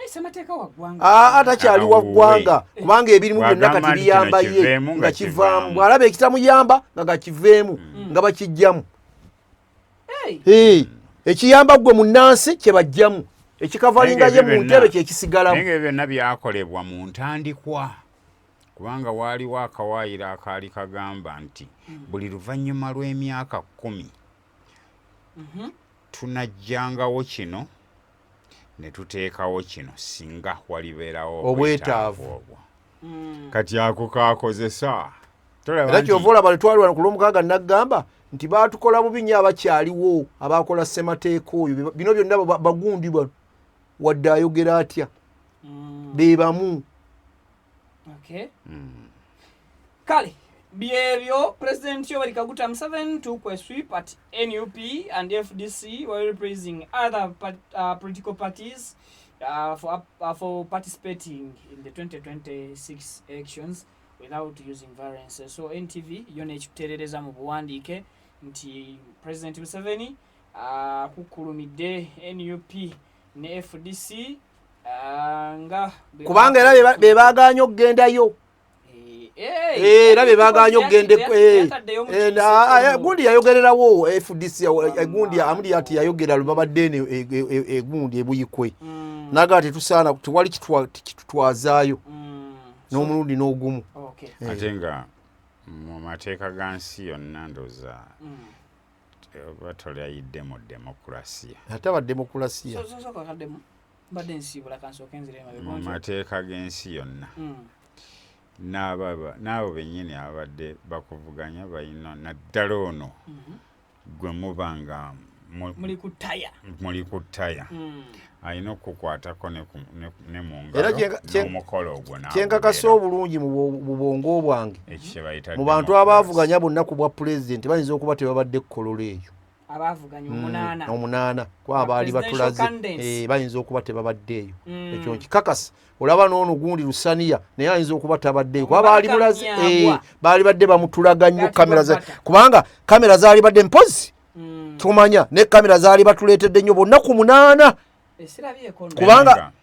ssemateeka waggwanga atakyali waggwanga kubanga ebirimu byonna kati biyamba ye nga kivaamu bw'alaba ekitamuyamba nga gakiveemu nga bakijjamu ekiyamba gwe munnansi kye bajjamu ekikavalinga ye mu ntebe kyekisigalamu naye byonna byakolebwa mu ntandikwa kubanga waaliwo akawaayiro akaali kagamba nti buli luvannyuma lw'emyaka 10 tunajjangawo kino ne tuteekawo kino singa walibeerawo obwetaavu obwo kati ako kakozesa era kyova olaba letwaliwa ku lw'omukaaga naggamba nti baatukola bubi nnyo abakyaliwo abakola ssemateeka oyo bino byonna bagundi bano wadde ayogera atya be bamu kale byebyo President Yoweri Kaguta Museveni took a sweep at NUP and FDC while praising other political parties for participating in the 2026 elections without using violence. So NTV yone ekiterereza mu buwandiike nti President Museveni kukulumidde NUP ne FDC nga kubanga era be baganya okgendayo era be baganya okgende gundi yayogererawo FDC gundi amuli ati yayogera lubabadde egundi ebuyikwe naga tetusaana tuwali kitutwazaayo n'omulundi n'ogumu ate nga mu mateeka ga nsi yonna ndoza oba tolayidde mu demokulasiya ate abademokulasiya mu mateeka g'ensi yonna n'abo bennyini abadde bakuvuganya balina naddala ono gwe muba nga muli ku ttaya alina okukwatako ne mu ngalo n'omukolo ogwo kyenkakasa obulungi mu bwongo bwange mu bantu abaavuganya bonna ku bwa pulezidenti bayinza okuba tebabadde kukololo eyo abavuganya omunaana kuba baali batulaze bayinza okuba tebabadde eyo ekyo nkikakasa olaba n'ono gundi lusaniya naye ayinza okuba tabaddeeyo kuba baali bulaze baali badde bamutulaga nnyo kamera kubanga kamera zaali badde mpozi tumanya ne kamera zaali batuleetedde nnyo bonna ku munaana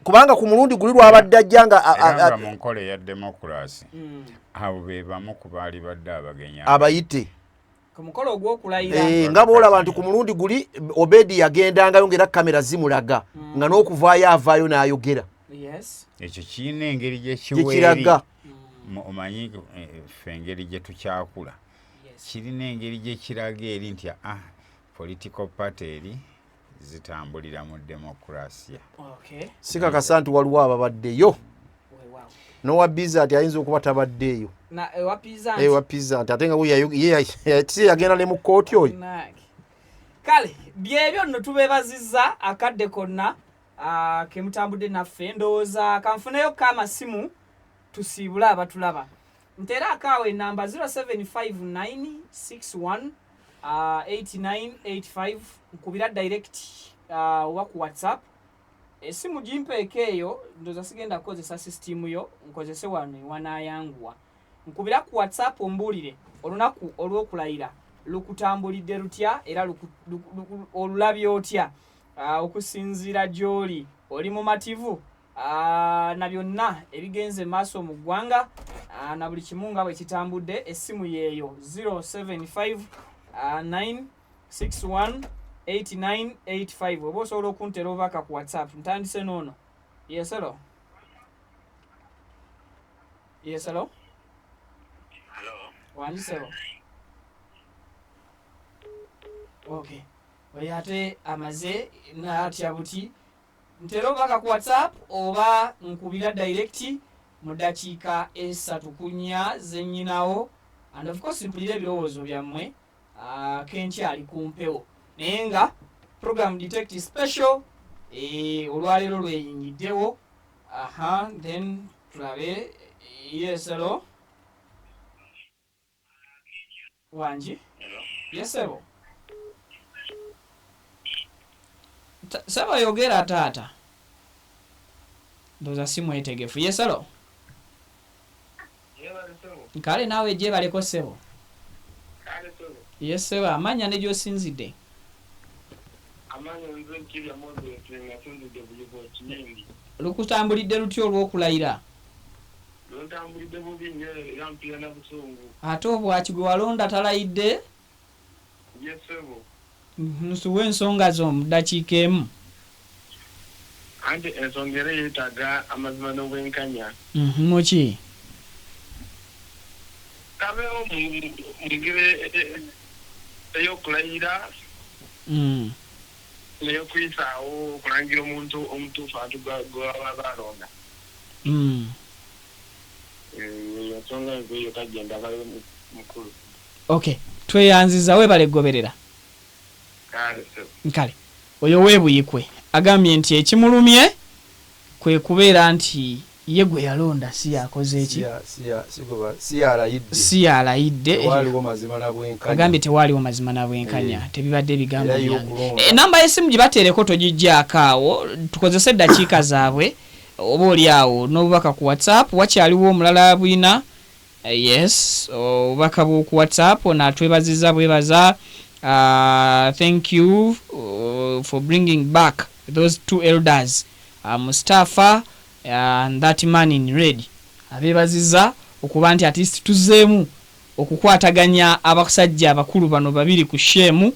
kubanga ku mulundi guli lwabadde ajja nga mu nkola eya demokulasi abo be bamu ku baali badde abagenya abayite kumukolo ogw'okulayira nga boolaba nti ku mulundi guli Obedi yagendangayo ngera kamera zimulaga nga n'okuvaayo avaayo n'ayogera ekyo kirina engeri gyekiweeri omanyi ffe engeri gye tukyakula kirina engeri gyekiraga eri nti political party eri zitambulira mu demokulasiya sikakasa nti waliwo ababaddeyo nowa biza ati ayinza okuba tabaddeeyo ewa pizza nti ate nga yagenda ne mu kkooti oyo kale byebyo nno tubeebazizza akadde konna kemutambudde naffe ndowooza kanfuneyo k'amasimu tusiibule abatulaba nteera akaawo enamba 0759618985 nkubira direct oba ku whatsapp esimu gimpeeka eyo ndowooza sigenda kukozesa sisitimu yo nkozese wano ewanaayanguwa nkubira ku whatsapp ombuulire olunaku olw'okulayira lukutambulidde lutya era olulabye otya okusinziira gy'oli oli mumativu na byonna ebigenze maaso mu ggwanga na buli kimu nga bwe kitambudde essimu yeeyo 0759618985 oba osobola okuntera obaka ku whatsapp ntandise noono yeselo wanjisebo okay oyo ate amaze n'atya buti ntera obaka ku whatsapp oba nkubira direct mu dakiika 3 ku 4 zennyinawo and of course mpulira ebirowoozo byammwe kenkyali kumpewo naye nga program detect special olwaleero lweyingiddewo then tulabe yeselo wangi yesebo Saba yogera taata. Ndoza simu etegefu. Yes, hello. Kale nawe je baleko sebo. Yes, seba amanya ne gyosinzidde. Amanya nze nkiri amondo nasinzidde bulibo kinyengi. Lukutambulidde lutyo olw'okulayira. Luntambulidde bubi nnyo era mpira na busungu. Ate obwaki gwe walonda talayidde? Yes, sebo. Nsuwe ensonga zo mu ddakiika emu. Anti ensonga era yeetaaga amazima n'obwenkanya. Muki? Kabeewo mu ngeri ey'okulayira n'ey'okuyisaawo okulangira omuntu omutuufu ati gwe baba balonda. Ensonga ezo kagenda abayo mukulu. Okay, tweyanziza webale goberera. Kale oyo weebuyikwe agambye nti ekimulumye kwe kubeera nti ye gwe yalonda si yakoze eki si yalayidde agambye tewaaliwo mazima na bwenkanya tebibadde ebigambo byange. Enamba y'essimu gye bateereko togijjaako awo tukozese eddakiika zaabwe oba oli awo n'obubaka ku WhatsApp wakyaliwo omulala bwina yes obubaka bw'oku WhatsApp natwebaziza bwebaza. Thank you for bringing back those two elders, Mustafa and that man in red. Abebaziza okuba nti at least tuzeemu okukwataganya abasajja abakulu bano babiri ku shemu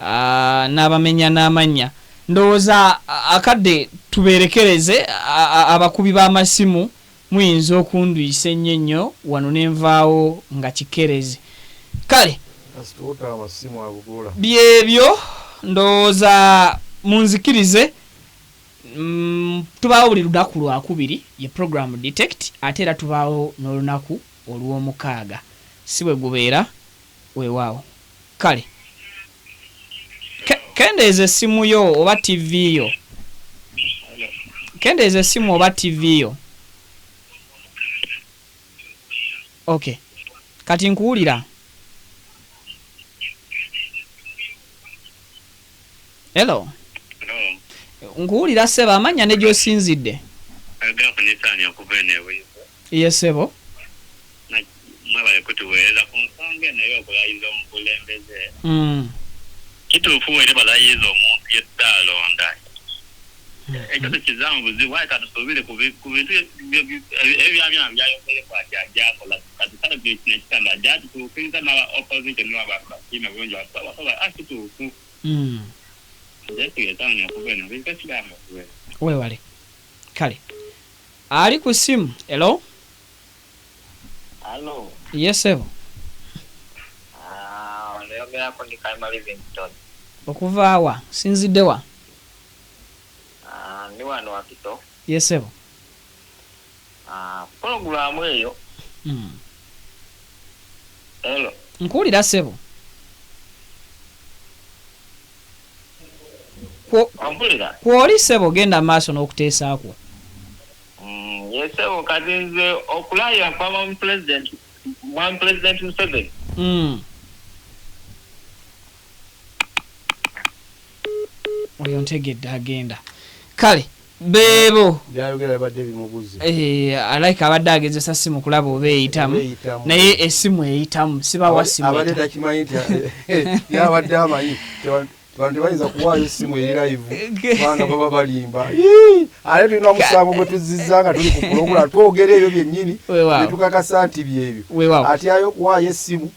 n'abamenya n'amanya. Ndowooza akadde tuberekereze abakubi b'amasimu muyinza okunduyisa ennyo wano n'envaawo nga kikereze. Kale byebyo ndowooza munzikirize. Tubaawo buli lunaku lwakubiri ye program detect ate era tubaawo n'olunaku olw'omukaaga si bwe gubeera weewaawo. Kale kendeeza essimu yo oba TV yo. Kendeeza essimu oba TV yo. Okay, kati nkuwulira. Hello. Nkuwulira seba amanya ne gy'osinzidde. Yes, sebo. Mwebale kutuweereza ku nsonga naye okulayiza omukulembeze. Kituufu eri balayiza omuntu yedda alonda. Ekyo tekizaamu buzibu waaye katusuubire ku bintu ebyabyama byayogerekwa ati ajakola kati kale kino ekitanda ajatutuukiriza n'aba opposition n'abakiina bulungi basobola akituufu. Wewale. Kale. Ali ku simu. Hello? Hello. Yes, sebo. Nayogera ko ndi Kaima Livingstone. Okuva wa? Sinzidde wa? Ndi wano Wakito. Yes, sebo. Program eyo. Hello. Nkuwulira sebo. Kwoli sebo genda maaso n'okuteesaako. Yes, sebo kati nze okulaya kwa one president Museveni. Oyo ntegedde agenda. Kale beebo byayogera badde bimubuze. Alike abadde agezesa simu kulaba oba eyitamu naye essimu eyitamu sibawa simu. Abadde takimanyi nti yabadde amanyi bantu bayinza kuwaayo essimu eri live kubanga baba balimba. Ale tulina omusango gwe tuzizza nga tuli ku pulogula twogera ebyo byennyini ne tukakasa nti byebyo ati ayo okuwaayo essimu.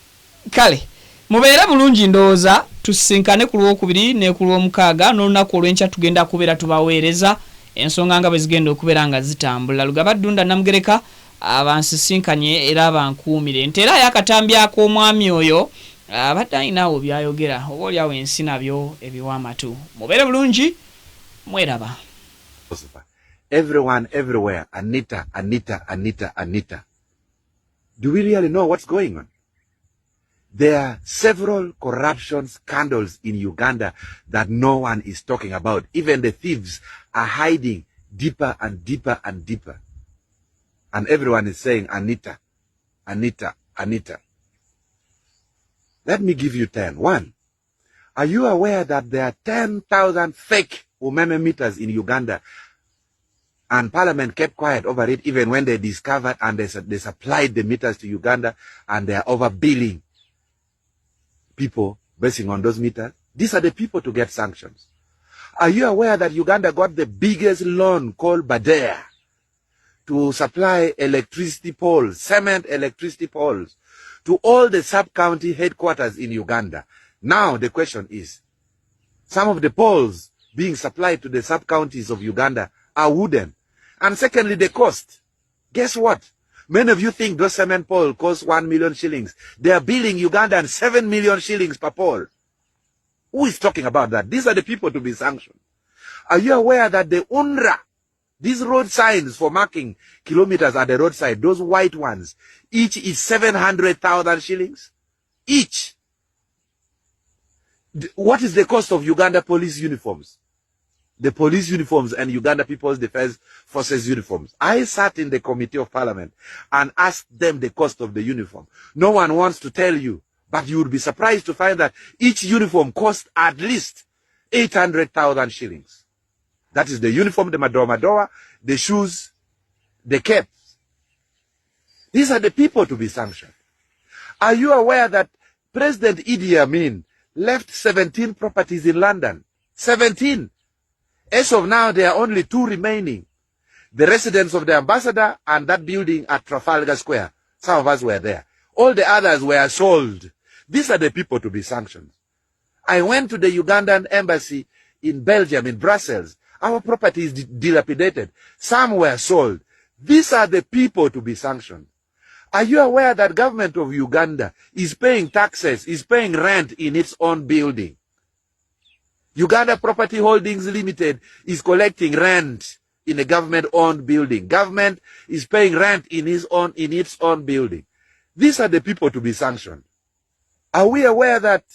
Kale mubeere bulungi ndowooza tusisinkane ku lwokubiri ne ku lwomukaaga n'olunaku olw'enkya tugenda kubeera tubaweereza ensonga nga bwe zigenda okubeera nga zitambula. Lugaba Ddunda Namugereka abansisinkanye era abankuumire nti era yakatambi ak'omwami oyo abadde ayinaawo byayogera oba oliawo ensi nabyo ebiwa amatu. Mubeere bulungi mweraba. Everyone everywhere, Anita, Anita, Anita, Anita. Do we really know what's going on? There are several corruption scandals in Uganda that no one is talking about. Even the thieves are hiding deeper and deeper and deeper. And everyone is saying, Anita, Anita, Anita. Let me give you 10. 1. Are you aware that there are 10,000 fake umeme meters in Uganda, and Parliament kept quiet over it even when they discovered and they supplied the meters to Uganda, and they are overbilling people basing on those meters. These are the people to get sanctions. Are you aware that Uganda got the biggest loan called Badea to supply electricity poles, cement electricity poles, to all the sub-county headquarters in Uganda? Now the question is, some of the poles being supplied to the sub-counties of Uganda are wooden. And secondly, the cost. Guess what? Many of you think those cement poles cost 1 million shillings. They are billing Ugandans 7 million shillings per pole. Who is talking about that? These are the people to be sanctioned. Are you aware that the UNRWA, these road signs for marking kilometers at the roadside, those white ones, each is 700,000 shillings? Each. What is the cost of Uganda police uniforms? The police uniforms and Uganda People's Defense Forces uniforms. I sat in the Committee of Parliament and asked them the cost of the uniform. No one wants to tell you, but you would be surprised to find that each uniform costs at least 800,000 shillings. That is the uniform, the madoa, the shoes, the caps. These are the people to be sanctioned. Are you aware that President Idi Amin left 17 properties in London? 17. As of now, there are only 2 remaining. The residence of the ambassador and that building at Trafalgar Square. Some of us were there. All the others were sold. These are the people to be sanctioned. I went to the Ugandan embassy in Belgium, in Brussels. Our property is dilapidated. Some were sold. These are the people to be sanctioned. Are you aware that government of Uganda is paying taxes, is paying rent in its own building? Uganda Property Holdings Limited is collecting rent in a government-owned building. Government is paying rent in its own building. These are the people to be sanctioned. Are we aware that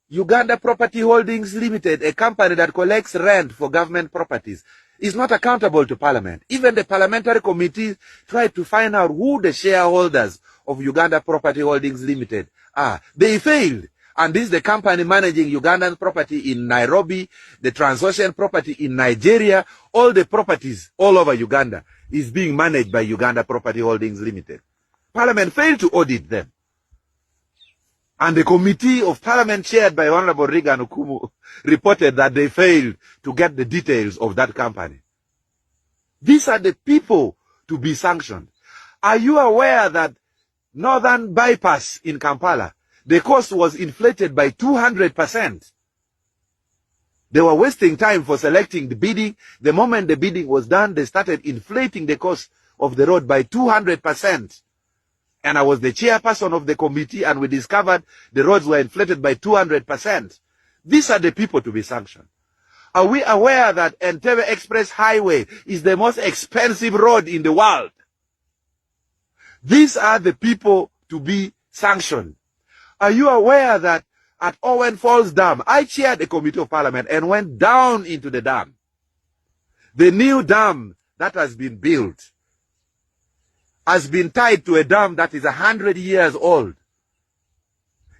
Uganda Property Holdings Limited, a company that collects rent for government properties, is not accountable to Parliament? Even the parliamentary committee tried to find out who the shareholders of Uganda Property Holdings Limited are. They failed. And this is the company managing Ugandan property in Nairobi, the Transocean property in Nigeria. All the properties all over Uganda is being managed by Uganda Property Holdings Limited. Parliament failed to audit them. And the committee of Parliament chaired by Honorable Regan Okumu reported that they failed to get the details of that company. These are the people to be sanctioned. Are you aware that Northern Bypass in Kampala, the cost was inflated by 200%? They were wasting time for selecting the bidding. The moment the bidding was done, they started inflating the cost of the road by 200%. And I was the chairperson of the committee, and we discovered the roads were inflated by 200%. These are the people to be sanctioned. Are we aware that Entebbe Express Highway is the most expensive road in the world? These are the people to be sanctioned. Are you aware that at Owen Falls Dam, I chaired a committee of Parliament and went down into the dam. The new dam that has been built has been tied to a dam that is 100 years old.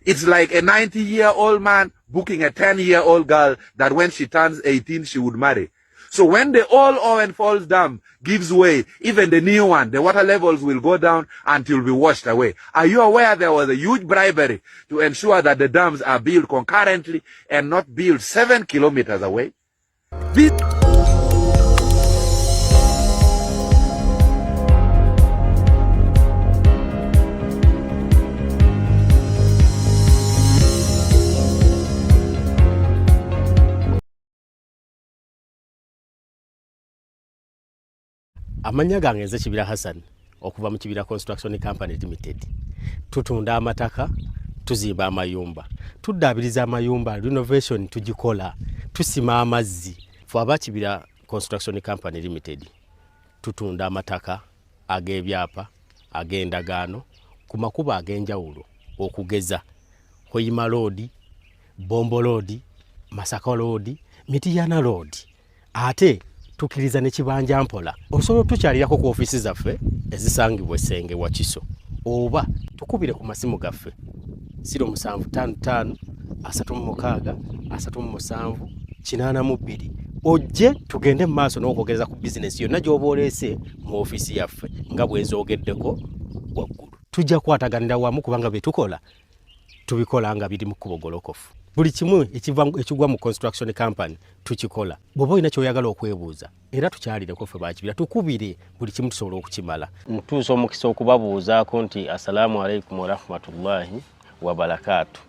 It's like a 90-year-old man booking a 10-year-old girl that when she turns 18, she would marry. So when the old Owen Falls Dam gives way, even the new one, the water levels will go down until be washed away. Are you aware there was a huge bribery to ensure that the dams are built concurrently and not built 7 kilometers away? This Amanya gange nze Kibira Hassan okuva mu Kibira Construction Company Limited. Tutunda amataka, tuzimba amayumba. Tudabiriza amayumba, renovation tugikola, tusima amazzi. Fwaba Kibira Construction Company Limited. Tutunda amataka, agebyapa, agendagano, ku makuba agenjawulo okugeza. Hoyima Road, Bombo Road, Masaka Road, Mitiyana Road. Ate tukiriza ne kibanja mpola osobola tukyalirako ku ofisi zaffe ezisangibwa Senge wa Kiso oba tukubire ku masimu gaffe 0755 36 37 82 ojje tugende mu maaso n'okwogereza ku bizinesi yonna gy'oba oleese mu ofiisi yaffe nga bwenzoogeddeko waggulu. Tujja kukwataganira wamu kubanga bye tukola tubikola nga biri mu kkubo golokofu. Buli kimu ekigwa mu construction company tukikola. Bw'oba olina ky'oyagala okwebuuza era tukyalireko ffe bakibira tukubire buli kimu tusobola okukimala. Ntuusa omukisa okubabuuzaako nti assalamu alaikum wa rahmatullahi wa barakatuh.